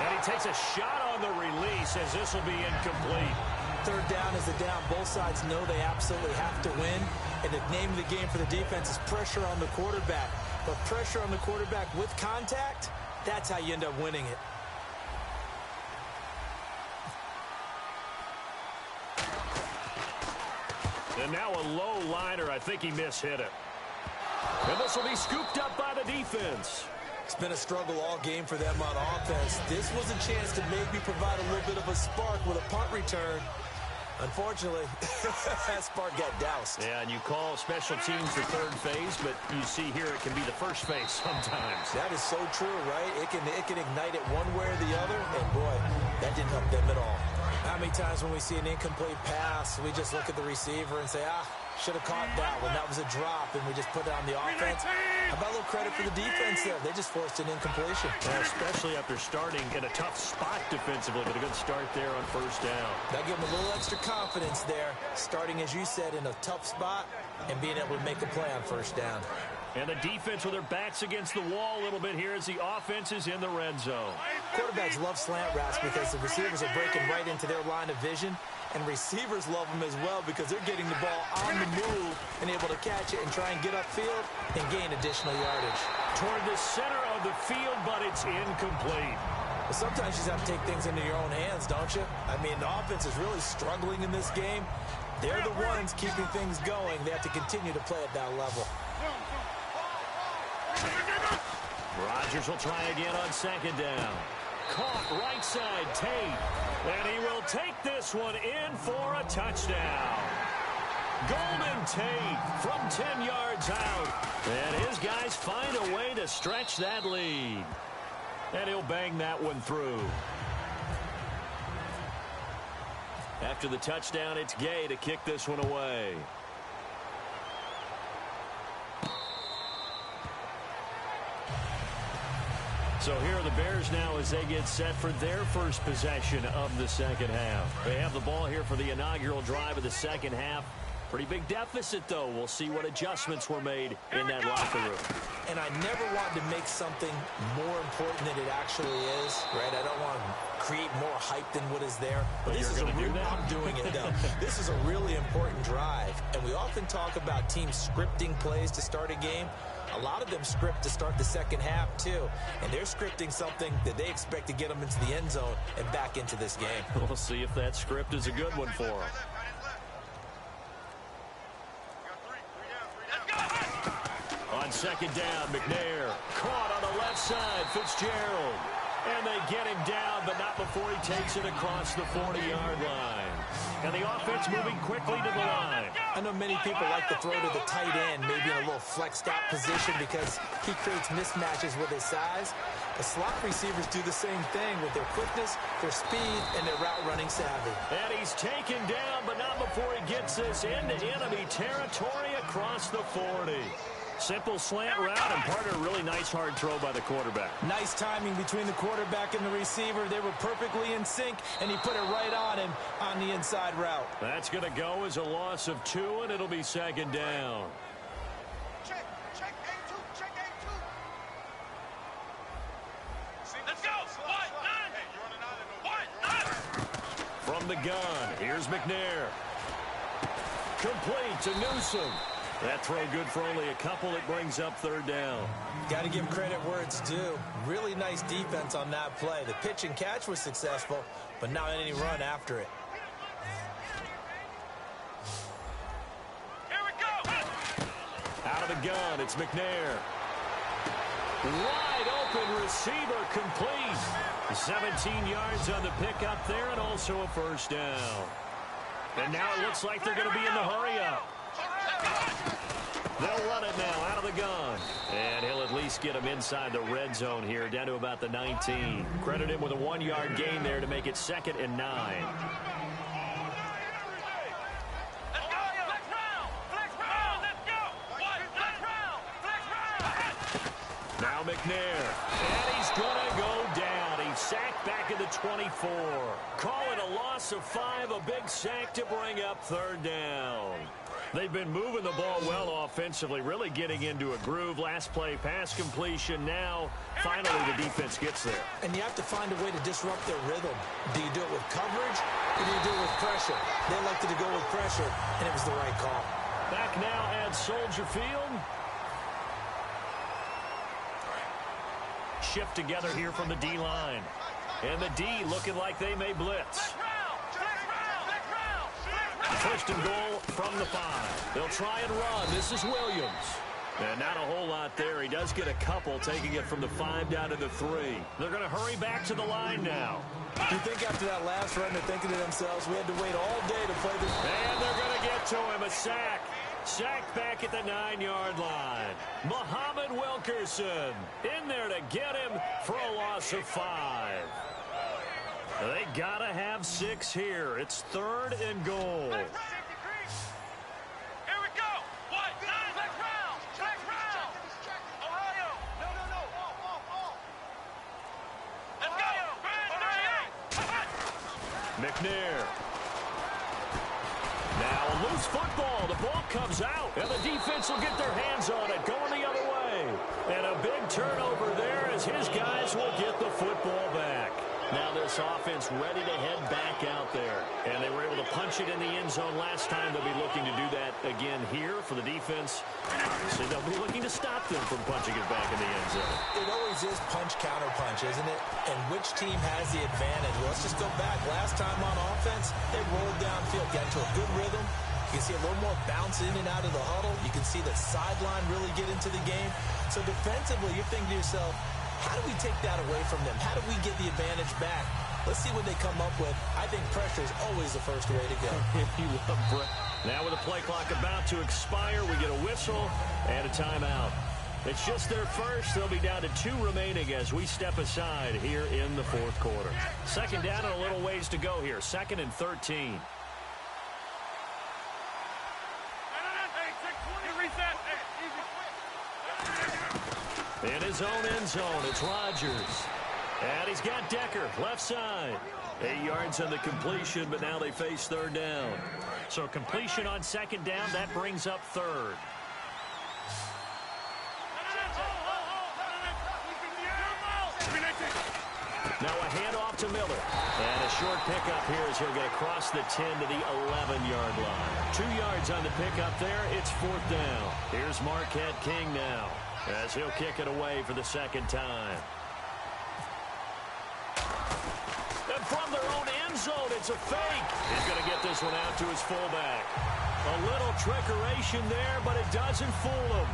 And he takes a shot on the release as this will be incomplete. 3rd down is the down. Both sides know they absolutely have to win. And the name of the game for the defense is pressure on the quarterback. But pressure on the quarterback with contact, that's how you end up winning it. And now a low liner. I think he mishit it. And this will be scooped up by the defense. It's been a struggle all game for them on offense. This was a chance to maybe provide a little bit of a spark with a punt return. Unfortunately, that spark got doused. Yeah, and you call special teams the third phase, but you see here it can be the first phase sometimes. That is so true, right? It can ignite it one way or the other, and boy, that didn't help them at all. How many times when we see an incomplete pass, we just look at the receiver and say, should have caught that one. That was a drop, and we just put it on the offense. How about a little credit for the defense there? They just forced an incompletion. Yeah, especially after starting in a tough spot defensively, but a good start there on first down. That gave them a little extra confidence there, starting, as you said, in a tough spot and being able to make a play on first down. And the defense with their backs against the wall a little bit here as the offense is in the red zone. Quarterbacks love slant routes because the receivers are breaking right into their line of vision, and receivers love them as well because they're getting the ball on the move and able to catch it and try and get upfield and gain additional yardage. Toward the center of the field, but it's incomplete. But sometimes you just have to take things into your own hands, don't you? I mean, the offense is really struggling in this game. They're the ones keeping things going. They have to continue to play at that level. Rodgers will try again on second down. Caught right side, Tate. And he will take this one in for a touchdown. Golden Tate from 10 yards out. And his guys find a way to stretch that lead. And he'll bang that one through. After the touchdown, it's Gay to kick this one away. So here are the Bears now as they get set for their first possession of the second half. They have the ball here for the inaugural drive of the second half. Pretty big deficit, though. We'll see what adjustments were made in that locker room. And I never want to make something more important than it actually is, right? I don't want to create more hype than what is there. But this you're going to do that? I'm doing it, though. This is a really important drive. And we often talk about teams scripting plays to start a game. A lot of them script to start the second half, too. And they're scripting something that they expect to get them into the end zone and back into this game. We'll see if that script is a good one for them. On second down, McNair caught on the left side, Fitzgerald. And they get him down, but not before he takes it across the 40-yard line. And the offense moving quickly to the line. I know many people like to throw to the tight end, maybe in a little flexed out position because he creates mismatches with his size. The slot receivers do the same thing with their quickness, their speed, and their route running savvy. And he's taken down, but not before he gets this into enemy territory across the 40. Simple slant route, and part of a really nice hard throw by the quarterback. Nice timing between the quarterback and the receiver. They were perfectly in sync, and he put it right on him on the inside route. That's going to go as a loss of 2, and it'll be second down. Check A2, check A2. Let's go. One, From the gun, here's McNair. Complete to Newsom. That throw good for only a couple. It brings up third down. Got to give credit where it's due. Really nice defense on that play. The pitch and catch was successful, but not any run after it. Here we go. Out of the gun, it's McNair. Wide open receiver, complete. 17 yards on the pickup there, and also a first down. And now it looks like they're going to be in the hurry-up. They'll run it now out of the gun. And he'll at least get him inside the red zone here, down to about the 19. Credit him with a 1-yard gain there to make it 2nd and 9. Now McNair. And he's going to go down. He's sacked back at the 24. Call it a loss of 5, a big sack to bring up third down. They've been moving the ball well offensively, really getting into a groove. Last play, pass completion. Now, finally, the defense gets there. And you have to find a way to disrupt their rhythm. Do you do it with coverage, or do you do it with pressure? They elected to go with pressure, and it was the right call. Back now at Soldier Field. Shift together here from the D-line. And the D looking like they may blitz. First and goal from the 5. They'll try and run. This is Williams. And not a whole lot there. He does get a couple, taking it from the 5 down to the 3. They're going to hurry back to the line now. Do you think after that last run they're thinking to themselves, we had to wait all day to play this? And they're going to get to him. A sack. Sacked back at the 9-yard line. Muhammad Wilkerson in there to get him for a loss of 5. They got to have 6 here. It's 3rd and goal. Here we go. What? Check round. Check round. Ohio. No. Let's go. McNair. Now a loose football. The ball comes out, and the defense will get their hands on it, going the other way. And a big turnover there as his guys will get the football back. Now this offense ready to head back out there. And they were able to punch it in the end zone last time. They'll be looking to do that again here for the defense. So they'll be looking to stop them from punching it back in the end zone. It always is punch-counter-punch, isn't it? And which team has the advantage? Well, let's just go back. Last time on offense, they rolled downfield, got into a good rhythm. You can see a little more bounce in and out of the huddle. You can see the sideline really get into the game. So defensively, you're thinking to yourself, how do we take that away from them? How do we get the advantage back? Let's see what they come up with. I think pressure is always the first way to go. Now with the play clock about to expire, we get a whistle and a timeout. It's just their first. They'll be down to 2 remaining as we step aside here in the 4th quarter. Second down and a little ways to go here. 2nd and 13. In his own end zone, it's Rodgers. And he's got Decker, left side. 8 yards on the completion, but now they face 3rd down. So completion on 2nd down, that brings up 3rd. Now a handoff to Miller. And a short pickup here as he'll get across the 10 to the 11-yard line. 2 yards on the pickup there. It's 4th down. Here's Marquette King now as he'll kick it away for the 2nd time. And from their own end zone, it's a fake. He's going to get this one out to his fullback. A little trickeration there, but it doesn't fool him.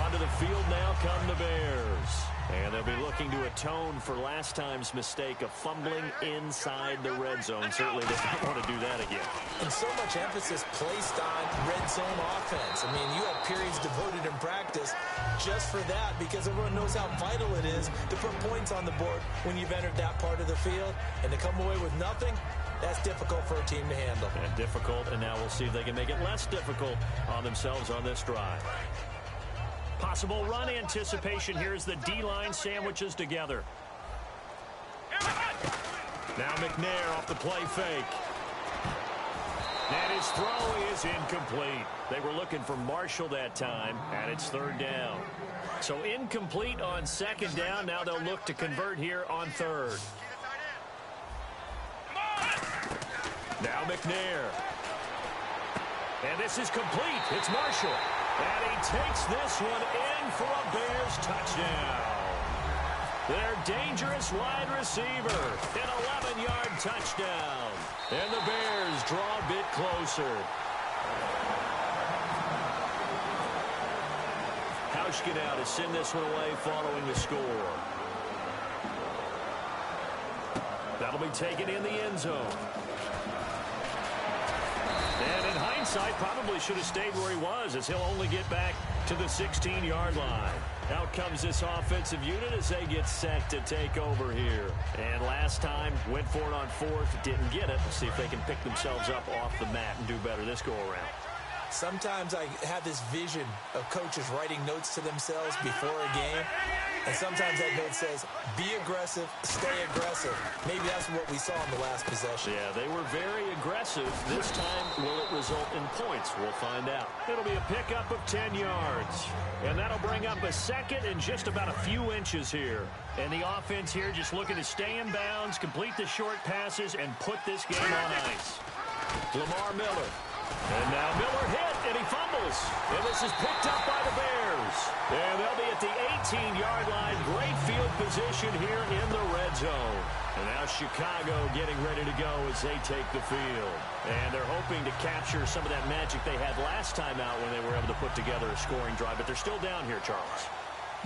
Onto the field now come the Bears. And they'll be looking to atone for last time's mistake of fumbling inside the red zone. Certainly does not want to do that again. And so much emphasis placed on red zone offense. I mean, you have periods devoted in practice just for that because everyone knows how vital it is to put points on the board when you've entered that part of the field. And to come away with nothing, that's difficult for a team to handle. And difficult, and now we'll see if they can make it less difficult on themselves on this drive. Possible run anticipation here as the D-line sandwiches together. Now McNair off the play fake. And his throw is incomplete. They were looking for Marshall that time, and it's 3rd down. So incomplete on 2nd down. Now they'll look to convert here on 3rd. Now McNair. And this is complete. It's Marshall. And he takes this one in for a Bears touchdown. Their dangerous wide receiver. An 11-yard touchdown. And the Bears draw a bit closer. Hauschka now to send this one away following the score. That'll be taken in the end zone. And in hindsight, probably should have stayed where he was as he'll only get back to the 16-yard line. Out comes this offensive unit as they get set to take over here. And last time, went for it on 4th, didn't get it. Let's see if they can pick themselves up off the mat and do better this go-around. Sometimes I have this vision of coaches writing notes to themselves before a game. And sometimes that note says, be aggressive, stay aggressive. Maybe that's what we saw in the last possession. Yeah, they were very aggressive. This time, will it result in points? We'll find out. It'll be a pickup of 10 yards. And that'll bring up a 2nd and just about a few inches here. And the offense here just looking to stay in bounds, complete the short passes, and put this game on ice. Lamar Miller. And now Miller hit, and he fumbles. And this is picked up by the Bears. And they'll be at the 18-yard line. Great field position here in the red zone. And now Chicago getting ready to go as they take the field. And they're hoping to capture some of that magic they had last time out when they were able to put together a scoring drive. But they're still down here, Charles.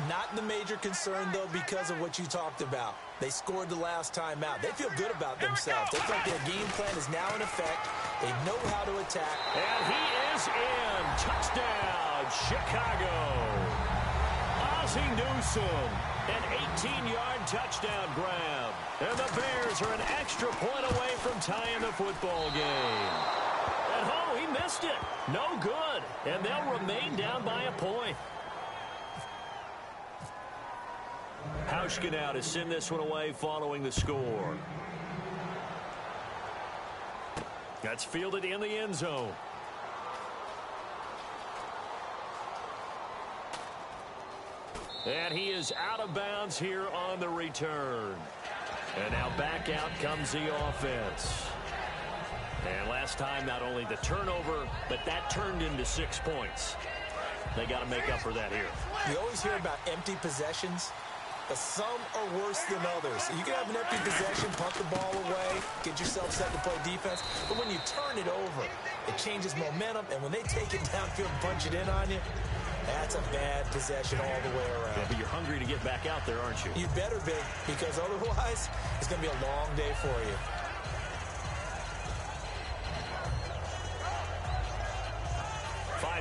Not the major concern, though, because of what you talked about. They scored the last time out. They feel good about themselves. They feel like their game plan is now in effect. They know how to attack. And he is in. Touchdown, Chicago. Ozzie Newsome, an 18-yard touchdown grab. And the Bears are an extra point away from tying the football game. And, oh, he missed it. No good. And they'll remain down by a point. Hauschka now to send this one away following the score. That's fielded in the end zone. And he is out of bounds here on the return. And now back out comes the offense. And last time, not only the turnover, but that turned into 6 points. They got to make up for that here. You always hear about empty possessions, but some are worse than others. You can have an empty possession, punt the ball away, get yourself set to play defense. But when you turn it over, it changes momentum. And when they take it downfield and punch it in on you, that's a bad possession all the way around. Yeah, but you're hungry to get back out there, aren't you? You better be, because otherwise, it's going to be a long day for you.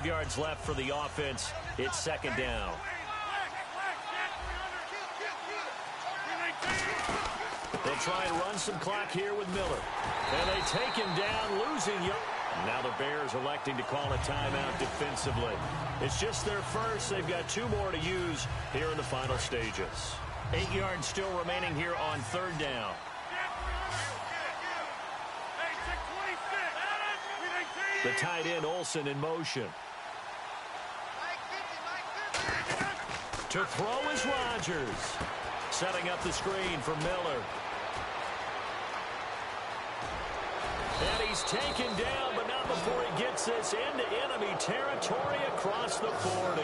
Yards left for the offense. It's second down. They'll try and run some clock here with Miller. And they take him down, losing Young. Now the Bears electing to call a timeout defensively. It's just their first. They've got 2 more to use here in the final stages. 8 yards still remaining here on third down. The tight end, Olsen, in motion. To throw is Rodgers. Setting up the screen for Miller. And he's taken down, but not before he gets this into enemy territory across the 40.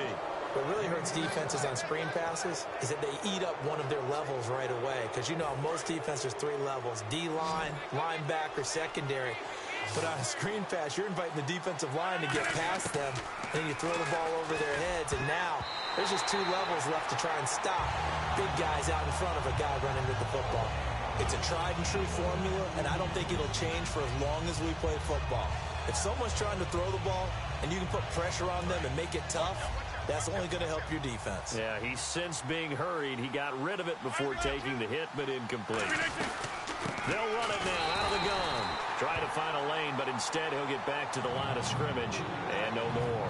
What really hurts defenses on screen passes is that they eat up one of their levels right away. Because you know, most defenses, 3 levels. D-line, linebacker, secondary. But on a screen pass, you're inviting the defensive line to get past them. Then you throw the ball over their heads. And now there's just 2 levels left to try and stop big guys out in front of a guy running with the football. It's a tried and true formula, and I don't think it'll change for as long as we play football. If someone's trying to throw the ball and you can put pressure on them and make it tough, that's only going to help your defense. Yeah, he's since being hurried. He got rid of it before taking the hit, but incomplete. They'll run it now out of the gun. Try to find a lane, but instead he'll get back to the line of scrimmage and no more.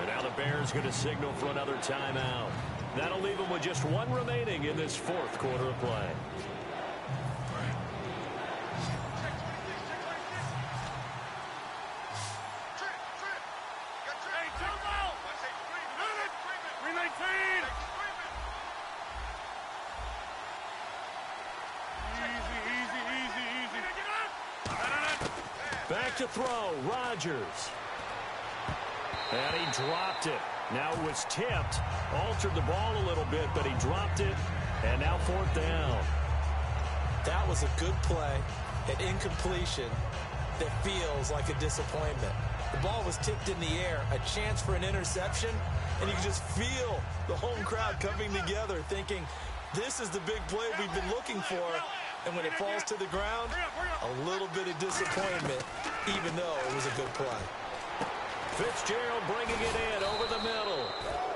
And now the Bears going to signal for another timeout. That'll leave them with just 1 remaining in this 4th quarter of play. Back to throw, Rodgers. And he dropped it. Now it was tipped. Altered the ball a little bit, but he dropped it. And now 4th down. That was a good play, an incompletion that feels like a disappointment. The ball was tipped in the air, a chance for an interception, and you can just feel the home crowd coming together thinking, this is the big play we've been looking for. And when it falls to the ground, a little bit of disappointment, even though it was a good play. Fitzgerald bringing it in over the middle.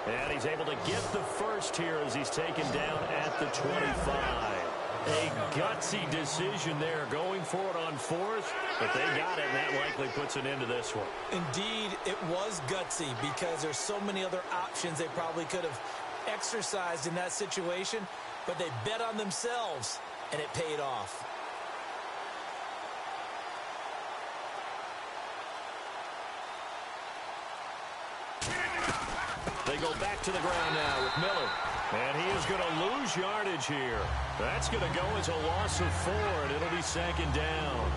And he's able to get the first here as he's taken down at the 25. A gutsy decision there going for it on 4th, but they got it, and that likely puts an end to this one. Indeed, it was gutsy because there's so many other options they probably could have exercised in that situation, but they bet on themselves, and it paid off. They go back to the ground now with Miller. And he is going to lose yardage here. That's going to go as a loss of 4, and it'll be 2nd down.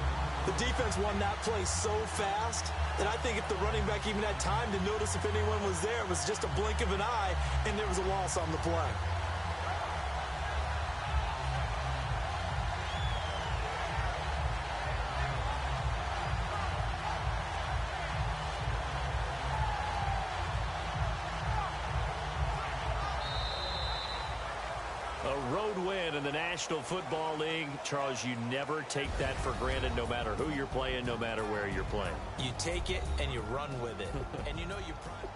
The defense won that play so fast that I think if the running back even had time to notice if anyone was there, it was just a blink of an eye, and there was a loss on the play. A road win in the National Football League. Charles, you never take that for granted no matter who you're playing, no matter where you're playing. You take it and you run with it. And you know you pride.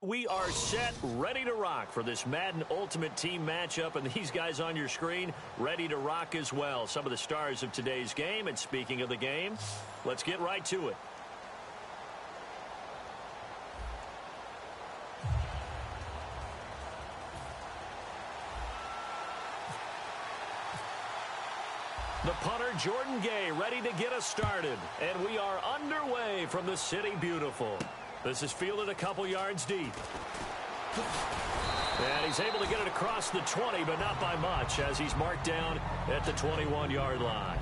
We are set, ready to rock for this Madden Ultimate Team matchup, and these guys on your screen ready to rock as well. Some of the stars of today's game, and speaking of the game, let's get right to it. The punter, Jordan Gay, ready to get us started, and we are underway from the City Beautiful. This is fielded a couple yards deep. And he's able to get it across the 20, but not by much, as he's marked down at the 21-yard line.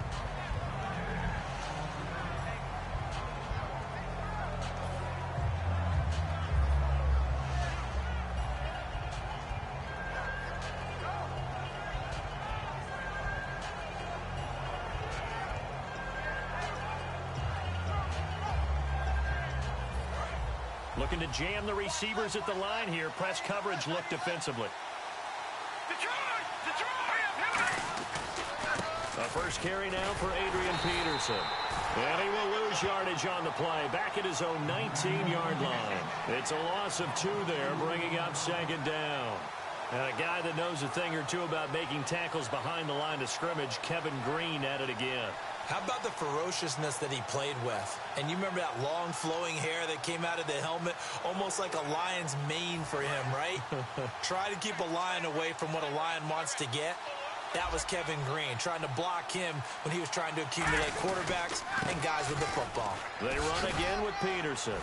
Looking to jam the receivers at the line here. Press coverage look defensively. A first carry now for Adrian Peterson. And he will lose yardage on the play. Back at his own 19-yard line. It's a loss of 2 there, bringing up second down. And a guy that knows a thing or two about making tackles behind the line of scrimmage, Kevin Green, at it again. How about the ferociousness that he played with? And you remember that long flowing hair that came out of the helmet? Almost like a lion's mane for him, right? Try to keep a lion away from what a lion wants to get. That was Kevin Green, trying to block him when he was trying to accumulate quarterbacks and guys with the football. They run again with Peterson.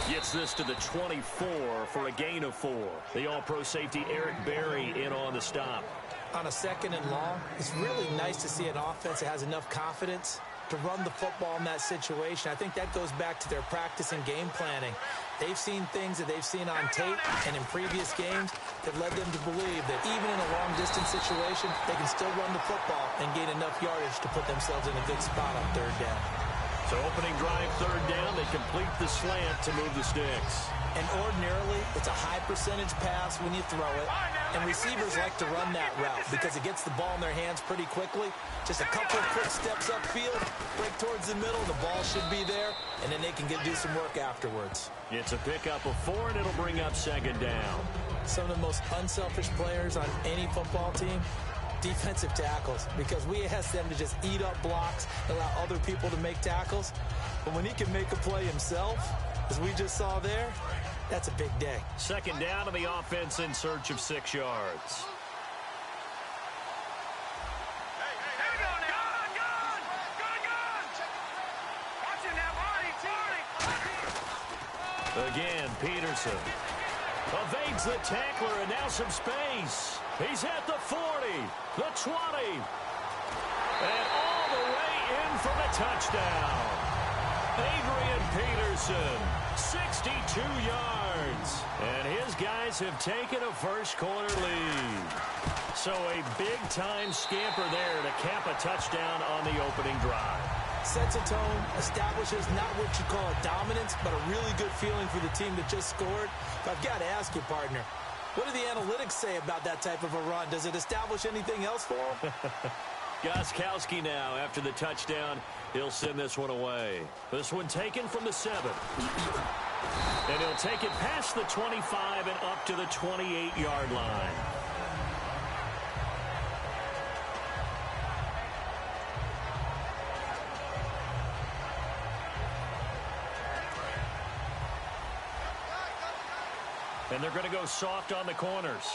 Gets this to the 24 for a gain of 4. The all-pro safety Eric Berry in on the stop. On a second and long, it's really nice to see an offense that has enough confidence to run the football in that situation. I think that goes back to their practice and game planning. They've seen things that they've seen on tape and in previous games that led them to believe that even in a long-distance situation, they can still run the football and gain enough yardage to put themselves in a good spot on third down. So opening drive, third down, they complete the slant to move the sticks. And ordinarily, it's a high percentage pass when you throw it. And receivers like to run that route because it gets the ball in their hands pretty quickly. Just a couple of quick steps upfield, break towards the middle, the ball should be there, and then they can do some work afterwards. It's a pickup of 4, and it'll bring up second down. Some of the most unselfish players on any football team, defensive tackles, because we ask them to just eat up blocks, allow other people to make tackles. But when he can make a play himself, as we just saw there, that's a big day. Second down, and the offense in search of 6 yards. Again, Peterson evades the tackler, and now some space. He's at the 40, the 20, and all the way in for the touchdown. Adrian Peterson, 62 yards, and his guys have taken a first-quarter lead. So a big-time scamper there to cap a touchdown on the opening drive. Sets a tone, establishes not what you call a dominance, but a really good feeling for the team that just scored. But I've got to ask you, partner, what do the analytics say about that type of a run? Does it establish anything else for him? Gostkowski now, after the touchdown, he'll send this one away. This one taken from the 7. And he'll take it past the 25 and up to the 28-yard line. And they're going to go soft on the corners.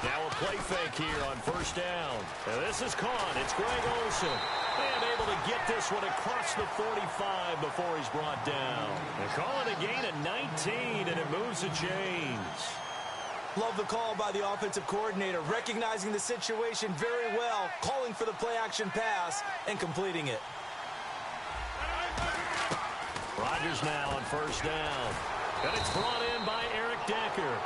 Now a play fake here on first down. And this is caught. It's Greg Olsen. And able to get this one across the 45 before he's brought down. And call it a gain of 19, and it moves the chains. Love the call by the offensive coordinator, recognizing the situation very well, calling for the play-action pass, and completing it. Rodgers now on first down. And it's brought in by Eric Decker.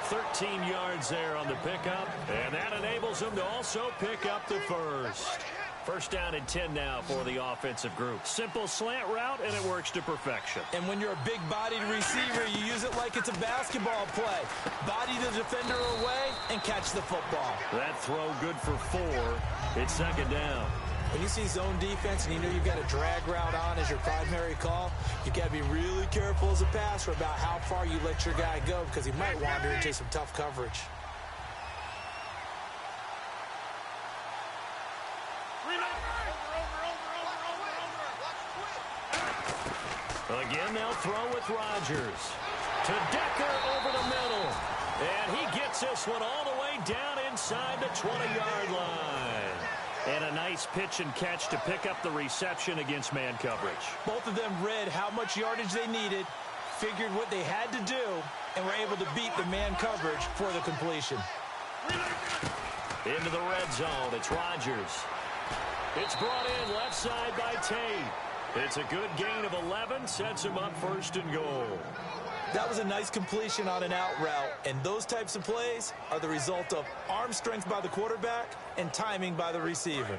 13 yards there on the pickup. And that enables him to also pick up the first. First down and 10 now for the offensive group. Simple slant route, and it works to perfection. And when you're a big-bodied receiver, you use it like it's a basketball play. Body the defender away and catch the football. That throw good for 4. It's second down. When you see zone defense and you know you've got a drag route on as your primary call, you've got to be really careful as a passer about how far you let your guy go because he might wander into some tough coverage. Again, they'll throw with Rodgers. To Decker over the middle. And he gets this one all the way down inside the 20-yard line. And a nice pitch and catch to pick up the reception against man coverage. Both of them read how much yardage they needed, figured what they had to do, and were able to beat the man coverage for the completion. Into the red zone, it's Rodgers. It's brought in left side by Tate. It's a good gain of 11, sets him up first and goal. That was a nice completion on an out route, and those types of plays are the result of arm strength by the quarterback and timing by the receiver.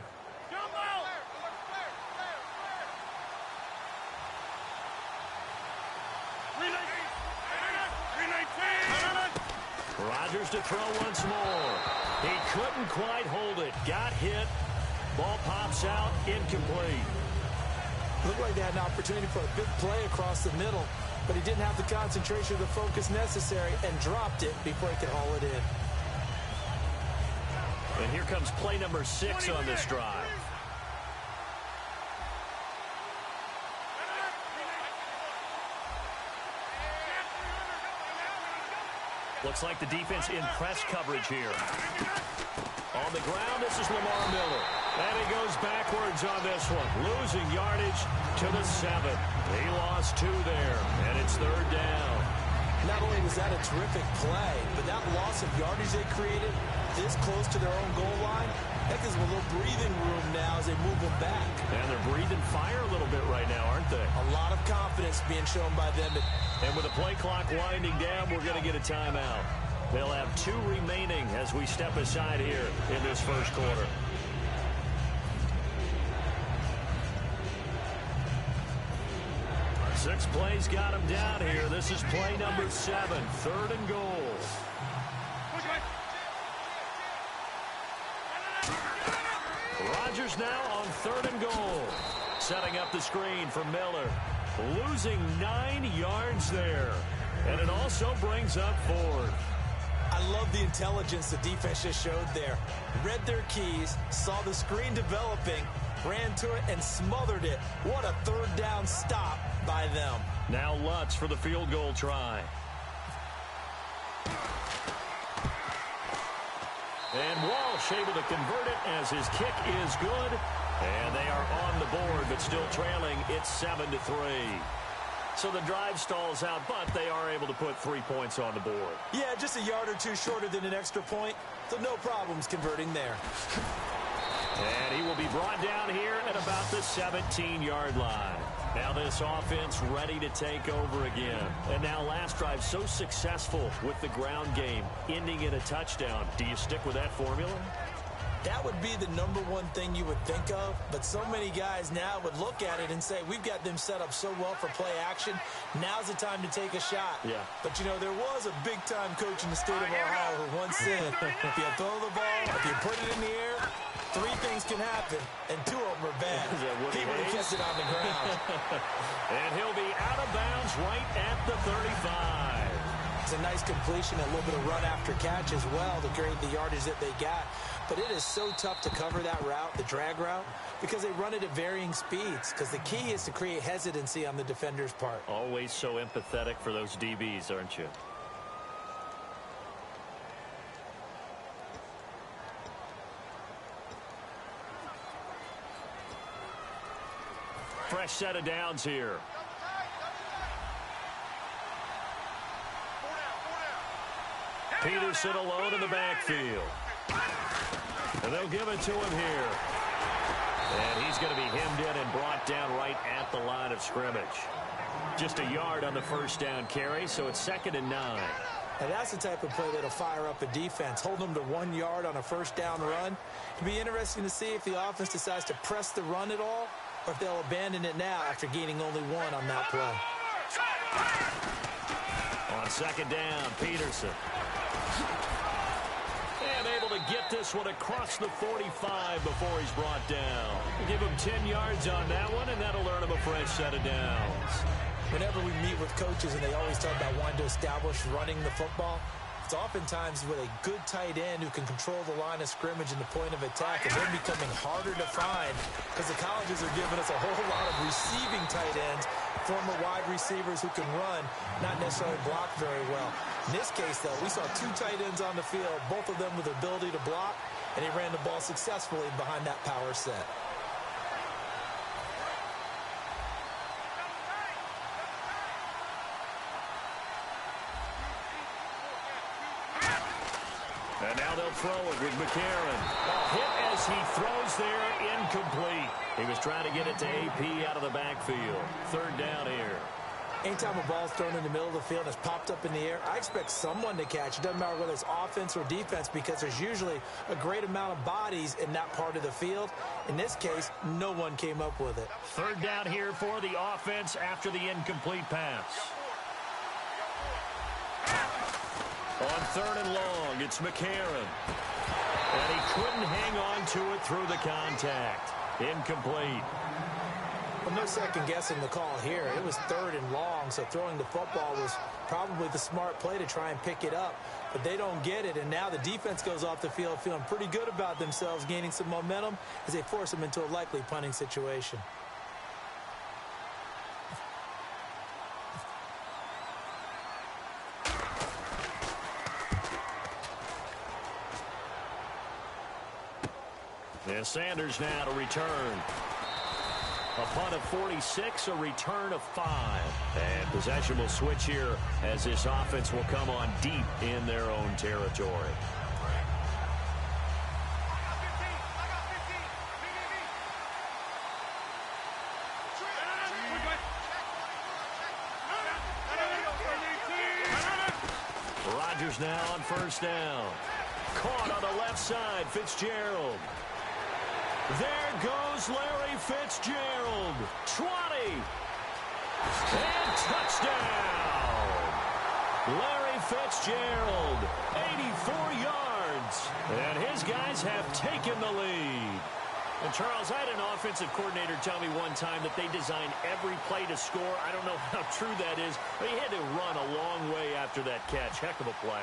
Rodgers to throw once more. He couldn't quite hold it. Got hit. Ball pops out, incomplete. Looked like they had an opportunity for a big play across the middle, but he didn't have the concentration or the focus necessary and dropped it before he could haul it in. And here comes play number 6 on this drive. Looks like the defense in press coverage here. On the ground, this is Lamar Miller. And he goes backwards on this one. Losing yardage to the 7. He lost 2 there, and it's third down. Not only was that a terrific play, but that loss of yardage they created this close to their own goal line, that gives them a little breathing room now as they move them back. And they're breathing fire a little bit right now, aren't they? A lot of confidence being shown by them. And with the play clock winding down, we're going to get a timeout. They'll have 2 remaining as we step aside here in this first quarter. Six plays got him down here. This is play number 7, 3rd and goal. Rodgers now on 3rd and goal. Setting up the screen for Miller. Losing 9 yards there. And it also brings up 4th. I love the intelligence the defense just showed there. Read their keys, saw the screen developing, ran to it, and smothered it. What a 3rd down stop by them. Now Lutz for the field goal try. And Walsh able to convert it as his kick is good. And they are on the board, but still trailing. It's 7-3. So the drive stalls out, but they are able to put 3 points on the board. Yeah, just a yard or 2 shorter than an extra point, so no problems converting there. And he will be brought down here at about the 17-yard line. Now this offense ready to take over again. And now last drive so successful with the ground game, ending in a touchdown. Do you stick with that formula? That would be the #1 thing you would think of, but so many guys now would look at it and say, we've got them set up so well for play action. Now's the time to take a shot. Yeah. But, you know, there was a big-time coach in the state of Ohio who once said, if you throw the ball, if you put it in the air, 3 things can happen, and 2 of them are bad. He would have kept it on the ground. And he'll be out of bounds right at the 35. It's a nice completion, a little bit of run after catch as well to create the yardage that they got. But it is so tough to cover that route, the drag route, because they run it at varying speeds. Because the key is to create hesitancy on the defender's part. Always so empathetic for those DBs, aren't you? Fresh set of downs here. Peterson alone in the backfield. And they'll give it to him here. And he's going to be hemmed in and brought down right at the line of scrimmage. Just a yard on the first down carry, so it's 2nd and 9. And that's the type of play that'll fire up a defense. Hold them to 1 yard on a first down run. It'll be interesting to see if the offense decides to press the run at all, or if they'll abandon it now after gaining only 1 on that play. On 2nd down, Peterson. And able to get this one across the 45 before he's brought down. Give him 10 yards on that one, and that'll earn him a fresh set of downs. Whenever we meet with coaches and they always talk about wanting to establish running the football, it's oftentimes with a good tight end who can control the line of scrimmage and the point of attack, and they're becoming harder to find because the colleges are giving us a whole lot of receiving tight ends, former wide receivers who can run, not necessarily block very well. In this case, though, we saw 2 tight ends on the field, both of them with the ability to block, and he ran the ball successfully behind that power set. And now they'll throw it with McCarron. Hit as he throws there, incomplete. He was trying to get it to AP out of the backfield. 3rd down here. Anytime a ball's thrown in the middle of the field and it's popped up in the air, I expect someone to catch. It doesn't matter whether it's offense or defense because there's usually a great amount of bodies in that part of the field. In this case, no one came up with it. 3rd down here for the offense after the incomplete pass. On 3rd and long, it's McCarron. And he couldn't hang on to it through the contact. Incomplete. Well, no second guessing the call here. It was 3rd and long, so throwing the football was probably the smart play to try and pick it up. But they don't get it, and now the defense goes off the field feeling pretty good about themselves, gaining some momentum as they force them into a likely punting situation. And Sanders now to return. A punt of 46, a return of 5. And possession will switch here as this offense will come on deep in their own territory. Rodgers now on first down. Caught on the left side, Fitzgerald. There goes Larry Fitzgerald. 20. And touchdown. Larry Fitzgerald, 84 yards. And his guys have taken the lead. And Charles, I had an offensive coordinator tell me one time that they design every play to score. I don't know how true that is, but he had to run a long way after that catch. Heck of a play.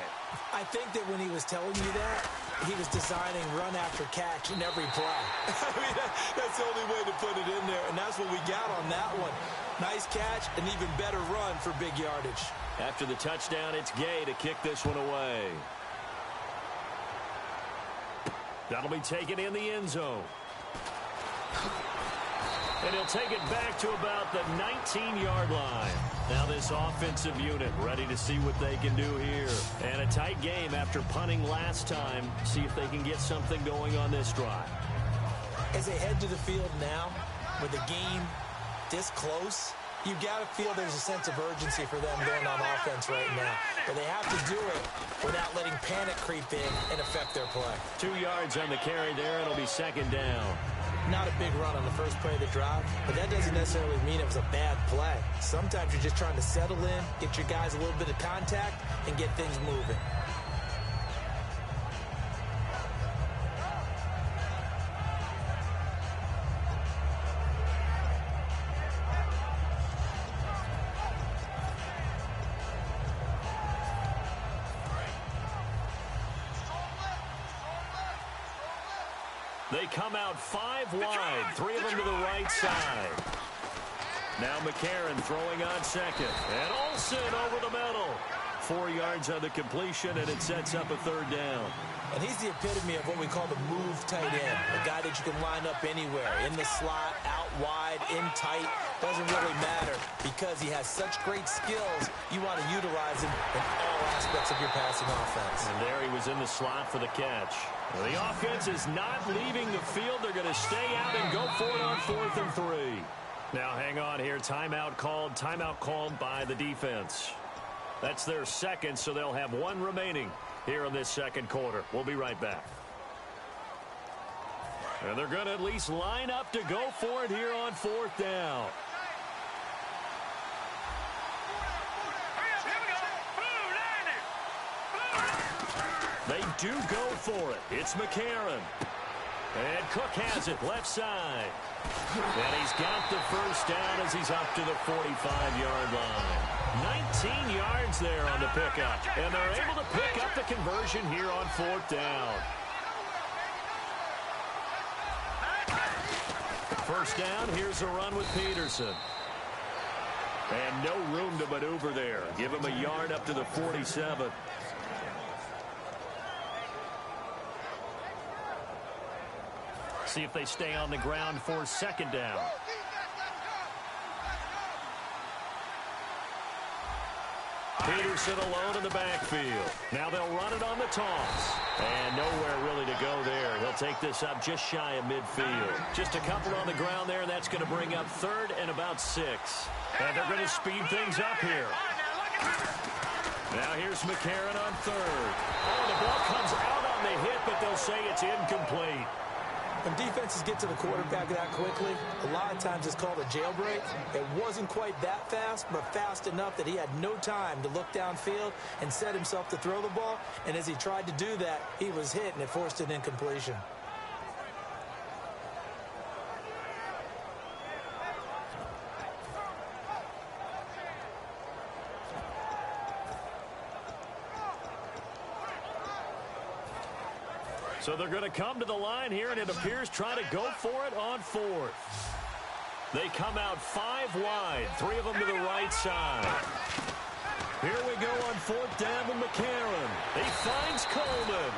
I think that when he was telling you that, he was designing run after catch in every play. I mean, that's the only way to put it in there, and that's what we got on that one. Nice catch, an even better run for big yardage. After the touchdown, it's Gay to kick this one away. That'll be taken in the end zone. And he'll take it back to about the 19-yard line. Now this offensive unit ready to see what they can do here. And a tight game after punting last time. See if they can get something going on this drive. As they head to the field now, with the game this close, you've got to feel there's a sense of urgency for them going on offense right now. But they have to do it without letting panic creep in and affect their play. 2 yards on the carry there. It'll be second down. Not a big run on the first play of the drive, but that doesn't necessarily mean it was a bad play. Sometimes you're just trying to settle in, get your guys a little bit of contact, and get things moving. They come out 5 wide, 3 of them to the right side. Now McCarron throwing on second. And Olsen over the middle. 4 yards on the completion, and it sets up a third down. And he's the epitome of what we call the move tight end. A guy that you can line up anywhere. In the slot, out wide, in tight. Doesn't really matter because he has such great skills. You want to utilize him in all aspects of your passing offense. And there he was in the slot for the catch. Well, the offense is not leaving the field. They're going to stay out and go for it on 4th and 3. Now hang on here. Timeout called by the defense. That's their second, so they'll have 1 remaining here in this second quarter. We'll be right back. And they're going to at least line up to go for it here on 4th down. They do go for it. It's McCarron. And Cook has it left side. And he's got the first down as he's up to the 45-yard line. 19 yards there on the pickup. And they're able to pick up the conversion here on 4th down. First down, here's a run with Peterson. And no room to maneuver there. Give him a yard up to the 47. See if they stay on the ground for second down. Peterson alone in the backfield. Now they'll run it on the toss. And nowhere really to go there. He'll take this up just shy of midfield. Just a couple on the ground there, and that's going to bring up 3rd and about 6. And they're going to speed things up here. Now here's McCarron on 3rd. Oh, the ball comes out on the hit, but they'll say it's incomplete. When defenses get to the quarterback that quickly, a lot of times it's called a jailbreak. It wasn't quite that fast, but fast enough that he had no time to look downfield and set himself to throw the ball. And as he tried to do that, he was hit, and it forced an incompletion. So they're going to come to the line here, and it appears try to go for it on 4th. They come out 5 wide, 3 of them to the right side. Here we go on 4th down with McCarron. He finds Coleman.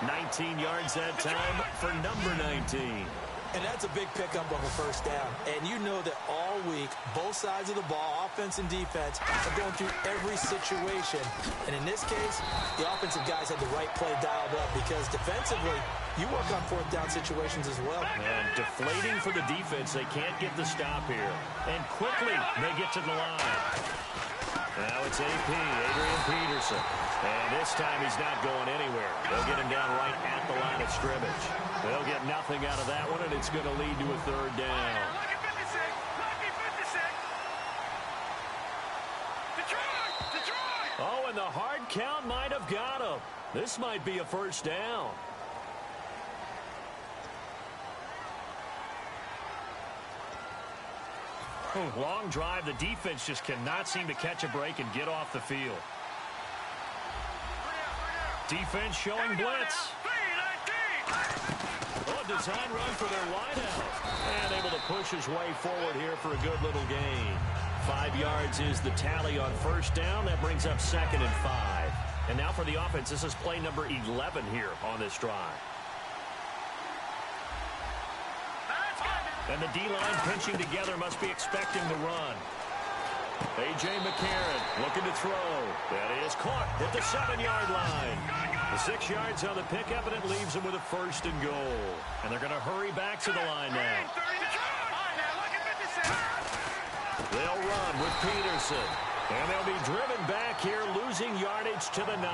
19 yards that time for number 19. And that's a big pickup of a first down. And you know that all week, both sides of the ball, offense and defense, are going through every situation. And in this case, the offensive guys had the right play dialed up because defensively, you work on fourth down situations as well. And deflating for the defense. They can't get the stop here. And quickly, they get to the line. Now it's AP, Adrian Peterson. And this time he's not going anywhere. They'll get him down right at the line of scrimmage. They'll get nothing out of that one, and it's going to lead to a third down. Oh, and the hard count might have got him. This might be a first down. Long drive. The defense just cannot seem to catch a break and get off the field. Defense showing blitz. Oh, design run for their wideout. And able to push his way forward here for a good little gain. 5 yards is the tally on first down. That brings up 2nd and 5. And now for the offense, this is play number 11 here on this drive. And the D-line pinching together must be expecting the run. A.J. McCarron looking to throw. That is caught at the 7-yard line. The 6 yards on the pickup, and it leaves them with a 1st and goal. And they're going to hurry back to the line now. They'll run with Peterson. And they'll be driven back here, losing yardage to the 9.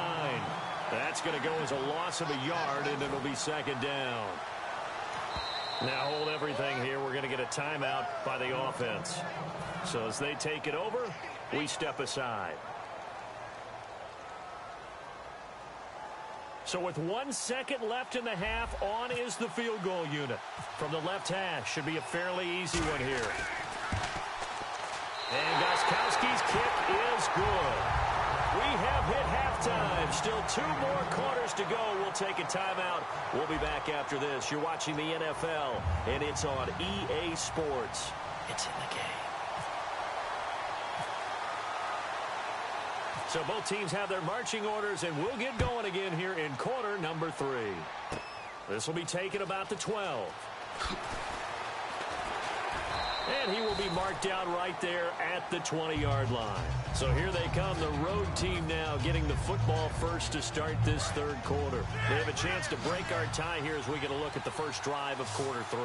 That's going to go as a loss of a yard, and it'll be 2nd down. Now hold everything here. We're going to get a timeout by the offense. So as they take it over, we step aside. So with 1 second left in the half, on is the field goal unit. From the left hash, should be a fairly easy one here. And Gostkowski's kick is good. We have hit halftime. Still 2 more quarters to go. We'll take a timeout. We'll be back after this. You're watching the NFL, and it's on EA Sports. It's in the game. So both teams have their marching orders, and we'll get going again here in quarter number 3. This will be taken about the 12. And he will be marked down right there at the 20-yard line. So here they come, the road team now getting the football first to start this third quarter. They have a chance to break our tie here as we get a look at the first drive of quarter 3.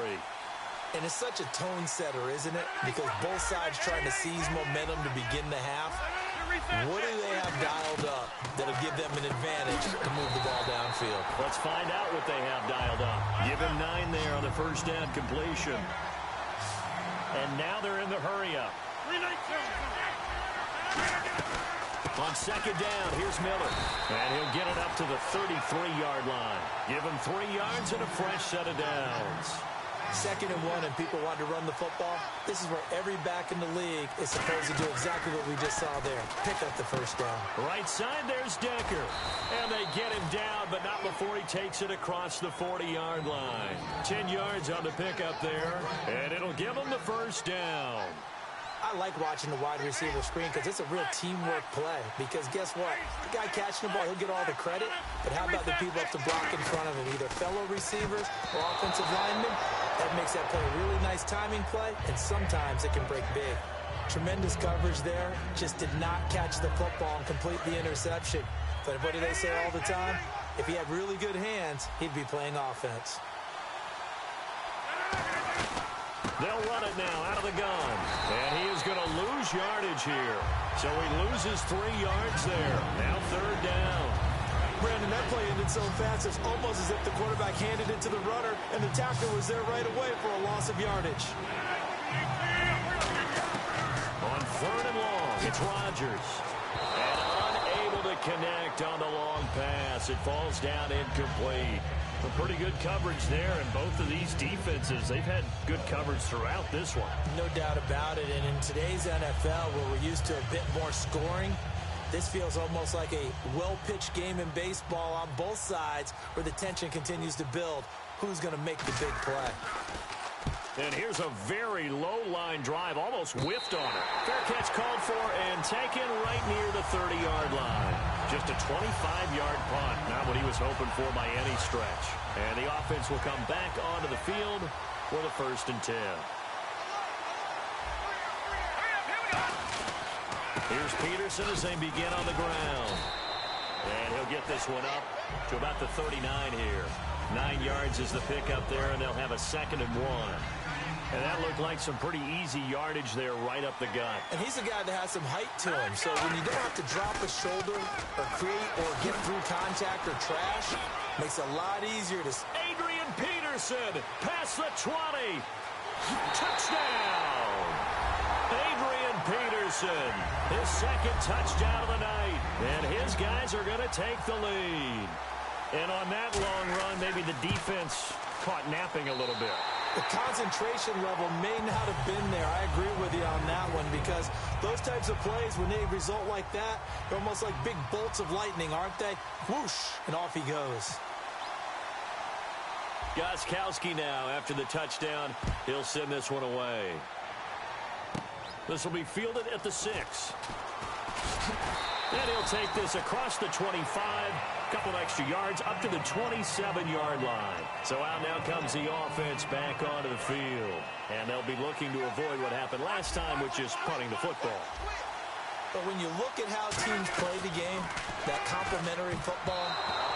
And it's such a tone setter, isn't it? Because both sides trying to seize momentum to begin the half. What do they have dialed up that'll give them an advantage to move the ball downfield? Let's find out what they have dialed up. Give him 9 there on the first down completion. And now they're in the hurry-up. On 2nd down, here's Miller. And he'll get it up to the 33-yard line. Give him 3 yards and a fresh set of downs. 2nd and 1, and people want to run the football. This is where every back in the league is supposed to do exactly what we just saw there. Pick up the first down. Right side, there's Decker. And they get him down, but not before he takes it across the 40-yard line. 10 yards on the pickup there, and it'll give him the first down. I like watching the wide receiver screen because it's a real teamwork play. Because guess what? The guy catching the ball, he'll get all the credit. But how about the people up to block in front of him, either fellow receivers or offensive linemen? That makes that play a really nice timing play, and sometimes it can break big. Tremendous coverage there. Just did not catch the football and complete the interception. But what do they say all the time? If he had really good hands, he'd be playing offense. They'll run it now out of the gun. And he is going to lose yardage here. So he loses 3 yards there. Now 3rd down. Brandon, that play ended so fast, it's almost as if the quarterback handed it to the runner, and the tackler was there right away for a loss of yardage. On 3rd and long, it's Rodgers. And unable to connect on the long pass. It falls down incomplete. A pretty good coverage there, and both of these defenses, they've had good coverage throughout this one. No doubt about it, and in today's NFL, where we're used to a bit more scoring, this feels almost like a well-pitched game in baseball on both sides where the tension continues to build. Who's going to make the big play? And here's a very low-line drive, almost whiffed on it. Fair catch called for and taken right near the 30-yard line. Just a 25-yard punt, not what he was hoping for by any stretch. And the offense will come back onto the field with a 1st and 10. Here's Peterson as they begin on the ground. And he'll get this one up to about the 39 here. 9 yards is the pickup there, and they'll have a 2nd and 1. And that looked like some pretty easy yardage there right up the gut. And he's a guy that has some height to him. So when you don't have to drop a shoulder or create or get through contact or trash, makes it a lot easier to... Adrian Peterson past the 20. Touchdown! Adrian Peterson, his 2nd touchdown of the night. And his guys are going to take the lead. And on that long run, maybe the defense caught napping a little bit. The concentration level may not have been there. I agree with you on that one, because those types of plays, when they result like that, they're almost like big bolts of lightning, aren't they? Whoosh, and off he goes. Gostkowski now, after the touchdown, he'll send this one away. This will be fielded at the 6. And he'll take this across the 25. Couple of extra yards up to the 27-yard line. So out now comes the offense back onto the field. And they'll be looking to avoid what happened last time, which is punting the football. But when you look at how teams play the game, that complementary football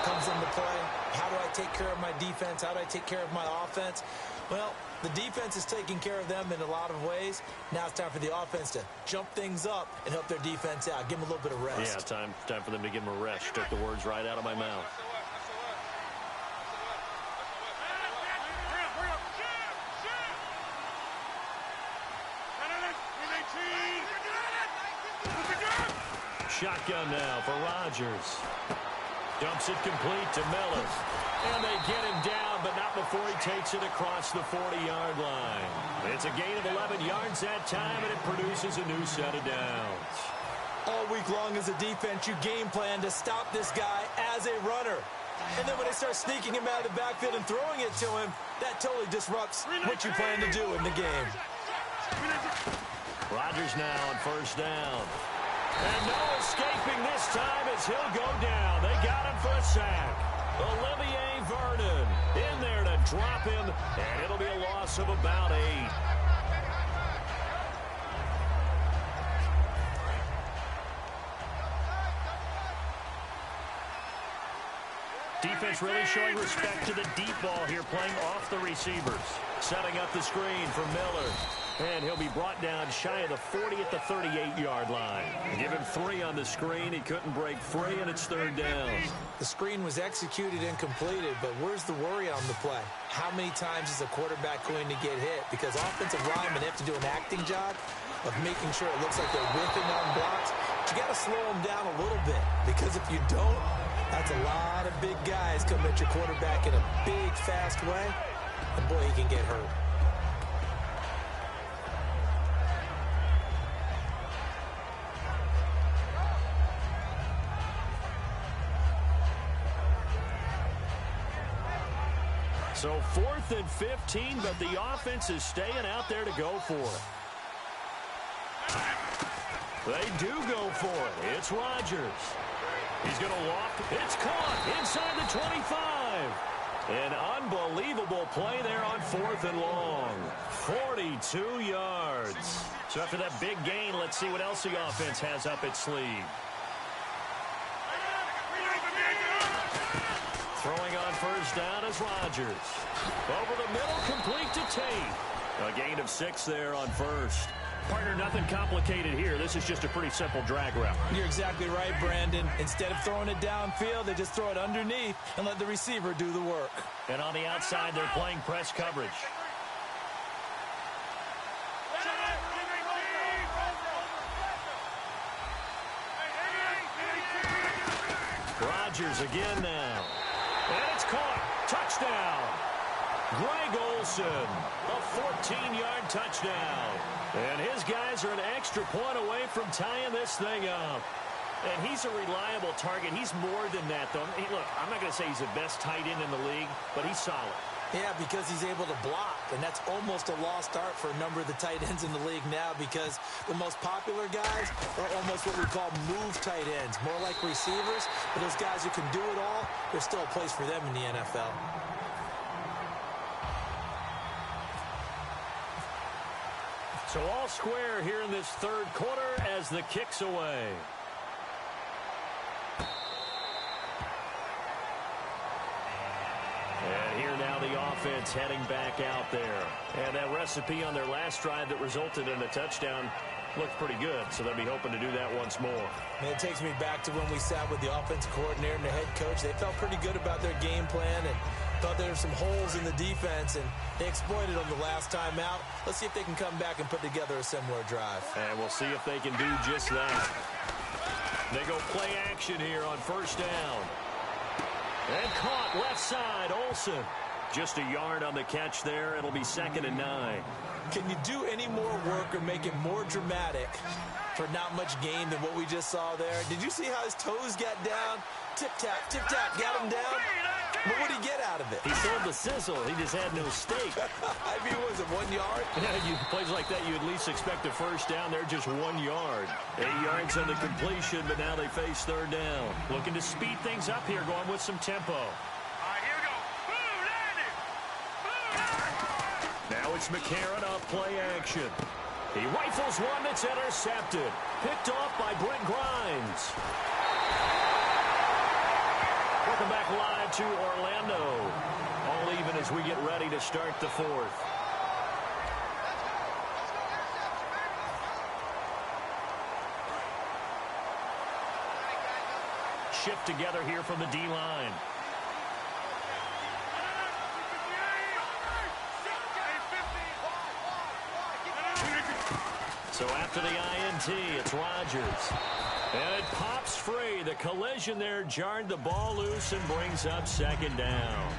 comes into play. How do I take care of my defense? How do I take care of my offense? Well, the defense is taking care of them in a lot of ways. Now it's time for the offense to jump things up and help their defense out. Give them a little bit of rest. Yeah, time for them to give them a rest. Took the words right out of my mouth. Shotgun now for Rodgers. Dumps it complete to Miller. And they get him down, but not before he takes it across the 40-yard line. It's a gain of 11 yards that time, and it produces a new set of downs. All week long as a defense, you game plan to stop this guy as a runner. And then when they start sneaking him out of the backfield and throwing it to him, that totally disrupts what you plan to do in the game. Rodgers now on 1st down. And no escaping this time as he'll go down. They got him for a sack. Olivier Vernon in there to drop him, and it'll be a loss of about 8. Defense really showing respect to the deep ball here, playing off the receivers. Setting up the screen for Miller. And he'll be brought down shy of the 40 at the 38-yard line. Give him 3 on the screen. He couldn't break free, and it's 3rd down. The screen was executed and completed, but where's the worry on the play? How many times is a quarterback going to get hit? Because offensive linemen have to do an acting job of making sure it looks like they're whiffing on blocks. But you got to slow them down a little bit, because if you don't, that's a lot of big guys coming at your quarterback in a big, fast way. And boy, he can get hurt. So 4th and 15, but the offense is staying out there to go for it. They do go for it. It's Rodgers. He's going to loft. It's caught inside the 25. An unbelievable play there on 4th and long. 42 yards. So after that big gain, let's see what else the offense has up its sleeve. Throwing on 1st down is Rodgers. Over the middle, complete to Tate. A gain of 6 there on 1st. Partner, nothing complicated here. This is just a pretty simple drag route. You're exactly right, Brandon. Instead of throwing it downfield, they just throw it underneath and let the receiver do the work. And on the outside, they're playing press coverage. Rodgers again now. And it's caught. Touchdown. Greg Olsen, a 14-yard touchdown. And his guys are an extra point away from tying this thing up. And he's a reliable target. He's more than that, though. Look, I'm not going to say he's the best tight end in the league, but he's solid. Yeah, because he's able to block, and that's almost a lost art for a number of the tight ends in the league now, because the most popular guys are almost what we call move tight ends, more like receivers. But those guys who can do it all, there's still a place for them in the NFL. So all square here in this third quarter as the kick's away. And here now the offense heading back out there. And that recipe on their last drive that resulted in a touchdown looked pretty good, so they'll be hoping to do that once more. Man, it takes me back to when we sat with the offensive coordinator and the head coach. They felt pretty good about their game plan and thought there were some holes in the defense, and they exploited them the last time out. Let's see if they can come back and put together a similar drive. And we'll see if they can do just that. They go play action here on first down. And caught left side, Olsen. Just a yard on the catch there. It'll be 2nd and 9. Can you do any more work or make it more dramatic for not much gain than what we just saw there? Did you see how his toes got down? Tip-tap, got him down. But what did he get out of it? He sold the sizzle. He just had no steak. I mean, was it 1 yard? Yeah, plays like that, you at least expect a first down. They're just 1 yard. 8 yards on the completion, but now they face third down. Looking to speed things up here, going with some tempo. All right, here we go. Blue, landed. Blue, now it's McCarron off play action. He rifles one that's intercepted. Picked off by Brent Grimes. Welcome back live to Orlando. All even as we get ready to start the fourth. Shift together here from the D-line. So after the INT, it's Rodgers. And it pops free. The collision there jarred the ball loose and brings up 2nd down.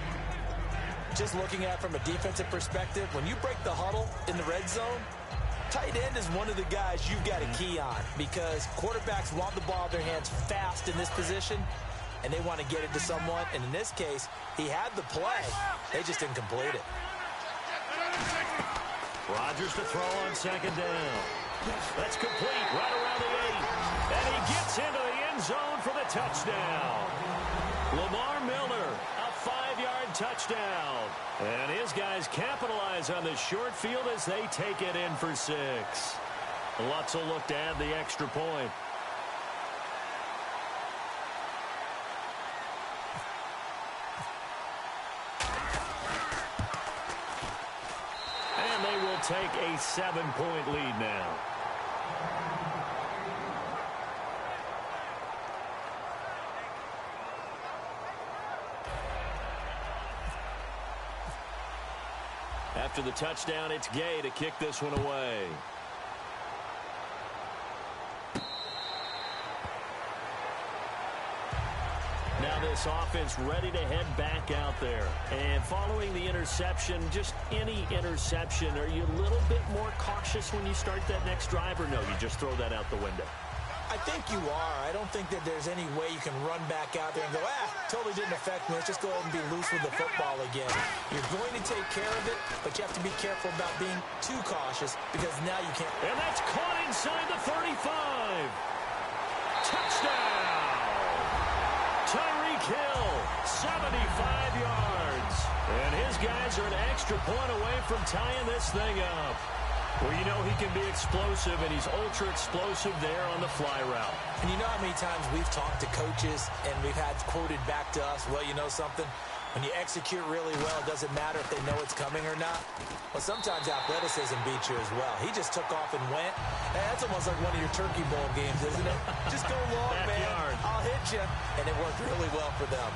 Just looking at it from a defensive perspective, when you break the huddle in the red zone, tight end is one of the guys you've got to key on because quarterbacks want the ball in their hands fast in this position, and they want to get it to someone. And in this case, he had the play. They just didn't complete it. Rodgers to throw on 2nd down. That's complete right around the 8. And he gets into the end zone for the touchdown. Lamar Miller, a 5-yard touchdown. And his guys capitalize on the short field as they take it in for 6. Lutz will look to add the extra point. And they will take a 7-point lead now. After the touchdown, it's Gay to kick this one away. Now this offense ready to head back out there. And following the interception, just any interception, are you a little bit more cautious when you start that next drive, or no, you just throw that out the window? I think you are. I don't think that there's any way you can run back out there and go, totally didn't affect me. Let's just go ahead and be loose with the football again. You're going to take care of it, but you have to be careful about being too cautious because now you can't. And that's caught inside the 35. Touchdown! Tyreek Hill, 75 yards. And his guys are an extra point away from tying this thing up. Well, you know he can be explosive, and he's ultra-explosive there on the fly route. And you know how many times we've talked to coaches and we've had quoted back to us, well, you know something? When you execute really well, it doesn't matter if they know it's coming or not. Well, sometimes athleticism beats you as well. He just took off and went. Hey, that's almost like one of your Turkey Bowl games, isn't it? Just go long, man. I'll hit you. And it worked really well for them.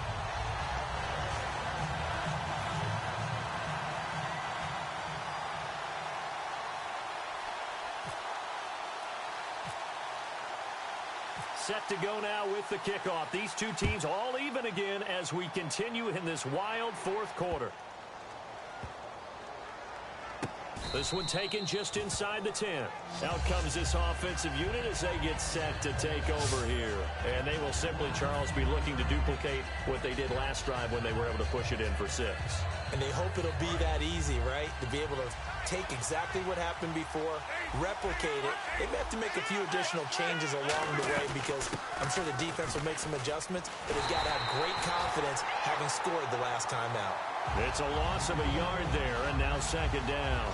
Set to go now with the kickoff. These two teams all even again as we continue in this wild fourth quarter. This one taken just inside the 10. Out comes this offensive unit as they get set to take over here. And they will simply, Charles, be looking to duplicate what they did last drive when they were able to push it in for 6. And they hope it'll be that easy, right? To be able to take exactly what happened before, replicate it. They may have to make a few additional changes along the way because I'm sure the defense will make some adjustments, but they've got to have great confidence having scored the last time out. It's a loss of a yard there, and now 2nd down.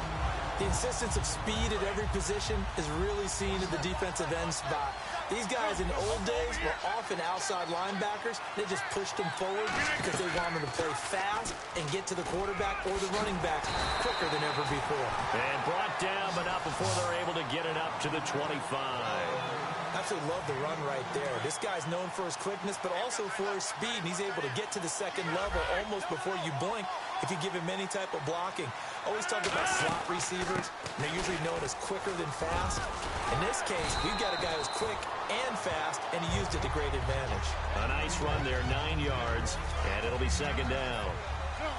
The insistence of speed at every position is really seen in the defensive end spot. These guys in old days were often outside linebackers. They just pushed them forward because they wanted to play fast and get to the quarterback or the running back quicker than ever before. And brought down, but not before they're able to get it up to the 25. Absolutely love the run right there. This guy's known for his quickness, but also for his speed. And he's able to get to the second level almost before you blink if you give him any type of blocking. Always talk about slot receivers, and they're usually known as quicker than fast. In this case, we've got a guy who's quick and fast, and he used it to great advantage. A nice run there, 9 yards, and it'll be second down.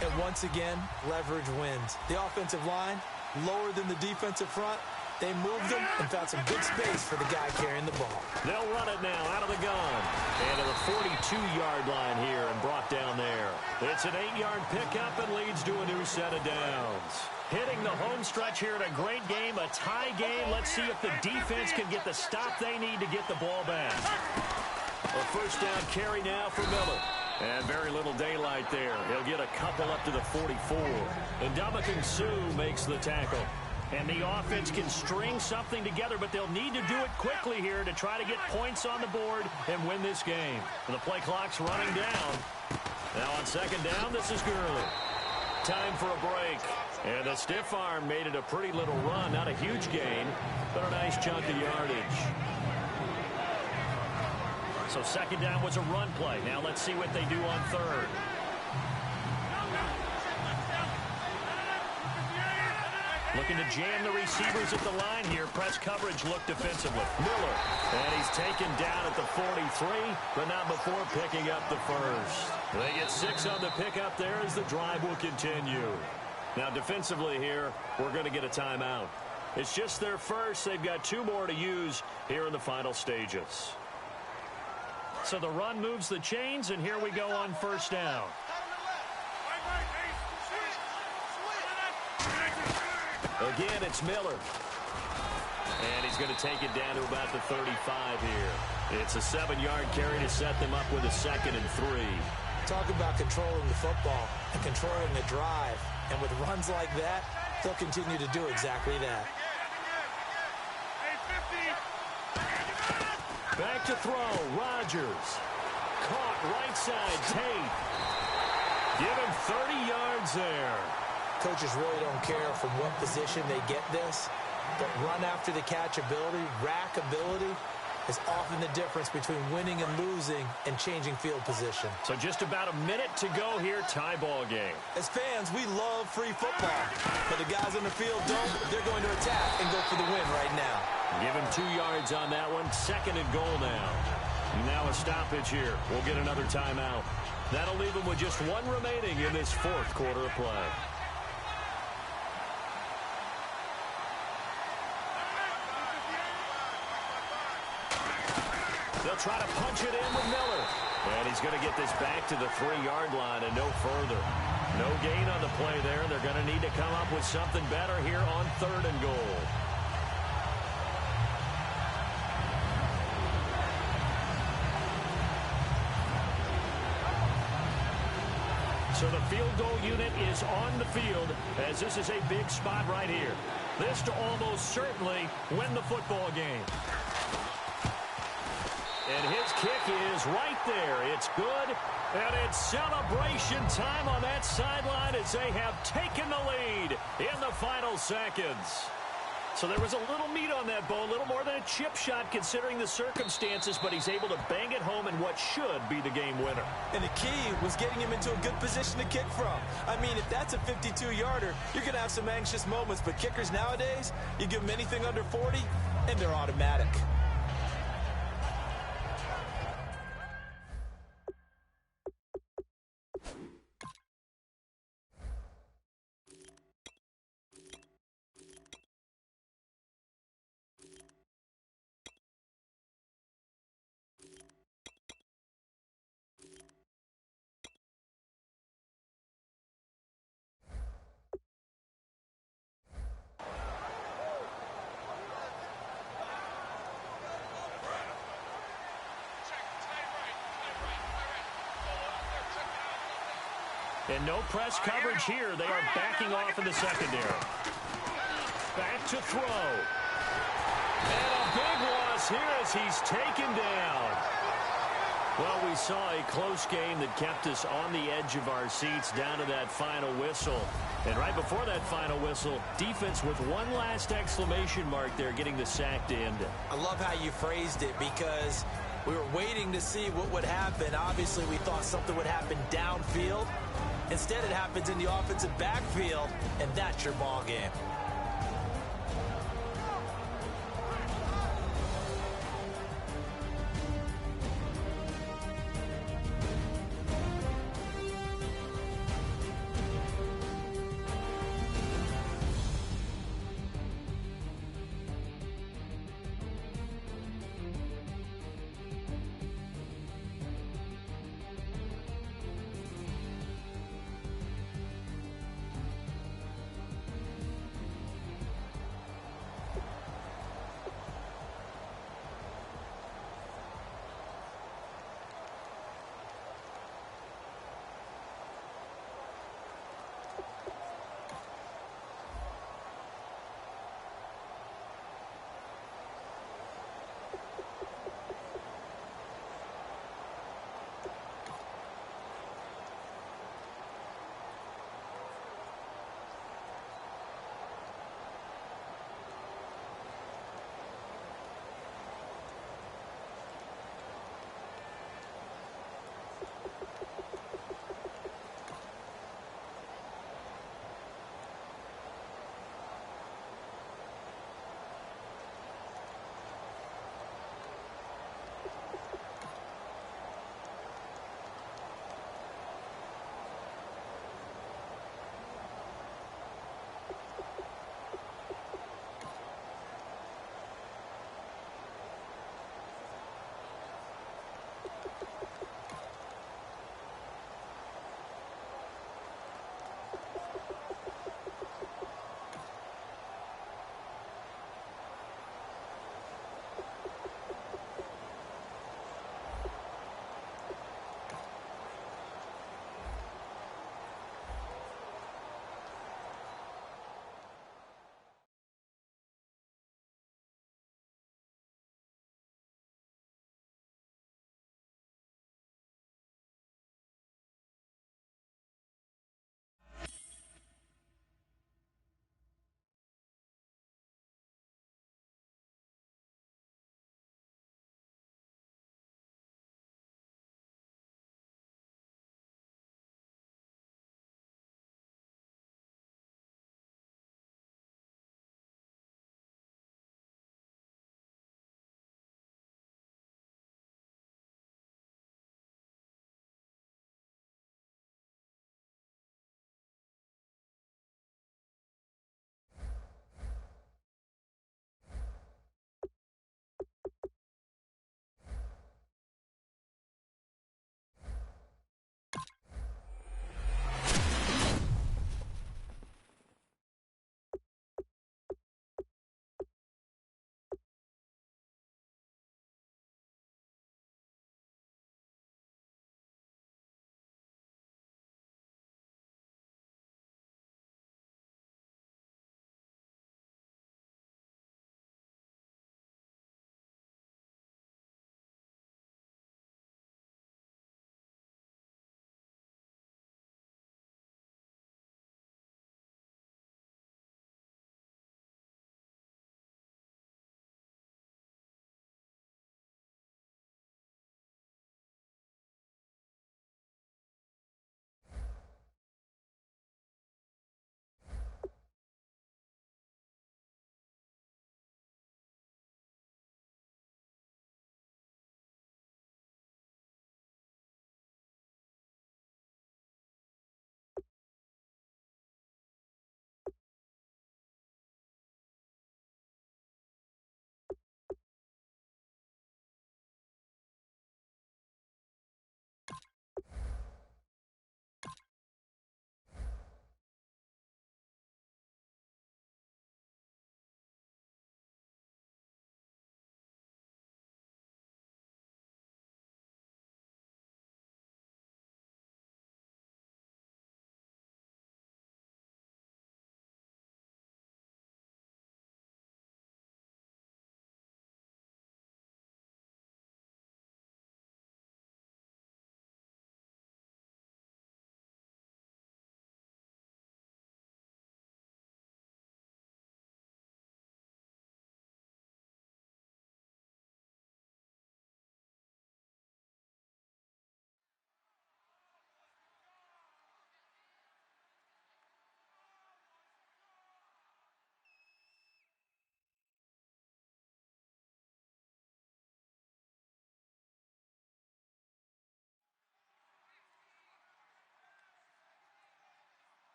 And once again, leverage wins. The offensive line, lower than the defensive front. They moved them and found some big space for the guy carrying the ball. They'll run it now out of the gun. And to the 42-yard line here and brought down there. It's an 8-yard pickup and leads to a new set of downs. Hitting the home stretch here in a great game, a tie game. Let's see if the defense can get the stop they need to get the ball back. A first down carry now for Miller. And very little daylight there. He'll get a couple up to the 44. And Ndamukong Suh makes the tackle. And the offense can string something together, but they'll need to do it quickly here to try to get points on the board and win this game. The play clock's running down. Now on second down, this is Gurley. Time for a break. And the stiff arm made it a pretty little run. Not a huge gain, but a nice chunk of yardage. So second down was a run play. Now let's see what they do on third. Looking to jam the receivers at the line here. Press coverage look defensively. Miller. And he's taken down at the 43, but not before picking up the first. They get 6 on the pickup there as the drive will continue. Now defensively here, we're going to get a timeout. It's just their first. They've got 2 more to use here in the final stages. So the run moves the chains, and here we go on first down. Again, it's Miller. And he's going to take it down to about the 35 here. It's a 7-yard carry to set them up with a 2nd and 3. Talk about controlling the football and controlling the drive. And with runs like that, they'll continue to do exactly that. Back to throw. Rodgers. Caught right side. Tate. Give him 30 yards there. Coaches really don't care from what position they get this, but run after the catch ability, rack ability, is often the difference between winning and losing and changing field position. So just about a minute to go here, tie ball game. As fans, we love free football, but the guys on the field don't. They're going to attack and go for the win right now. Give him 2 yards on that one. 2nd and goal now. Now a stoppage here. We'll get another timeout. That'll leave them with just 1 remaining in this 4th quarter of play. They'll try to punch it in with Miller. And he's going to get this back to the 3-yard line and no further. No gain on the play there. They're going to need to come up with something better here on 3rd and goal. So the field goal unit is on the field as this is a big spot right here. This to almost certainly win the football game. And his kick is right there. It's good. And it's celebration time on that sideline as they have taken the lead in the final seconds. So there was a little meat on that ball, a little more than a chip shot considering the circumstances, but he's able to bang it home in what should be the game winner. And the key was getting him into a good position to kick from. I mean, if that's a 52-yarder, you're going to have some anxious moments, but kickers nowadays, you give them anything under 40, and they're automatic. And no press coverage here. They are backing off in the secondary. back to throw. And a big loss here as he's taken down. Well, we saw a close game that kept us on the edge of our seats down to that final whistle. And right before that final whistle, defense with one last exclamation mark there, getting the sack to end it. I love how you phrased it, because we were waiting to see what would happen. Obviously, we thought something would happen downfield. Instead, it happens in the offensive backfield, and that's your ball game.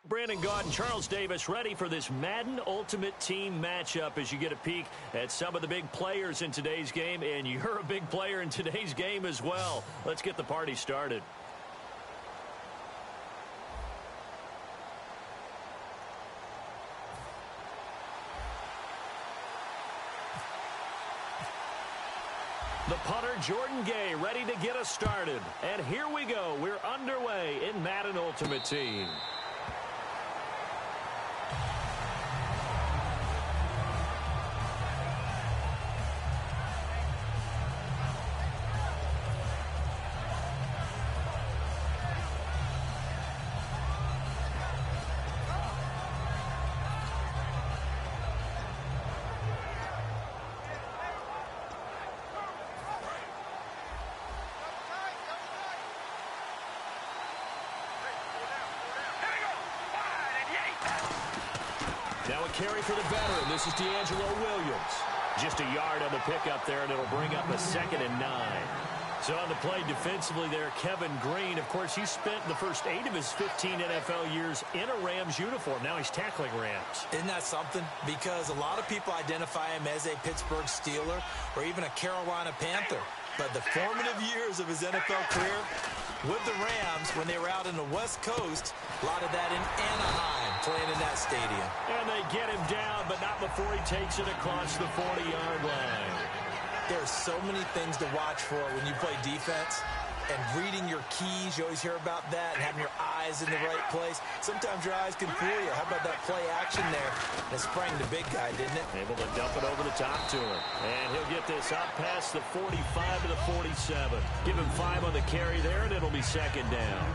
Brandon Gaud and Charles Davis ready for this Madden Ultimate Team matchup as you get a peek at some of the big players in today's game, and you're a big player in today's game as well. Let's get the party started. The punter, Jordan Gay, ready to get us started. And here we go. We're underway in Madden Ultimate Team. Now a carry for the veteran. This is D'Angelo Williams. Just a yard on the pickup there, and it'll bring up a 2nd and 9. So on the play defensively there, Kevin Green, of course, he spent the first 8 of his 15 NFL years in a Rams uniform. Now he's tackling Rams. Isn't that something? Because a lot of people identify him as a Pittsburgh Steeler or even a Carolina Panther. But the formative years of his NFL career with the Rams, when they were out in the West Coast, a lot of that in Anaheim, playing in that stadium. And they get him down, but not before he takes it across the 40-yard line. There's so many things to watch for when you play defense. And reading your keys, you always hear about that, and having your eyes in the right place. Sometimes your eyes can fool you. How about that play action there? And it sprang the big guy, didn't it? Able to dump it over the top to him. And he'll get this out past the 45 to the 47. Give him 5 on the carry there, and it'll be 2nd down.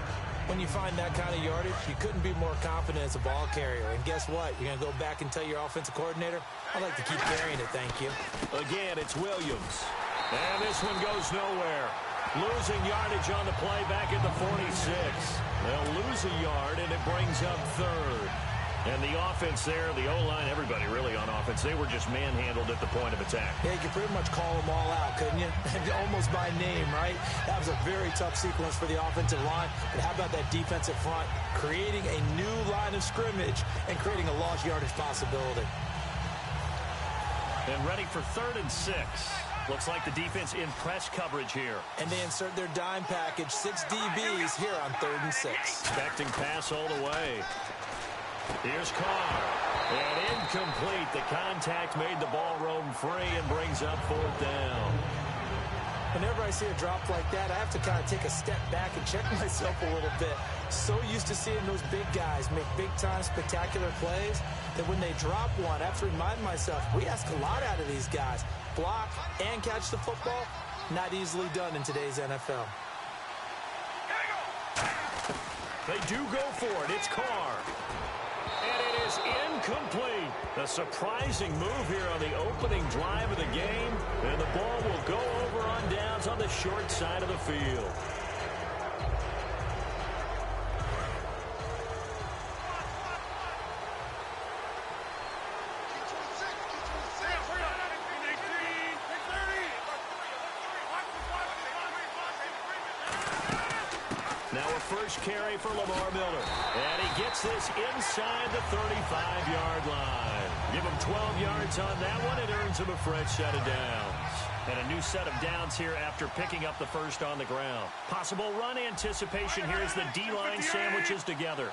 When you find that kind of yardage, you couldn't be more confident as a ball carrier. And guess what? You're going to go back and tell your offensive coordinator, I'd like to keep carrying it, thank you. Again, it's Williams. And this one goes nowhere. Losing yardage on the play back at the 46. They'll lose a yard, and it brings up 3rd. And the offense there, the O-line, everybody really on offense, they were just manhandled at the point of attack. Yeah, you could pretty much call them all out, couldn't you? Almost by name, right? That was a very tough sequence for the offensive line. But how about that defensive front creating a new line of scrimmage and creating a lost yardage possibility? And ready for 3rd and 6. Looks like the defense in press coverage here. And they insert their dime package, 6 DBs here on 3rd and 6. Expecting pass all the way. Here's Carr. And incomplete. The contact made the ball roam free and brings up 4th down. Whenever I see a drop like that, I have to kind of take a step back and check myself a little bit. So used to seeing those big guys make big-time spectacular plays that when they drop one, I have to remind myself, we ask a lot out of these guys. Block and catch the football, not easily done in today's NFL. They do go for it. It's Carr. And it is incomplete. A surprising move here on the opening drive of the game. And the ball will go over on downs on the short side of the field. Now a first carry for Lamar Miller. And he gets this inside the 35-yard line. Give him 12 yards on that one. It earns him a fresh set of downs. And a new set of downs here after picking up the first on the ground. Possible run anticipation here as the D-line sandwiches together.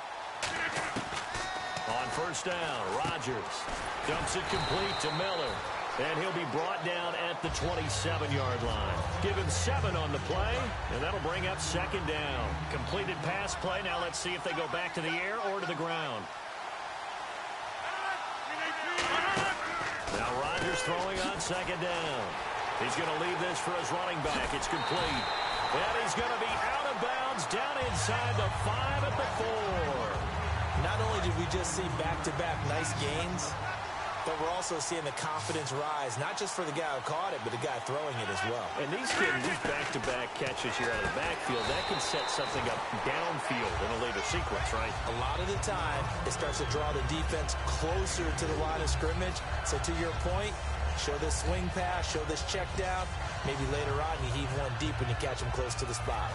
On first down, Rodgers dumps it complete to Miller. And he'll be brought down at the 27-yard line. Give him 7 on the play, and that'll bring up 2nd down. Completed pass play. Now let's see if they go back to the air or to the ground. Now Rodgers throwing on 2nd down. He's going to leave this for his running back. It's complete. And he's going to be out of bounds down inside the 5 at the 4. Not only did we just see back-to-back nice gains, but we're also seeing the confidence rise, not just for the guy who caught it, but the guy throwing it as well. And these back-to-back catches here out of the backfield, that can set something up downfield in a later sequence, right? A lot of the time, it starts to draw the defense closer to the line of scrimmage. So to your point, show this swing pass, show this check down. Maybe later on you heave one deep when you catch him close to the spot.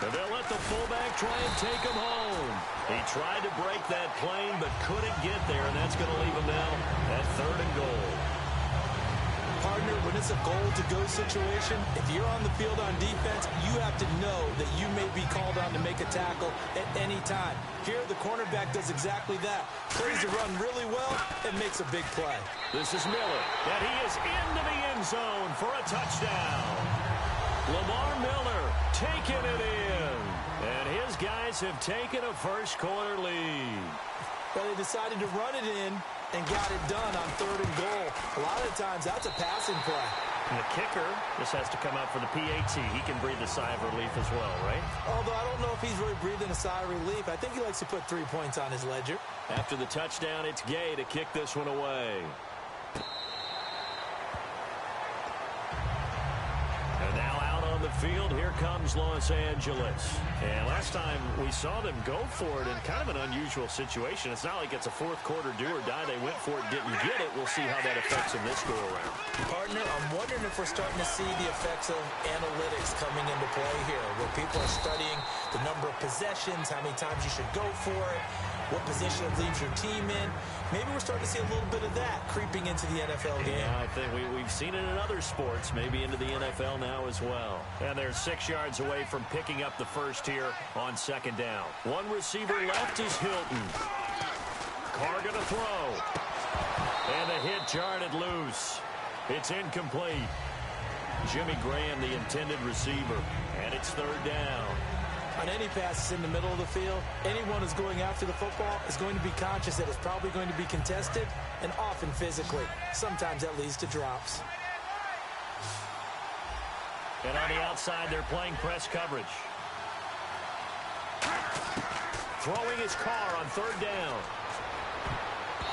And they'll let the fullback try and take him home. He tried to break that plane but couldn't get there, and that's going to leave him now at 3rd and goal. Partner, when it's a goal-to-go situation, if you're on the field on defense, you have to know that you may be called on to make a tackle at any time. Here, the cornerback does exactly that. Plays the run really well and makes a big play. This is Miller, and he is into the end zone for a touchdown. Lamar Miller taking it in, and his guys have taken a first-quarter lead. But they decided to run it in and got it done on 3rd and goal. A lot of the times, that's a passing play. And the kicker just has to come out for the PAT. He can breathe a sigh of relief as well, right? Although I don't know if he's really breathing a sigh of relief. I think he likes to put 3 points on his ledger. After the touchdown, it's Gay to kick this one away. And now out on the field, here comes Los Angeles. And last time we saw them go for it in kind of an unusual situation. It's not like it's a fourth-quarter do-or-die. They went for it, didn't get it. We'll see how that affects them this go-around. Partner, I'm wondering if we're starting to see the effects of analytics coming into play here, where people are studying the number of possessions, how many times you should go for it, what position it leaves your team in. Maybe we're starting to see a little bit of that creeping into the NFL game. Yeah, I think we've seen it in other sports, maybe into the NFL now as well. And they're 6 yards away from picking up the first here on 2nd down. One receiver left is Hilton. Carr going to throw. And the hit jarred it loose. It's incomplete. Jimmy Graham, the intended receiver. And it's 3rd down. On any passes in the middle of the field, anyone who's going after the football is going to be conscious that it's probably going to be contested, and often physically. Sometimes that leads to drops. And on the outside, they're playing press coverage. Throwing his Carr on 3rd down.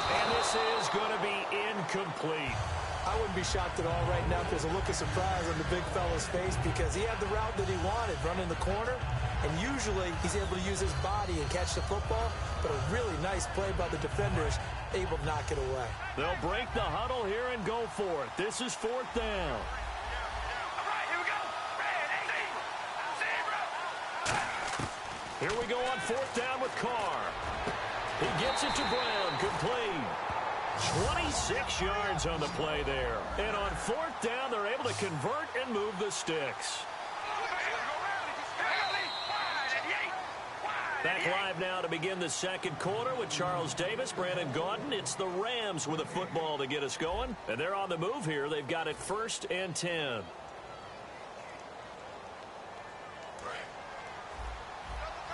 And this is going to be incomplete. I wouldn't be shocked at all right now if there's a look of surprise on the big fella's face, because he had the route that he wanted, running the corner, and usually he's able to use his body and catch the football, but a really nice play by the defenders, able to knock it away. They'll break the huddle here and go for it. This is 4th down. All right, here we go. Here we go on 4th down with Carr. He gets it to Brown. Complete. 26 yards on the play there. And on 4th down, they're able to convert and move the sticks. Back live now to begin the 2nd quarter with Charles Davis, Brandon Gaudin. It's the Rams with a football to get us going. And they're on the move here. They've got it 1st and 10.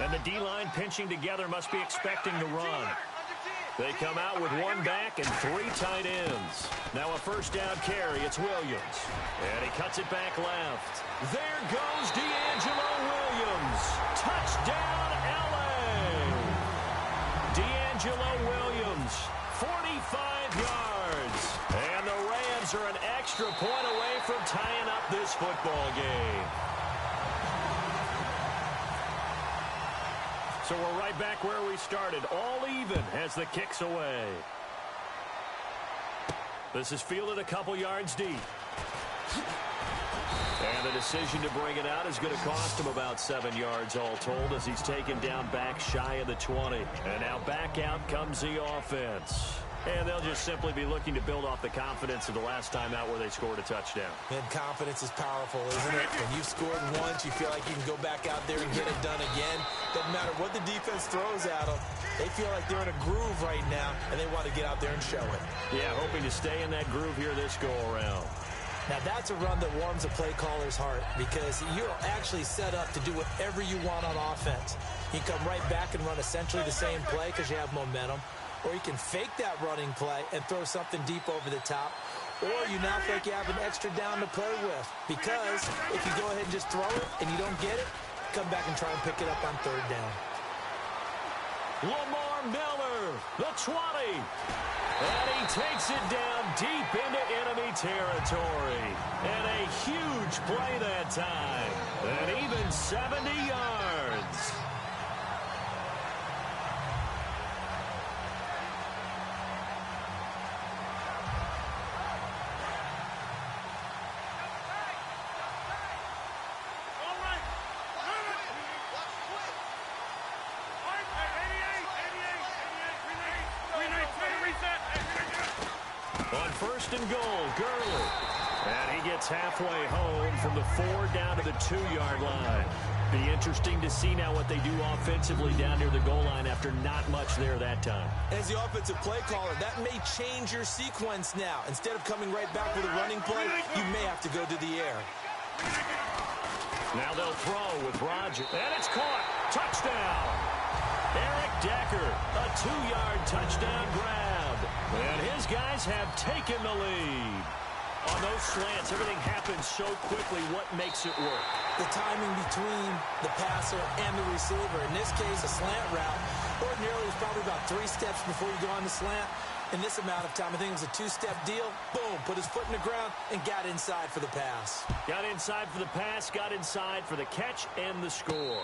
And the D-line pinching together, must be expecting the run. They come out with 1 back and 3 tight ends. Now a 1st down carry. It's Williams. And he cuts it back left. There goes D'Angelo Williams. Touchdown, L.A. D'Angelo Williams, 45 yards. And the Rams are an extra point away from tying up this football game. So we're right back where we started, all even as the kick's away. This is fielded a couple yards deep. And the decision to bring it out is going to cost him about 7 yards all told, as he's taken down back shy of the 20. And now back out comes the offense. And they'll just simply be looking to build off the confidence of the last time out where they scored a touchdown. And confidence is powerful, isn't it? When you've scored once, you feel like you can go back out there and get it done again. Doesn't matter what the defense throws at them. They feel like they're in a groove right now, and they want to get out there and show it. Yeah, hoping to stay in that groove here this go-around. Now, that's a run that warms a play caller's heart, because you're actually set up to do whatever you want on offense. You come right back and run essentially the same play because you have momentum. Or you can fake that running play and throw something deep over the top. Or you now feel like you have an extra down to play with. Because if you go ahead and just throw it and you don't get it, come back and try and pick it up on 3rd down. Lamar Miller, the 20. And he takes it down deep into enemy territory. And a huge play that time. And even 70 yards. first and goal. Gurley. And he gets halfway home from the 4 down to the 2-yard line. Be interesting to see now what they do offensively down near the goal line after not much there that time. As the offensive play caller, that may change your sequence now. Instead of coming right back with a running play, you may have to go to the air. Now they'll throw with Rodgers. And it's caught. Touchdown. Eric Decker, a 2-yard touchdown grab. And his guys have taken the lead. On those slants, everything happens so quickly. What makes it work? The timing between the passer and the receiver. In this case, a slant route. Ordinarily, it's probably about 3 steps before you go on the slant. In this amount of time, I think it was a 2-step deal. Boom, put his foot in the ground and got inside for the pass. Got inside for the pass, got inside for the catch and the score.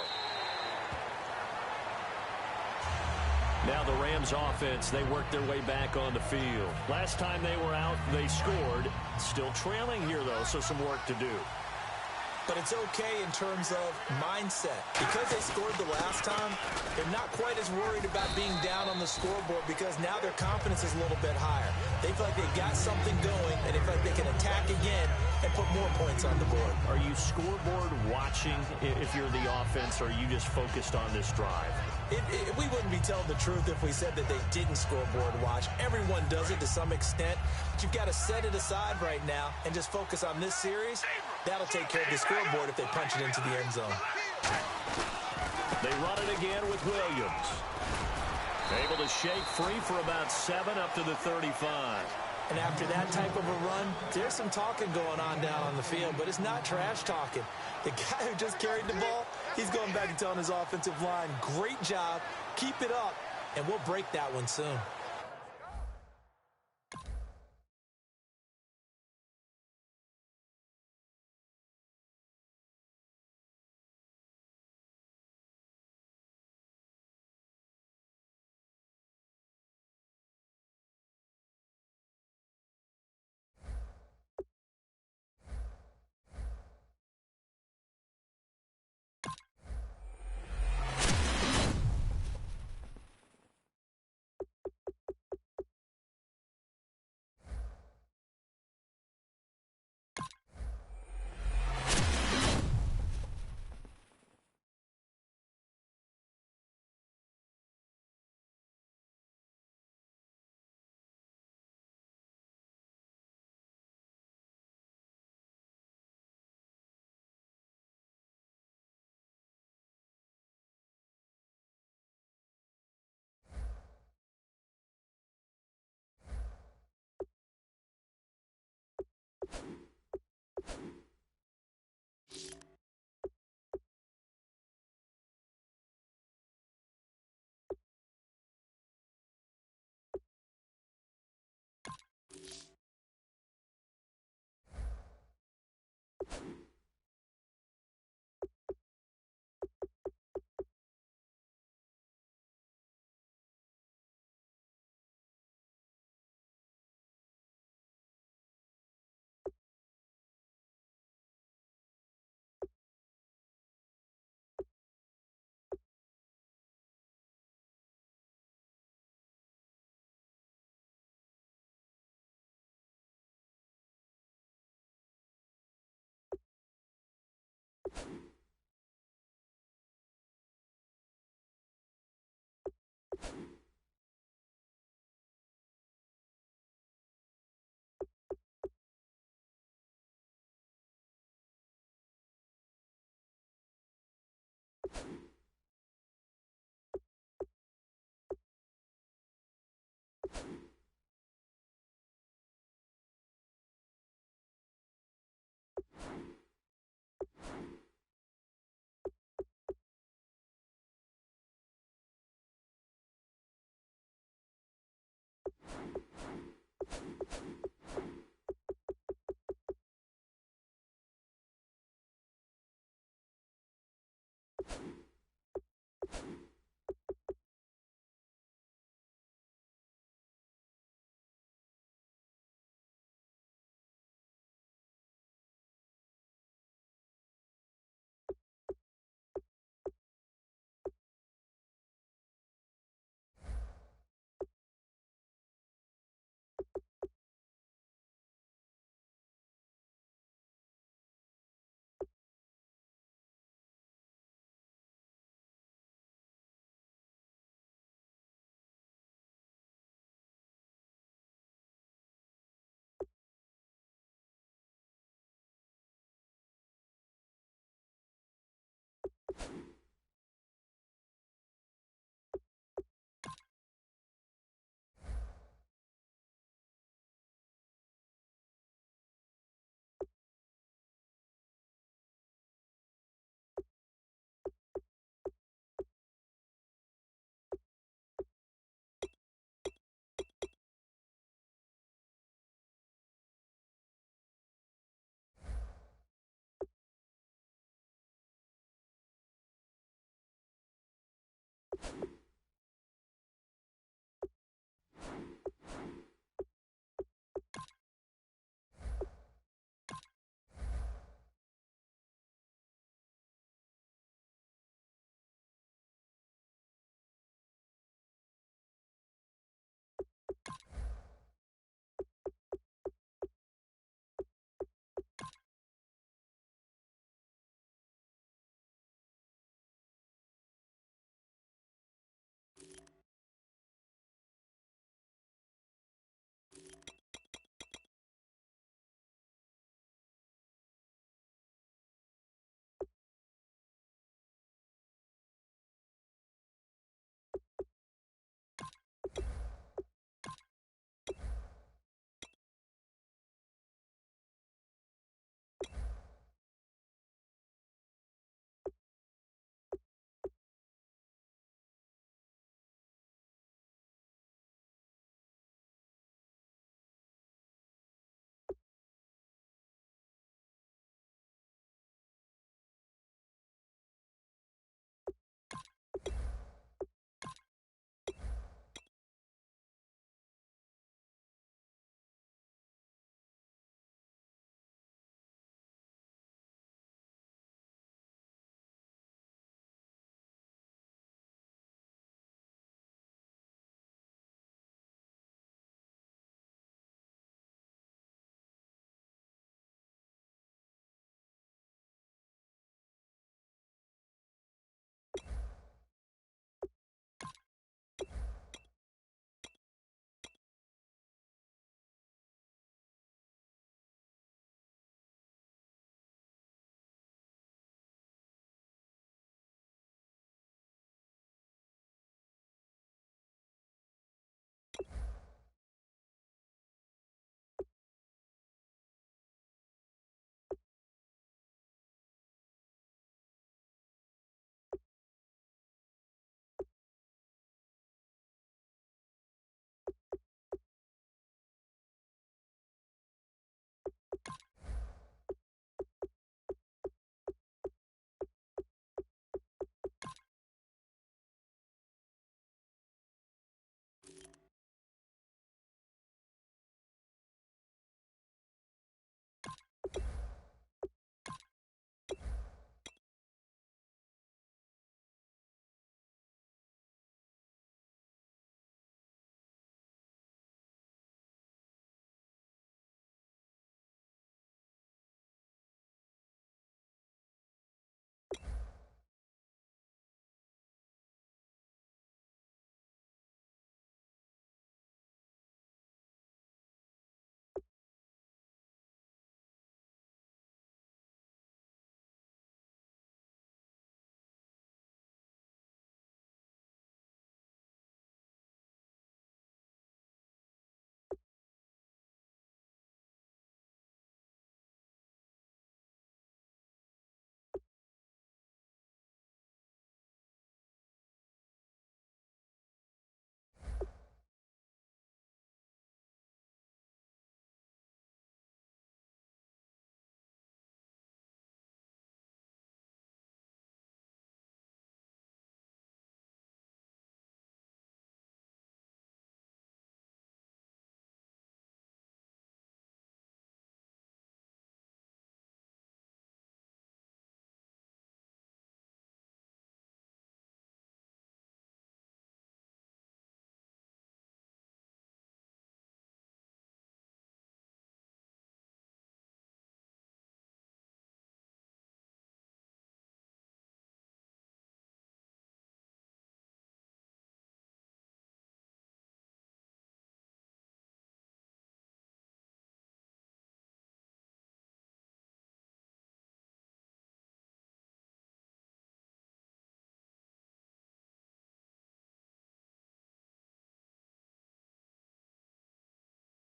Now the Rams offense, they work their way back on the field. Last time they were out, they scored. Still trailing here, though, so some work to do. But it's okay in terms of mindset. Because they scored the last time, they're not quite as worried about being down on the scoreboard because now their confidence is a little bit higher. They feel like they got something going, and they feel like they can attack again and put more points on the board. Are you scoreboard watching if you're the offense, or are you just focused on this drive? We wouldn't be telling the truth if we said that they didn't scoreboard watch. Everyone does it to some extent. But you've got to set it aside right now and just focus on this series. That'll take care of the scoreboard if they punch it into the end zone. They run it again with Williams. Able to shake free for about 7 up to the 35. And after that type of a run, there's some talking going on down on the field, but it's not trash talking. The guy who just carried the ball, he's going back and telling his offensive line, great job, keep it up, and we'll break that one soon.